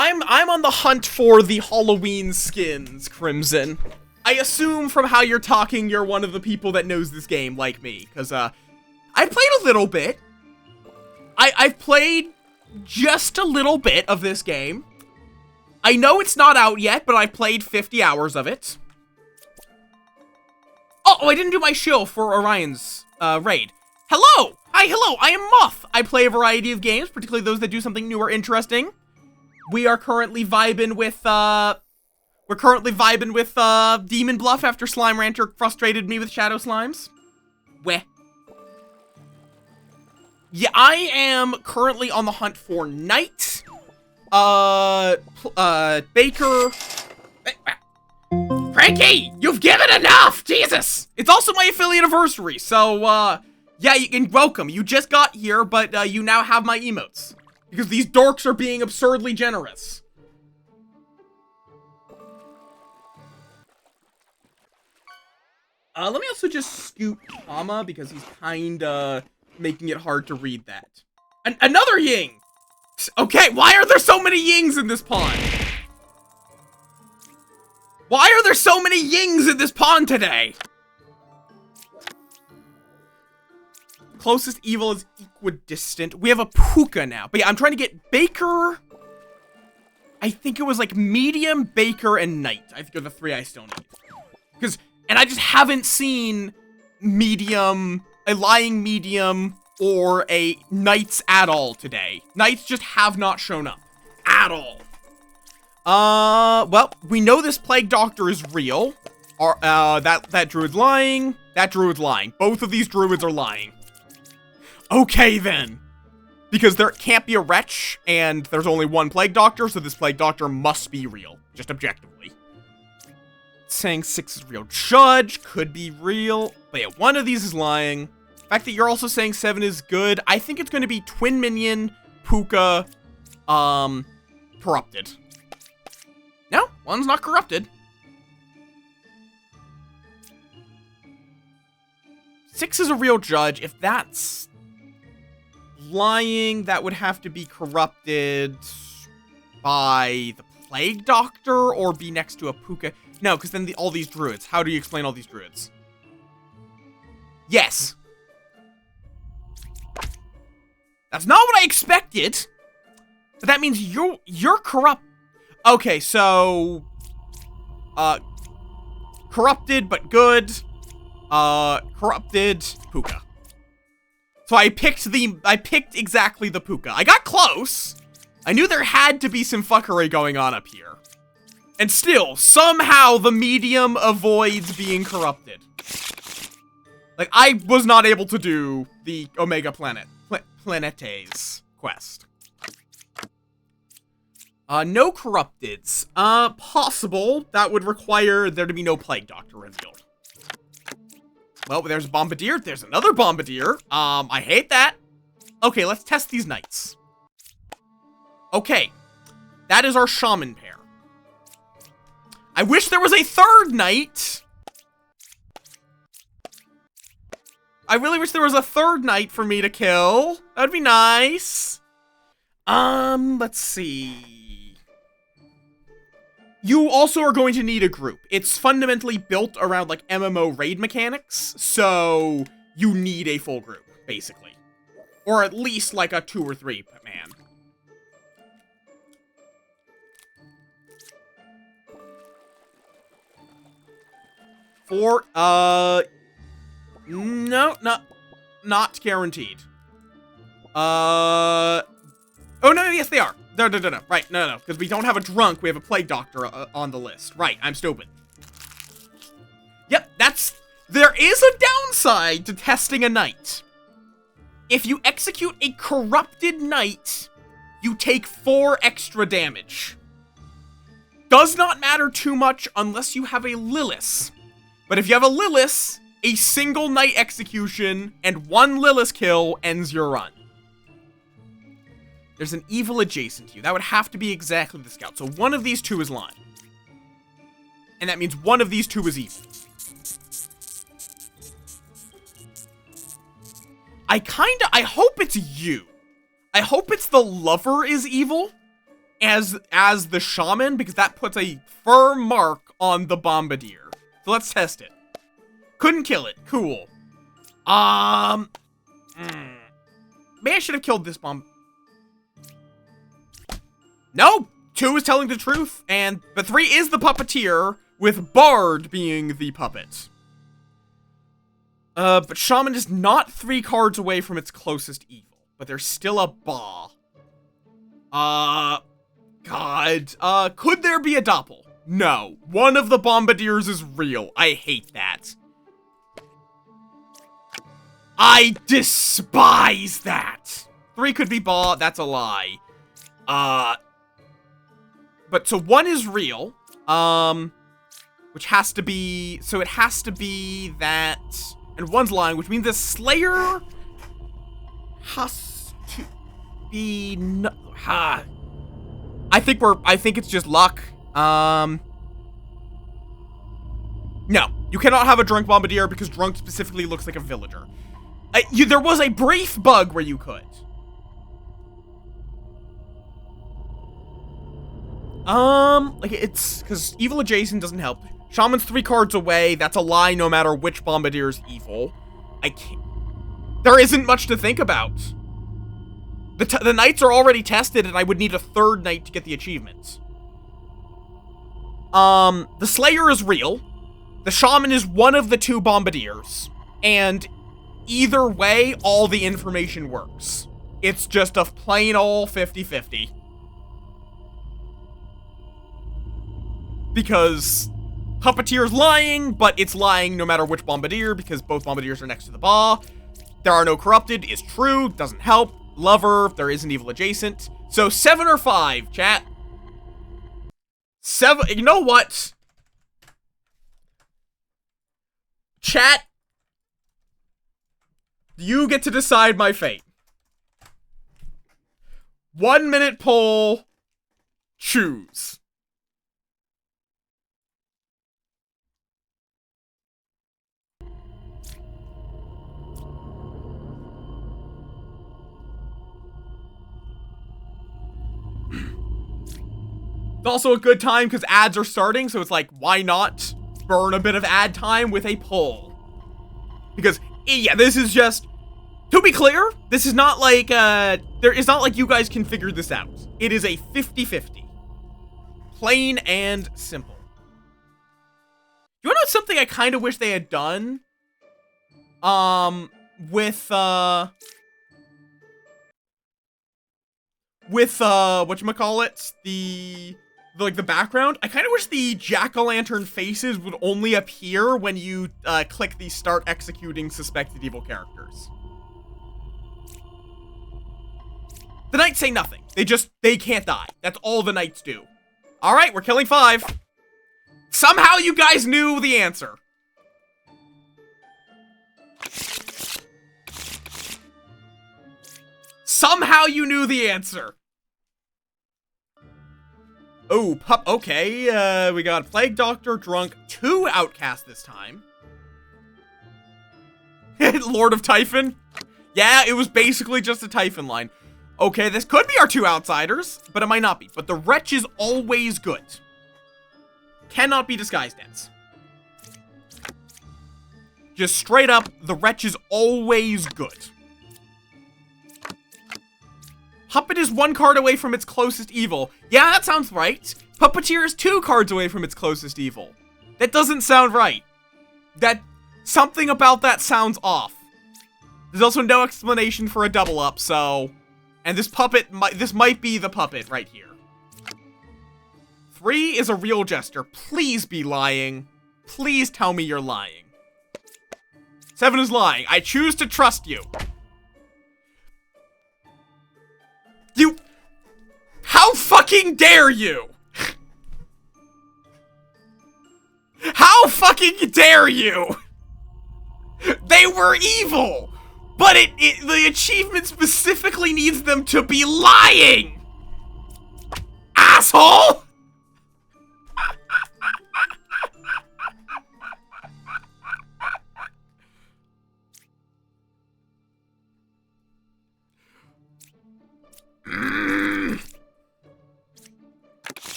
I'm on the hunt for the Halloween skins, Crimson. I assume from how you're talking, you're one of the people that knows this game, like me. Because, I played a little bit. I've played just a little bit of this game. I know it's not out yet, but I've played 50 hours of it. Oh, I didn't do my shill for Orion's, raid. Hello! Hi, hello, I am Möth. I play a variety of games, particularly those that do something new or interesting. We are currently vibing with, Demon Bluff after Slime Rancher frustrated me with Shadow Slimes. Weh. Yeah, I am currently on the hunt for Knight, Baker... Frankie, you've given enough! Jesus! It's also my affiliate anniversary, so, yeah, you can welcome. You just got here, but, you now have my emotes. Because these dorks are being absurdly generous. Let me also just scoot Kama, because he's kinda making it hard to read that. Another Ying! Okay, why are there so many Yings in this pond? Why are there so many Yings in this pond today? Closest evil is equidistant. We have a Puka now. But yeah, I'm trying to get Baker. I think it was like Medium, Baker, and Knight. I think are the 3 I still need. And I just haven't seen Medium, a Lying Medium, or a Knights at all today. Knights just have not shown up. At all. Well, we know this Plague Doctor is real. That druid's lying. That druid's lying. Both of these druids are lying. Okay, then. Because there can't be a wretch, and there's only one Plague Doctor, so this Plague Doctor must be real. Just objectively. Saying 6 is real. Judge could be real. But yeah, one of these is lying. The fact that you're also saying 7 is good, I think it's going to be Twin Minion, Puka, Corrupted. No, one's not corrupted. 6 is a real judge. If that's lying, that would have to be corrupted by the Plague Doctor or be next to a Puka. No, because then all these druids. How do you explain all these druids? Yes. That's not what I expected. But that means you're corrupt. Okay, so corrupted but good. Corrupted Puka. So I picked exactly the Puka. I got close. I knew there had to be some fuckery going on up here. And still, somehow the medium avoids being corrupted. Like, I was not able to do the Omega Planetes quest. No corrupteds. Possible. That would require there to be no Plague Doctor revealed. Well, there's a Bombardier. There's another Bombardier. I hate that. Okay, let's test these knights. Okay. That is our Shaman pair. I wish there was a third knight. I really wish there was a third knight for me to kill. That'd be nice. Let's see. You also are going to need a group. It's fundamentally built around, like, MMO raid mechanics, so you need a full group, basically. Or at least, like, a 2 or 3 man. No, not guaranteed. Oh, no, yes, they are. No. Right, no. Because we don't have a drunk, we have a plague doctor on the list. Right, I'm stupid. Yep, there is a downside to testing a knight. If you execute a corrupted knight, you take 4 extra damage. Does not matter too much unless you have a Lilith. But if you have a Lilith, a single knight execution and 1 Lilith kill ends your run. There's an evil adjacent to you. That would have to be exactly the scout. So one of these 2 is lying. And that means one of these 2 is evil. I hope it's you. I hope it's the lover is evil as the shaman, because that puts a firm mark on the bombardier. So let's test it. Couldn't kill it. Cool. Maybe I should have killed this bomb. No! 2 is telling the truth, but 3 is the puppeteer, with Bard being the puppet. But Shaman is not 3 cards away from its closest evil, but there's still a Ba. God. Could there be a doppel? No. One of the bombardiers is real. I hate that. I despise that. 3 could be Ba, that's a lie. But so 1 is real, which has to be, so it has to be that, and 1's lying, which means the Slayer has to be, I think it's just luck. No, you cannot have a drunk bombardier because drunk specifically looks like a villager. There was a brief bug where you could. Like, it's, because evil adjacent doesn't help. Shaman's 3 cards away, that's a lie no matter which bombardier's evil. I can't, there isn't much to think about. The knights are already tested, and I would need a 3rd knight to get the achievements. The Slayer is real. The Shaman is one of the 2 bombardiers. And either way, all the information works. It's just a plain old 50-50. Because Puppeteer's lying, but it's lying no matter which bombardier, because both bombardiers are next to the Ba. There are no corrupted is true, doesn't help. Lover, there is an evil adjacent. So 7 or 5, chat. 7, you know what? Chat, you get to decide my fate. 1 minute poll, choose. It's also a good time because ads are starting, so it's like, why not burn a bit of ad time with a poll? Because, yeah, this is just, to be clear, this is not like, it's not like you guys can figure this out. It is a 50-50. Plain and simple. You wanna know something I kind of wish they had done? With whatchamacallit, the background, I kind of wish the jack-o'-lantern faces would only appear when you, click the start executing suspected evil characters. The knights say nothing. They can't die. That's all the knights do. Alright, we're killing 5. Somehow you guys knew the answer. Somehow you knew the answer. Oh, okay, we got Plague Doctor, Drunk, 2 Outcasts this time. Lord of Typhon? Yeah, it was basically just a Typhon line. Okay, this could be our two outsiders, but it might not be. But the wretch is always good. Cannot be disguised as. Just straight up, the wretch is always good. Puppet is 1 card away from its closest evil. Yeah, that sounds right. Puppeteer is 2 cards away from its closest evil. That doesn't sound right. Something about that sounds off. There's also no explanation for a double up, so... And this might be the puppet right here. 3 is a real jester. Please be lying. Please tell me you're lying. 7 is lying. I choose to trust you. How fucking dare you? How fucking dare you? They were evil, but the achievement specifically needs them to be lying. Asshole!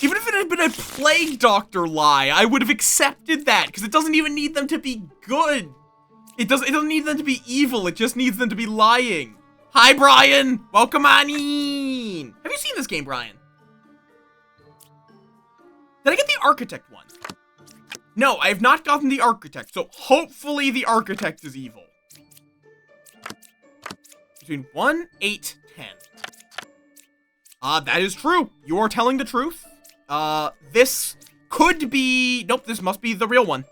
Even if it had been a plague doctor lie, I would have accepted that, because it doesn't even need them to be good. It doesn't need them to be evil, it just needs them to be lying. Hi, Brian! Welcome on in! Have you seen this game, Brian? Did I get the Architect one? No, I have not gotten the Architect, so hopefully the Architect is evil. Between 1, 8, 10. That is true. You are telling the truth. This could be... Nope, this must be the real one.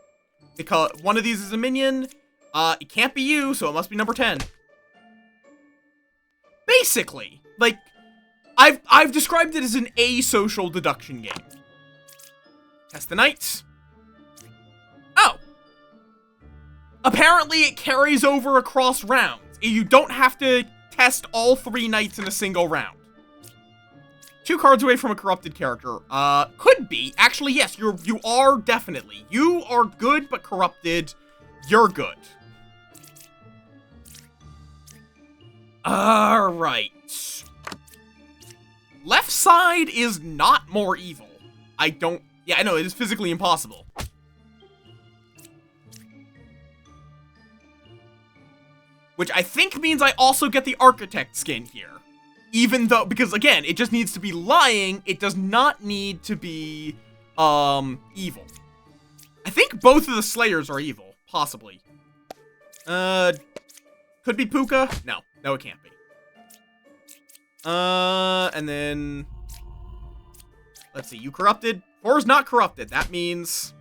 Because one of these is a minion. It can't be you, so it must be number 10. Basically, like, I've described it as an asocial deduction game. Test the knights. Oh. Apparently it carries over across rounds. You don't have to test all 3 knights in a single round. 2 cards away from a corrupted character. Could be. Actually, yes, you are definitely. You are good, but corrupted. You're good. Alright. Left side is not more evil. Yeah, I know, it is physically impossible. Which I think means I also get the Architect skin here. Even though, because again, it just needs to be lying, it does not need to be, evil. I think both of the Slayers are evil, possibly. Could be Puka? No, it can't be. And then, let's see, you corrupted? 4 is not corrupted, that means,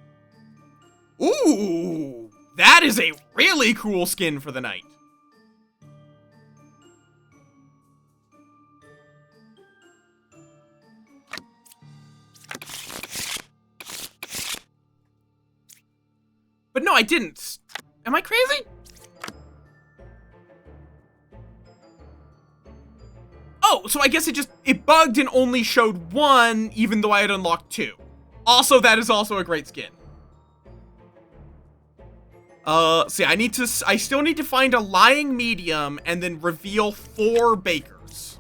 ooh, that is a really cool skin for the knight. But no, I didn't. Am I crazy? Oh, so I guess it bugged and only showed 1, even though I had unlocked 2. Also, that is also a great skin. See, I still need to find a lying medium and then reveal 4 bakers.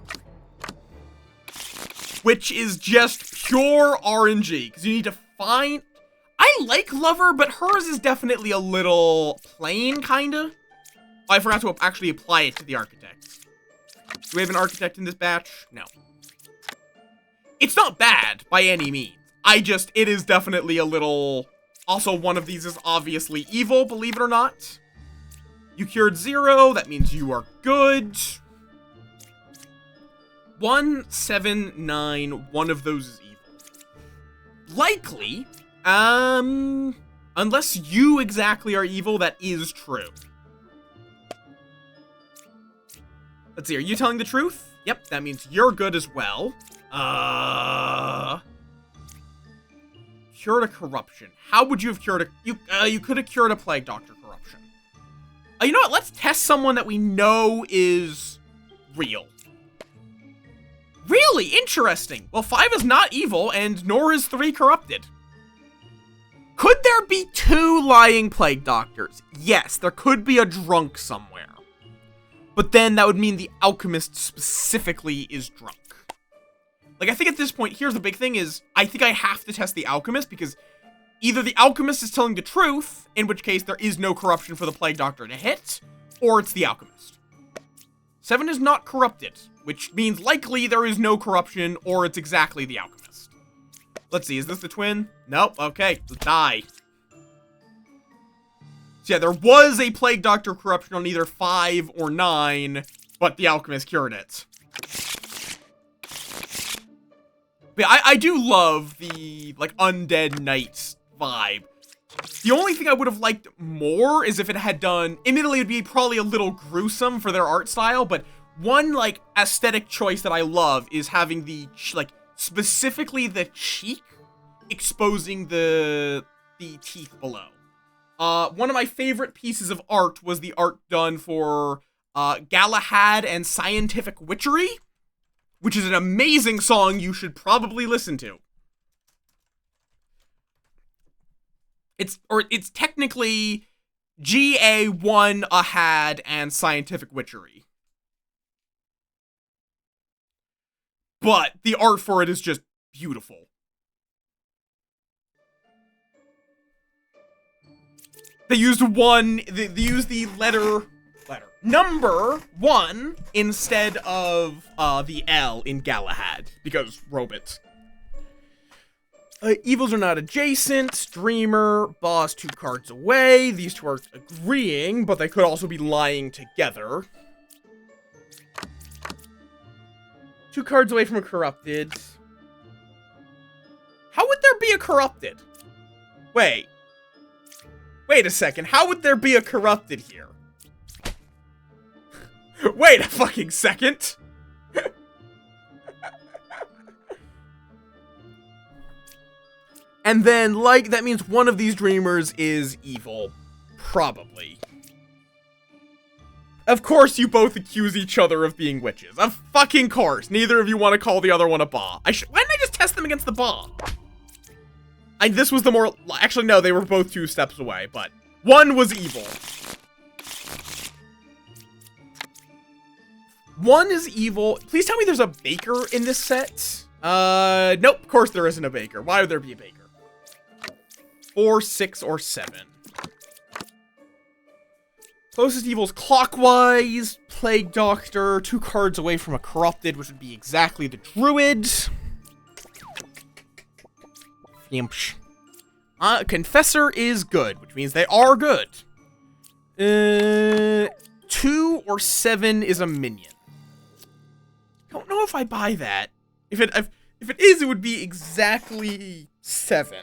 Which is just pure RNG, because you need to find... I like Lover, but hers is definitely a little plain, kinda. Oh, I forgot to actually apply it to the Architect. Do we have an Architect in this batch? No. It's not bad, by any means. It is definitely a little... Also, one of these is obviously evil, believe it or not. You cured 0, that means you are good. 1, 7, 9, one of those is evil. Likely... unless you exactly are evil, that is true. Let's see, are you telling the truth? Yep, that means you're good as well. Cured a corruption. How would you have cured you could have cured a plague doctor corruption. You know what, let's test someone that we know is real. Really interesting. Well, 5 is not evil, and nor is 3 corrupted. Could there be 2 lying plague doctors? Yes, there could be a drunk somewhere. but then that would mean the alchemist specifically is drunk. Like, I think at this point, here's the big thing is, I think I have to test the alchemist, because either the alchemist is telling the truth, in which case there is no corruption for the plague doctor to hit, or it's the alchemist. 7 is not corrupted, which means likely there is no corruption, or it's exactly the alchemist. Let's see, is this the twin? Nope, okay, die. So yeah, there was a plague doctor corruption on either 5 or 9, but the alchemist cured it. But yeah, I do love the, like, undead knights vibe. The only thing I would have liked more is if it had done, admittedly it would be probably a little gruesome for their art style, but one, like, aesthetic choice that I love is having the, like, specifically the cheek exposing the teeth below. One of my favorite pieces of art was the art done for Galahad and Scientific Witchery, which is an amazing song you should probably listen to. It's technically GA1 Ahad and Scientific Witchery. But the art for it is just beautiful. They used they used the number 1 instead of the L in Galahad, because robots. Evils are not adjacent. Dreamer, boss 2 cards away. These two are agreeing, but they could also be lying together. 2 cards away from a corrupted. How would there be a corrupted? Wait a second. How would there be a corrupted here? Wait a fucking second. And then, like, that means one of these dreamers is evil. Probably. Of course you both accuse each other of being witches. Of fucking course. Neither of you want to call the other one a ba. Why didn't I just test them against the ba? This was the more... Actually, no, they were both 2 steps away, but... One was evil. One is evil. Please tell me there's a baker in this set. Nope, of course there isn't a baker. Why would there be a baker? 4, 6, or 7. Closest evil's clockwise. Plague Doctor, 2 cards away from a corrupted, which would be exactly the druid. Yimps. Confessor is good, which means they are good. 2 or 7 is a minion. Don't know if I buy that. If it is, it would be exactly 7.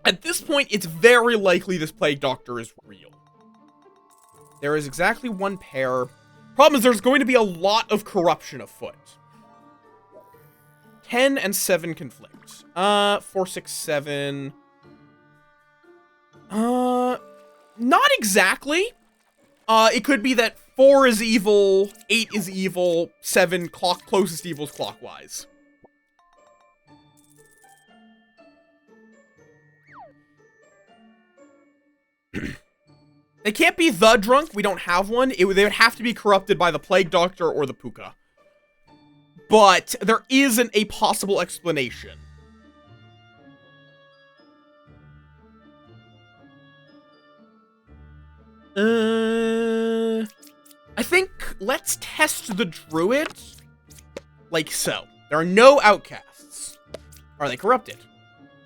At this point, it's very likely this Plague Doctor is real. There is exactly 1 pair. Problem is, there's going to be a lot of corruption afoot. 10 and 7 conflict. 4, 6, 7. Not exactly. It could be that 4 is evil, 8 is evil, 7 closest evil's clockwise. They can't be the drunk. We don't have one. They would have to be corrupted by the Plague Doctor or the Puka. But there isn't a possible explanation. I think let's test the druid like so. There are no outcasts. Are they corrupted?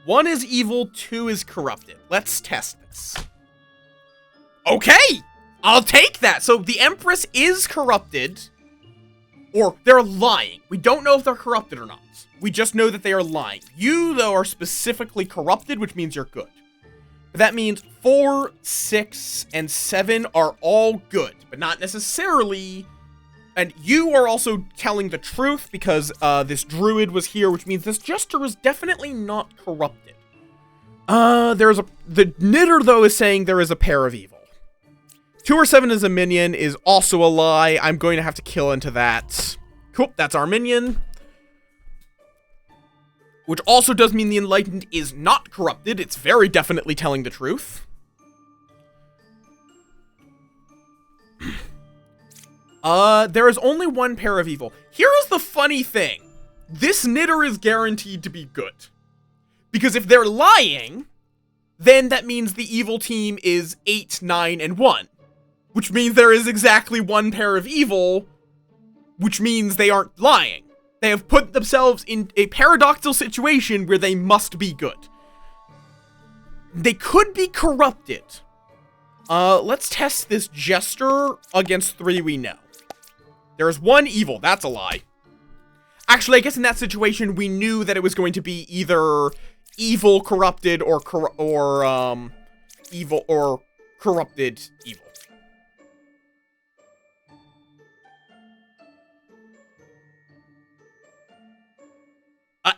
1 is evil, 2 is corrupted. Let's test this. Okay! I'll take that. So the Empress is corrupted. Or they're lying. We don't know if they're corrupted or not. We just know that they are lying. You, though, are specifically corrupted, which means you're good. But that means 4, 6, and 7 are all good, but not necessarily. And you are also telling the truth because this druid was here, which means this jester is definitely not corrupted. The knitter, though, is saying there is a pair of evil. 2 or 7 is a minion is also a lie. I'm going to have to kill into that. Cool, that's our minion. Which also does mean the Enlightened is not corrupted. It's very definitely telling the truth. There is only one pair of evil. Here is the funny thing. This knitter is guaranteed to be good. Because if they're lying, then that means the evil team is 8, 9, and 1. Which means there is exactly one pair of evil, which means they aren't lying. They have put themselves in a paradoxical situation where they must be good. They could be corrupted. Let's test this jester against 3 we know. There's 1 evil, that's a lie. Actually, I guess in that situation, we knew that it was going to be either evil corrupted or evil or corrupted evil.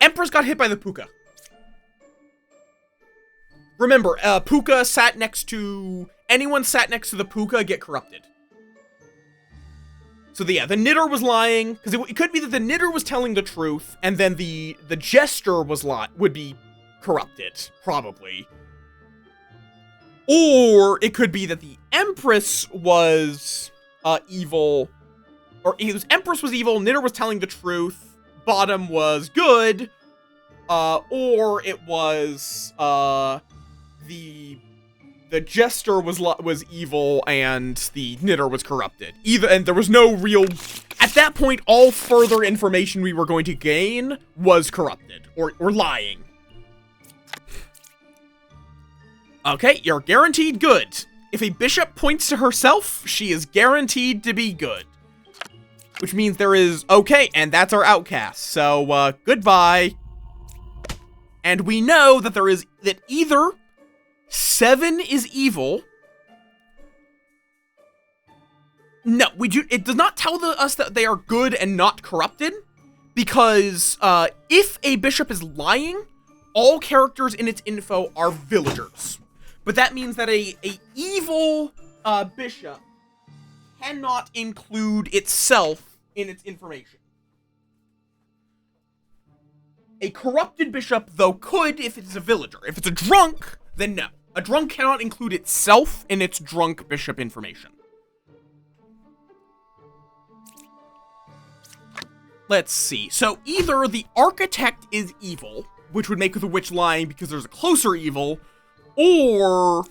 Empress got hit by the puka. Remember, puka sat next to... Anyone sat next to the puka get corrupted. So the knitter was lying, because it could be that the knitter was telling the truth, and then the jester would be corrupted, probably. Or it could be that the Empress was evil, or Empress was evil, knitter was telling the truth, bottom was good, or it was the jester was evil and the knitter was corrupted. And there was no real... At that point, all further information we were going to gain was corrupted or lying. Okay, you're guaranteed good. If a bishop points to herself, she is guaranteed to be good. Which means there is... Okay, and that's our outcast. So, goodbye. And we know that there is... That either 7 is evil. No, it does not tell us that they are good and not corrupted. Because, if a bishop is lying, all characters in its info are villagers. But that means that a evil bishop cannot include itself in its information. A corrupted bishop, though, could if it's a villager. If it's a drunk, then no. A drunk cannot include itself in its drunk bishop information. Let's see. So either the architect is evil, which would make the witch lying because there's a closer evil, or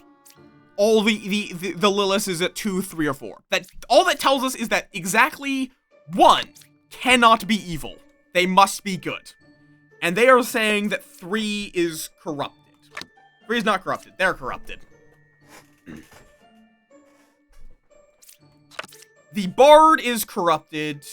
all the Lilith is at 2, 3, or 4. All that tells us is that exactly 1 cannot be evil. They must be good. And they are saying that 3 is corrupted. 3 is not corrupted. They're corrupted. The Bard is corrupted.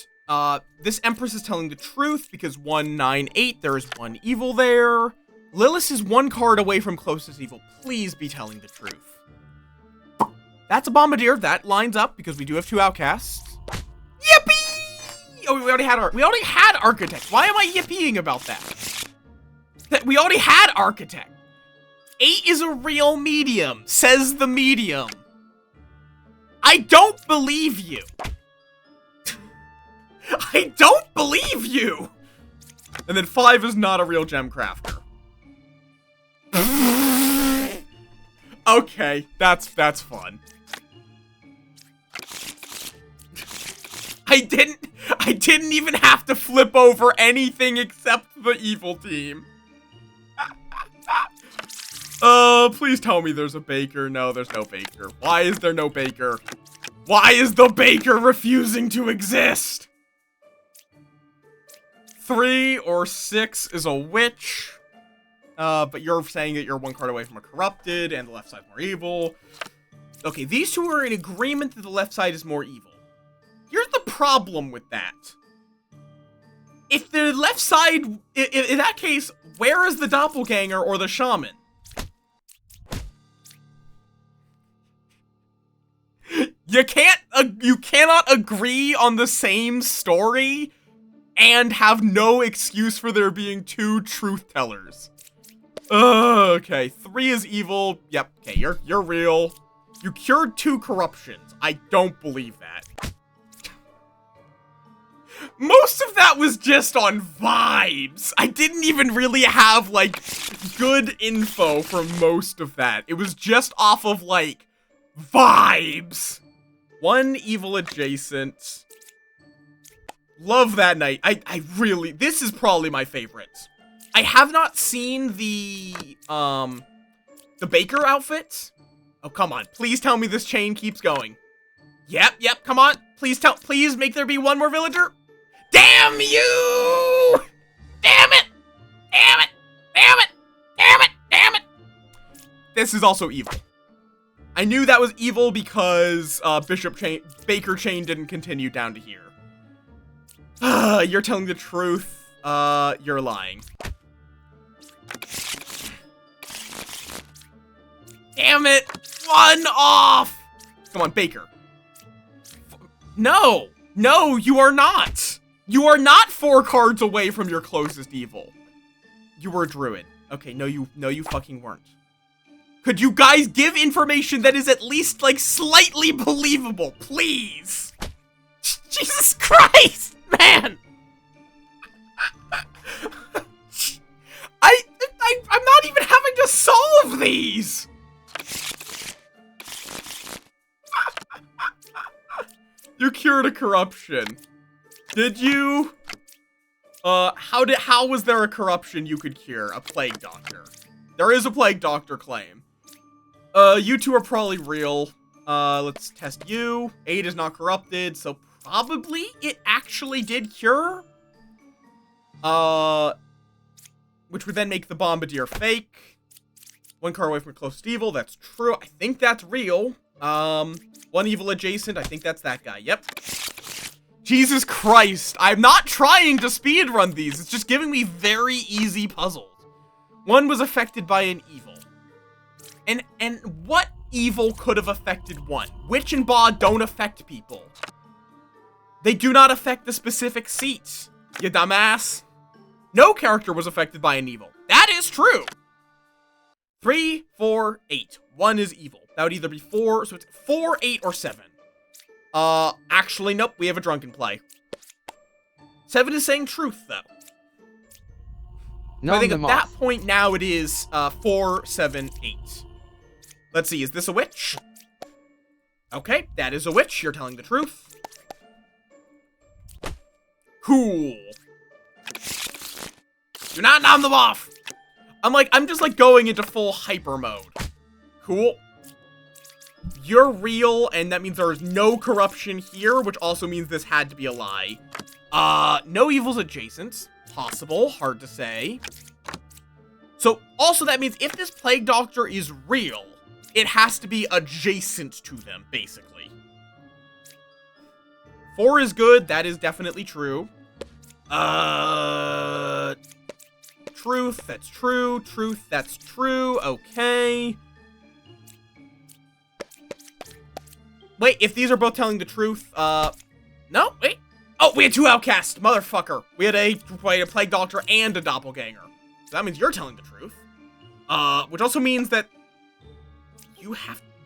This Empress is telling the truth because 1, 9, 8, there is 1 evil there. Lilith is 1 card away from closest evil. Please be telling the truth. That's a Bombardier. That lines up because we do have 2 outcasts. Yippee! Oh, we already had Architect. Why am I yippieing about that? We already had Architect. 8 is a real medium, says the medium. I don't believe you. I don't believe you. And then 5 is not a real gem crafter. Okay, that's fun. I didn't even have to flip over anything except the evil team. Please tell me there's a baker. No, there's no baker. Why is there no baker? Why is the baker refusing to exist? 3 or 6 is a witch. But you're saying that you're 1 card away from a corrupted, and the left side's more evil. Okay, these 2 are in agreement that the left side is more evil. Here's the problem with that. If the left side, in that case, where is the doppelganger or the shaman? You cannot agree on the same story and have no excuse for there being 2 truth tellers. Okay, 3 is evil. Yep, okay, you're real. You cured 2 corruptions. I don't believe that. Most of that was just on vibes. I didn't even really have, like, good info from most of that. It was just off of, like, vibes. 1 evil adjacent. Love that night. I really, this is probably my favorite. I have not seen the baker outfit. Oh, come on. Please tell me this chain keeps going. Yep, come on. Please make there be one more villager. Damn you! Damn it! Damn it! Damn it! Damn it! Damn it! This is also evil. I knew that was evil because Baker chain didn't continue down to here. You're telling the truth. You're lying. Damn it! One off! Come on, Baker. No! No, you are not! You are not 4 cards away from your closest evil. You were a druid. Okay, no you fucking weren't. Could you guys give information that is at least, like, slightly believable, please? Jesus Christ, man! I'm not even having to solve these! You cured a corruption. Did you? How was there a corruption you could cure? A plague doctor. There is a plague doctor claim. You two are probably real. Let's test you. 8 is not corrupted, so probably it actually did cure. Which would then make the Bombardier fake. 1 card away from closest evil, that's true. I think that's real. 1 evil adjacent, I think that's that guy, yep. Jesus Christ, I'm not trying to speedrun these, it's just giving me very easy puzzles. 1 was affected by an evil. And what evil could have affected 1? Witch and Ba don't affect people. They do not affect the specific seats, you dumbass. No character was affected by an evil. That is true. 3, 4, 8. 1 is evil. That would either be 4, so it's 4, 8, or 7. Actually, nope, we have a drunken play. 7 is saying truth, though. No, so I think at that point now it is 4, 7, 8. Let's see, is this a witch? Okay, that is a witch. You're telling the truth. Cool. Do not nom them off. I'm just like going into full hyper mode. Cool. You're real, and that means there is no corruption here, which also means this had to be a lie. No evils adjacent. Possible, hard to say. So, also that means if this plague doctor is real, it has to be adjacent to them, basically. 4 is good, that is definitely true. Truth, that's true. Truth, that's true. Okay. Wait, if these are both telling the truth, no, wait. Oh, we had 2 outcasts, motherfucker. We had a plague doctor and a doppelganger. So that means you're telling the truth. Which also means that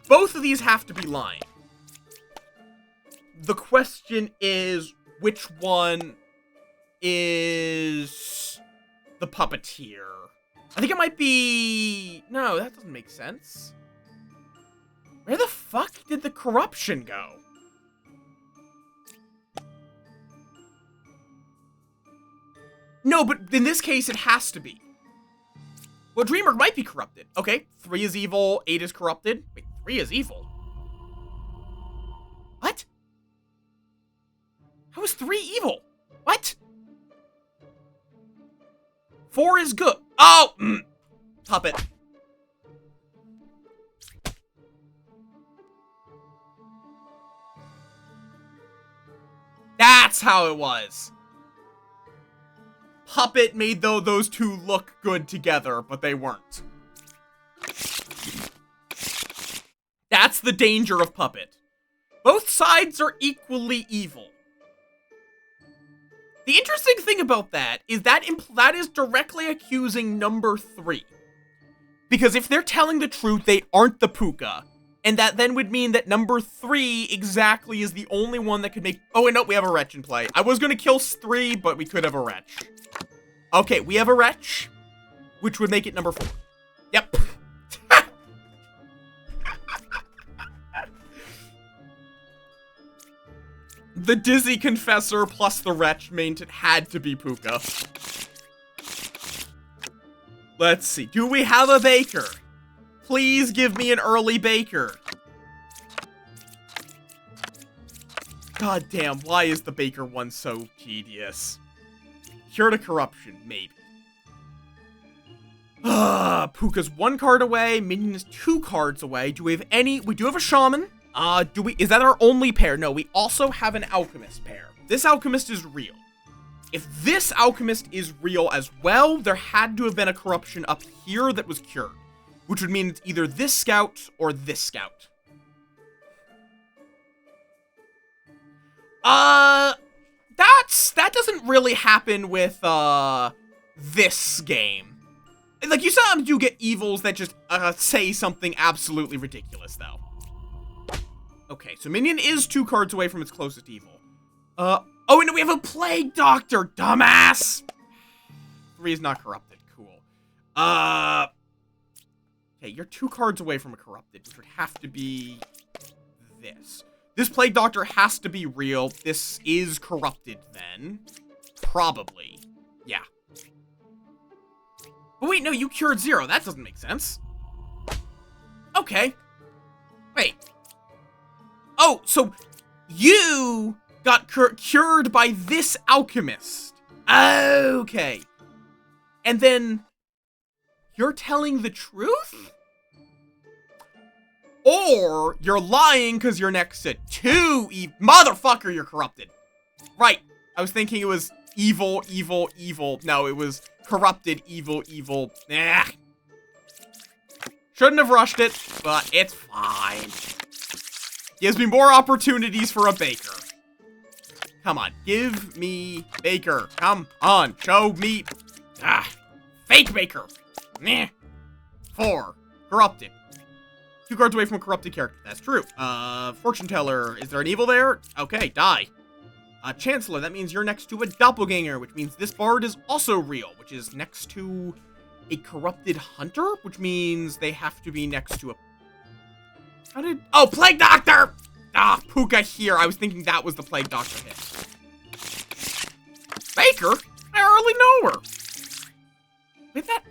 both of these have to be lying. The question is, which one is the puppeteer? I think it might be... No, that doesn't make sense. Where the fuck did the corruption go? No, but in this case, it has to be. Well, Dreamer might be corrupted. Okay, 3 is evil, 8 is corrupted. Wait, 3 is evil? What? How is 3 evil? What? 4 is good. Oh! Puppet. That's how it was. Puppet made those two look good together, but they weren't. That's the danger of Puppet. Both sides are equally evil. The interesting thing about that is that is directly accusing number 3. Because if they're telling the truth, they aren't the Puka. And that then would mean that number 3 exactly is the only one that could make... Oh, wait, no, we have a Wretch in play. I was going to kill 3, but we could have a Wretch. Okay, we have a Wretch, which would make it number 4. Yep. the Dizzy Confessor plus the Wretch meant it had to be Puka. Let's see. Do we have a Baker? Please give me an early Baker. God damn, why is the Baker one so tedious? Cure to Corruption, maybe. Puka's 1 card away, Minion is 2 cards away. Do we have any? We do have a Shaman. Is that our only pair? No, we also have an Alchemist pair. This Alchemist is real. If this Alchemist is real as well, there had to have been a Corruption up here that was cured. Which would mean it's either this Scout or this Scout. That doesn't really happen with, this game. Like, you sometimes do get evils that just, say something absolutely ridiculous, though. Okay, so Minion is 2 cards away from its closest evil. Oh, and we have a Plague Doctor, dumbass! 3 is not corrupted, cool. Okay, you're 2 cards away from a corrupted, which would have to be this. This Plague Doctor has to be real. This is corrupted, then. Probably. Yeah. But wait, no, you cured 0. That doesn't make sense. Okay. Wait. Oh, so you got cured by this Alchemist. Okay. And then you're telling the truth? Or you're lying because you're next to 2 motherfucker, you're corrupted. Right. I was thinking it was evil, evil, evil. No, it was corrupted, evil, evil. Shouldn't have rushed it, but it's fine. Gives me more opportunities for a Baker. Come on, give me Baker. Come on, show me. Fake Baker. 4. Corrupted. 2 cards away from a corrupted character. That's true. Fortune Teller. Is there an evil there? Okay, die. Chancellor. That means you're next to a doppelganger, which means this bard is also real, which is next to a corrupted hunter, which means they have to be next to a... Oh, Plague Doctor! Puka here. I was thinking that was the Plague Doctor hit. Baker? I already know her.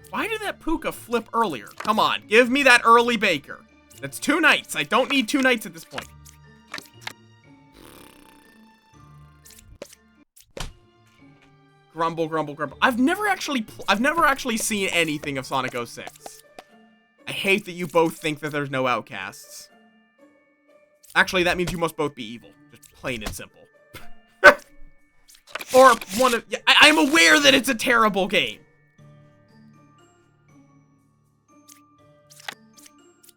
Why did that Puka flip earlier? Come on, give me that early Baker. That's 2 knights. I don't need 2 knights at this point. Grumble, grumble, grumble. I've never actually seen anything of Sonic 06. I hate that you both think that there's no outcasts. Actually, that means you must both be evil. Just plain and simple. Or one of... Yeah, I'm aware that it's a terrible game.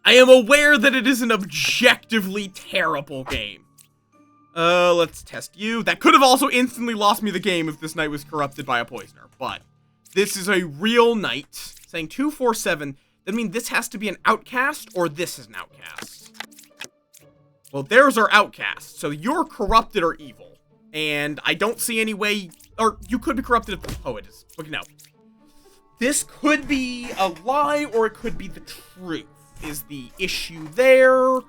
I am aware that it is an objectively terrible game. Let's test you. That could have also instantly lost me the game if this knight was corrupted by a poisoner. But this is a real knight. Saying 2, 4, 7. That means this has to be an outcast or this is an outcast. Well, there's our outcast. So you're corrupted or evil. And I don't see any way... Or you could be corrupted if the poet is. Look, no. This could be a lie or it could be the truth. Is the issue there?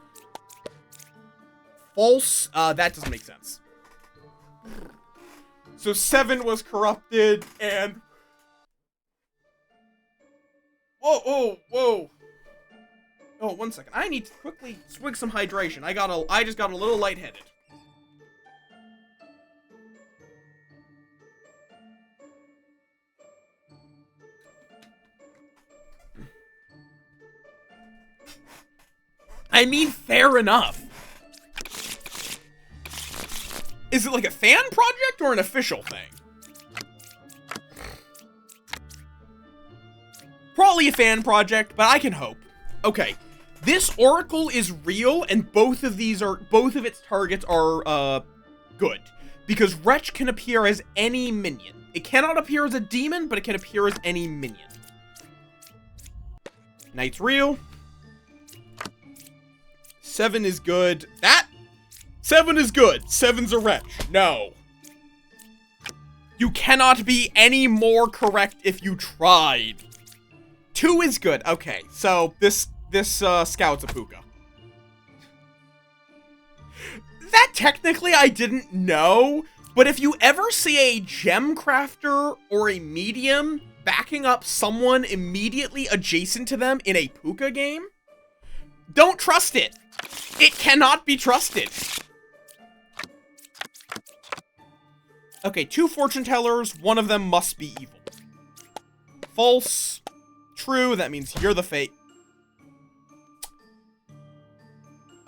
False? That doesn't make sense. So 7 was corrupted and... Whoa. Oh, 1 second. I need to quickly swig some hydration. I just got a little lightheaded. I mean, fair enough. Is it like a fan project or an official thing? Probably a fan project, but I can hope. Okay, this Oracle is real, and both of its targets are, good. Because Wretch can appear as any minion. It cannot appear as a demon, but it can appear as any minion. Knight's real. 7 is good. 7 is good. 7's a Wretch. No. You cannot be any more correct if you tried. 2 is good. Okay, so this Scout's a Puka. that technically I didn't know, but if you ever see a gem crafter or a medium backing up someone immediately adjacent to them in a puka game, don't trust it. It cannot be trusted. Okay, 2 fortune tellers, one of them must be evil. False. True, that means you're the fake.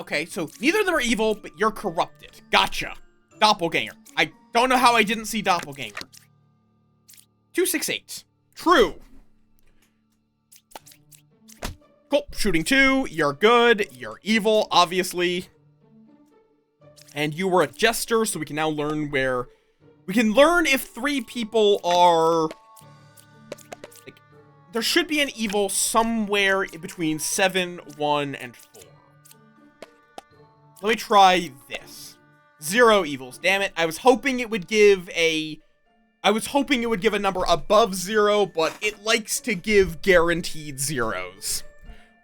Okay, so neither of them are evil, but you're corrupted. Gotcha. Doppelganger. I don't know how I didn't see doppelganger. 268. True. Cool. Shooting 2. You're good. You're evil, obviously. And you were a jester, so we can now learn where... We can learn if 3 people are... Like, there should be an evil somewhere in between 7, 1, and 4. Let me try this. 0 evils. Damn it. I was hoping it would give a number above 0, but it likes to give guaranteed zeros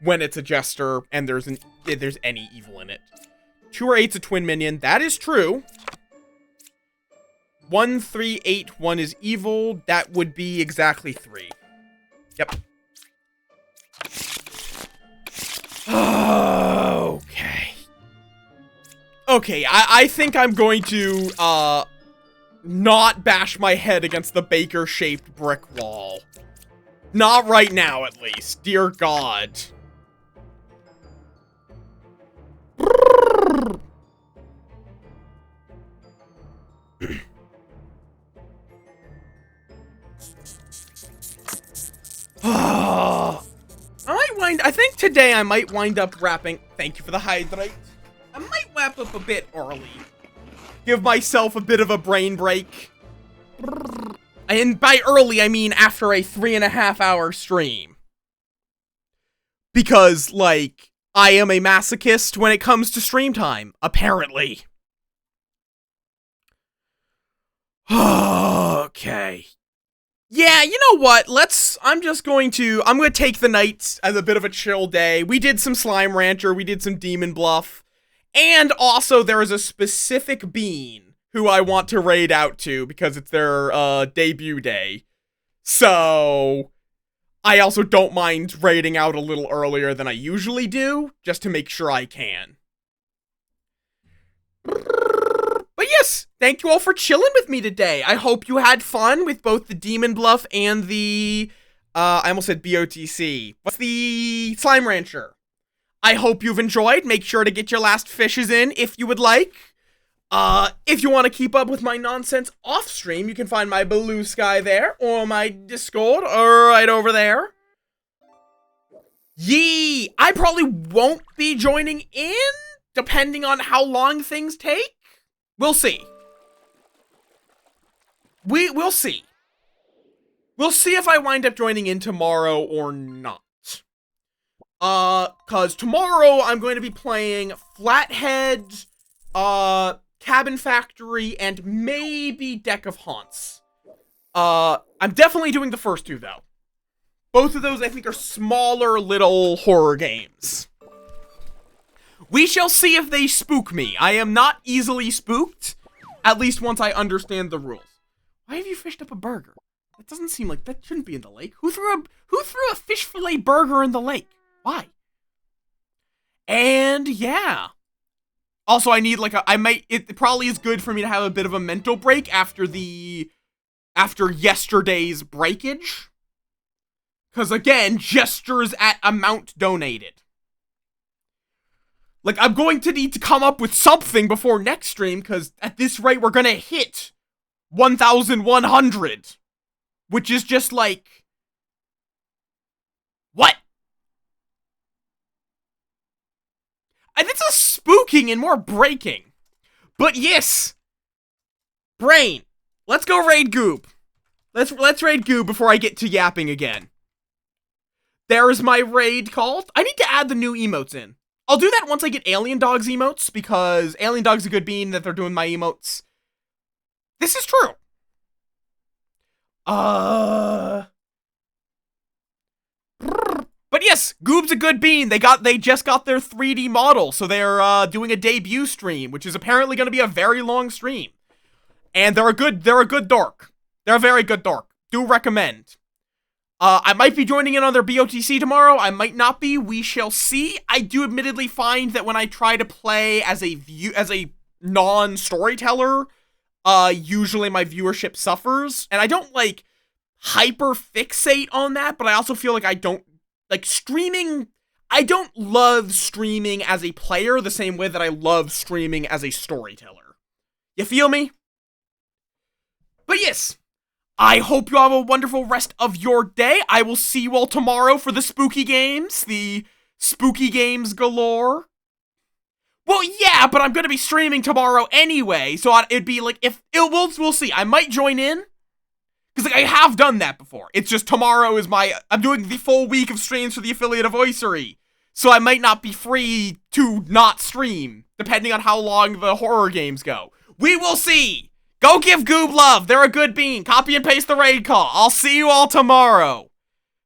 when it's a jester and there's any evil in it. 2 or 8's a twin minion. That is true. 1, 3, 8, 1 is evil. That would be exactly 3. Yep. Okay. Okay, I think I'm going to, not bash my head against the baker-shaped brick wall. Not right now, at least. Dear God. I think today I might wind up wrapping... Thank you for the hydrate. I might wrap up a bit early. Give myself a bit of a brain break. And by early, I mean after a 3.5-hour stream. Because, like, I am a masochist when it comes to stream time, apparently. Okay. Yeah, you know what? I'm going to take the night as a bit of a chill day. We did some Slime Rancher, we did some Demon Bluff. And also, there is a specific bean who I want to raid out to because it's their debut day. So, I also don't mind raiding out a little earlier than I usually do, just to make sure I can. But yes, thank you all for chilling with me today. I hope you had fun with both the Demon Bluff and the, I almost said BOTC. What's the Slime Rancher? I hope you've enjoyed. Make sure to get your last fishes in if you would like. If you want to keep up with my nonsense off stream, you can find my Blue Sky there, or my Discord, or right over there. Yee! I probably won't be joining in, depending on how long things take. We'll see. We'll see. We'll see if I wind up joining in tomorrow or not. Cause tomorrow I'm going to be playing Flathead, Cabin Factory, and maybe Deck of Haunts. I'm definitely doing the first 2, though. Both of those, I think, are smaller little horror games. We shall see if they spook me. I am not easily spooked, at least once I understand the rules. Why have you fished up a burger? That doesn't seem like that shouldn't be in the lake. Who threw a fish fillet burger in the lake? Why? And yeah. Also, I need like it probably is good for me to have a bit of a mental break after yesterday's breakage. Cause again, gestures at amount donated. Like, I'm going to need to come up with something before next stream, cause at this rate we're gonna hit 1,100. Which is just like... What? And it's a spooking and more breaking. But yes. Brain. Let's go raid Goob. Let's raid Goob before I get to yapping again. There's my raid called. I need to add the new emotes in. I'll do that once I get Alien Dog's emotes, because Alien Dog's a good bean that they're doing my emotes. This is true. But yes, Goob's a good bean. They just got their 3D model, so they're doing a debut stream, which is apparently going to be a very long stream. And they're a good dork. They're a very good dork. Do recommend. I might be joining in on their BOTC tomorrow. I might not be. We shall see. I do admittedly find that when I try to play as a non-storyteller, usually my viewership suffers. And I don't, like, hyper fixate on that, but I also feel like I don't, like, streaming, I don't love streaming as a player the same way that I love streaming as a storyteller. You feel me? But yes, I hope you have a wonderful rest of your day. I will see you all tomorrow for the spooky games galore. Well, yeah, but I'm gonna be streaming tomorrow anyway, so it'd be like, we'll see. I might join in, because like, I have done that before. It's just tomorrow is I'm doing the full week of streams for the affiliate of Voicery, so I might not be free to not stream, depending on how long the horror games go. We will see! Go give Goob love, they're a good bean. Copy and paste the raid call. I'll see you all tomorrow.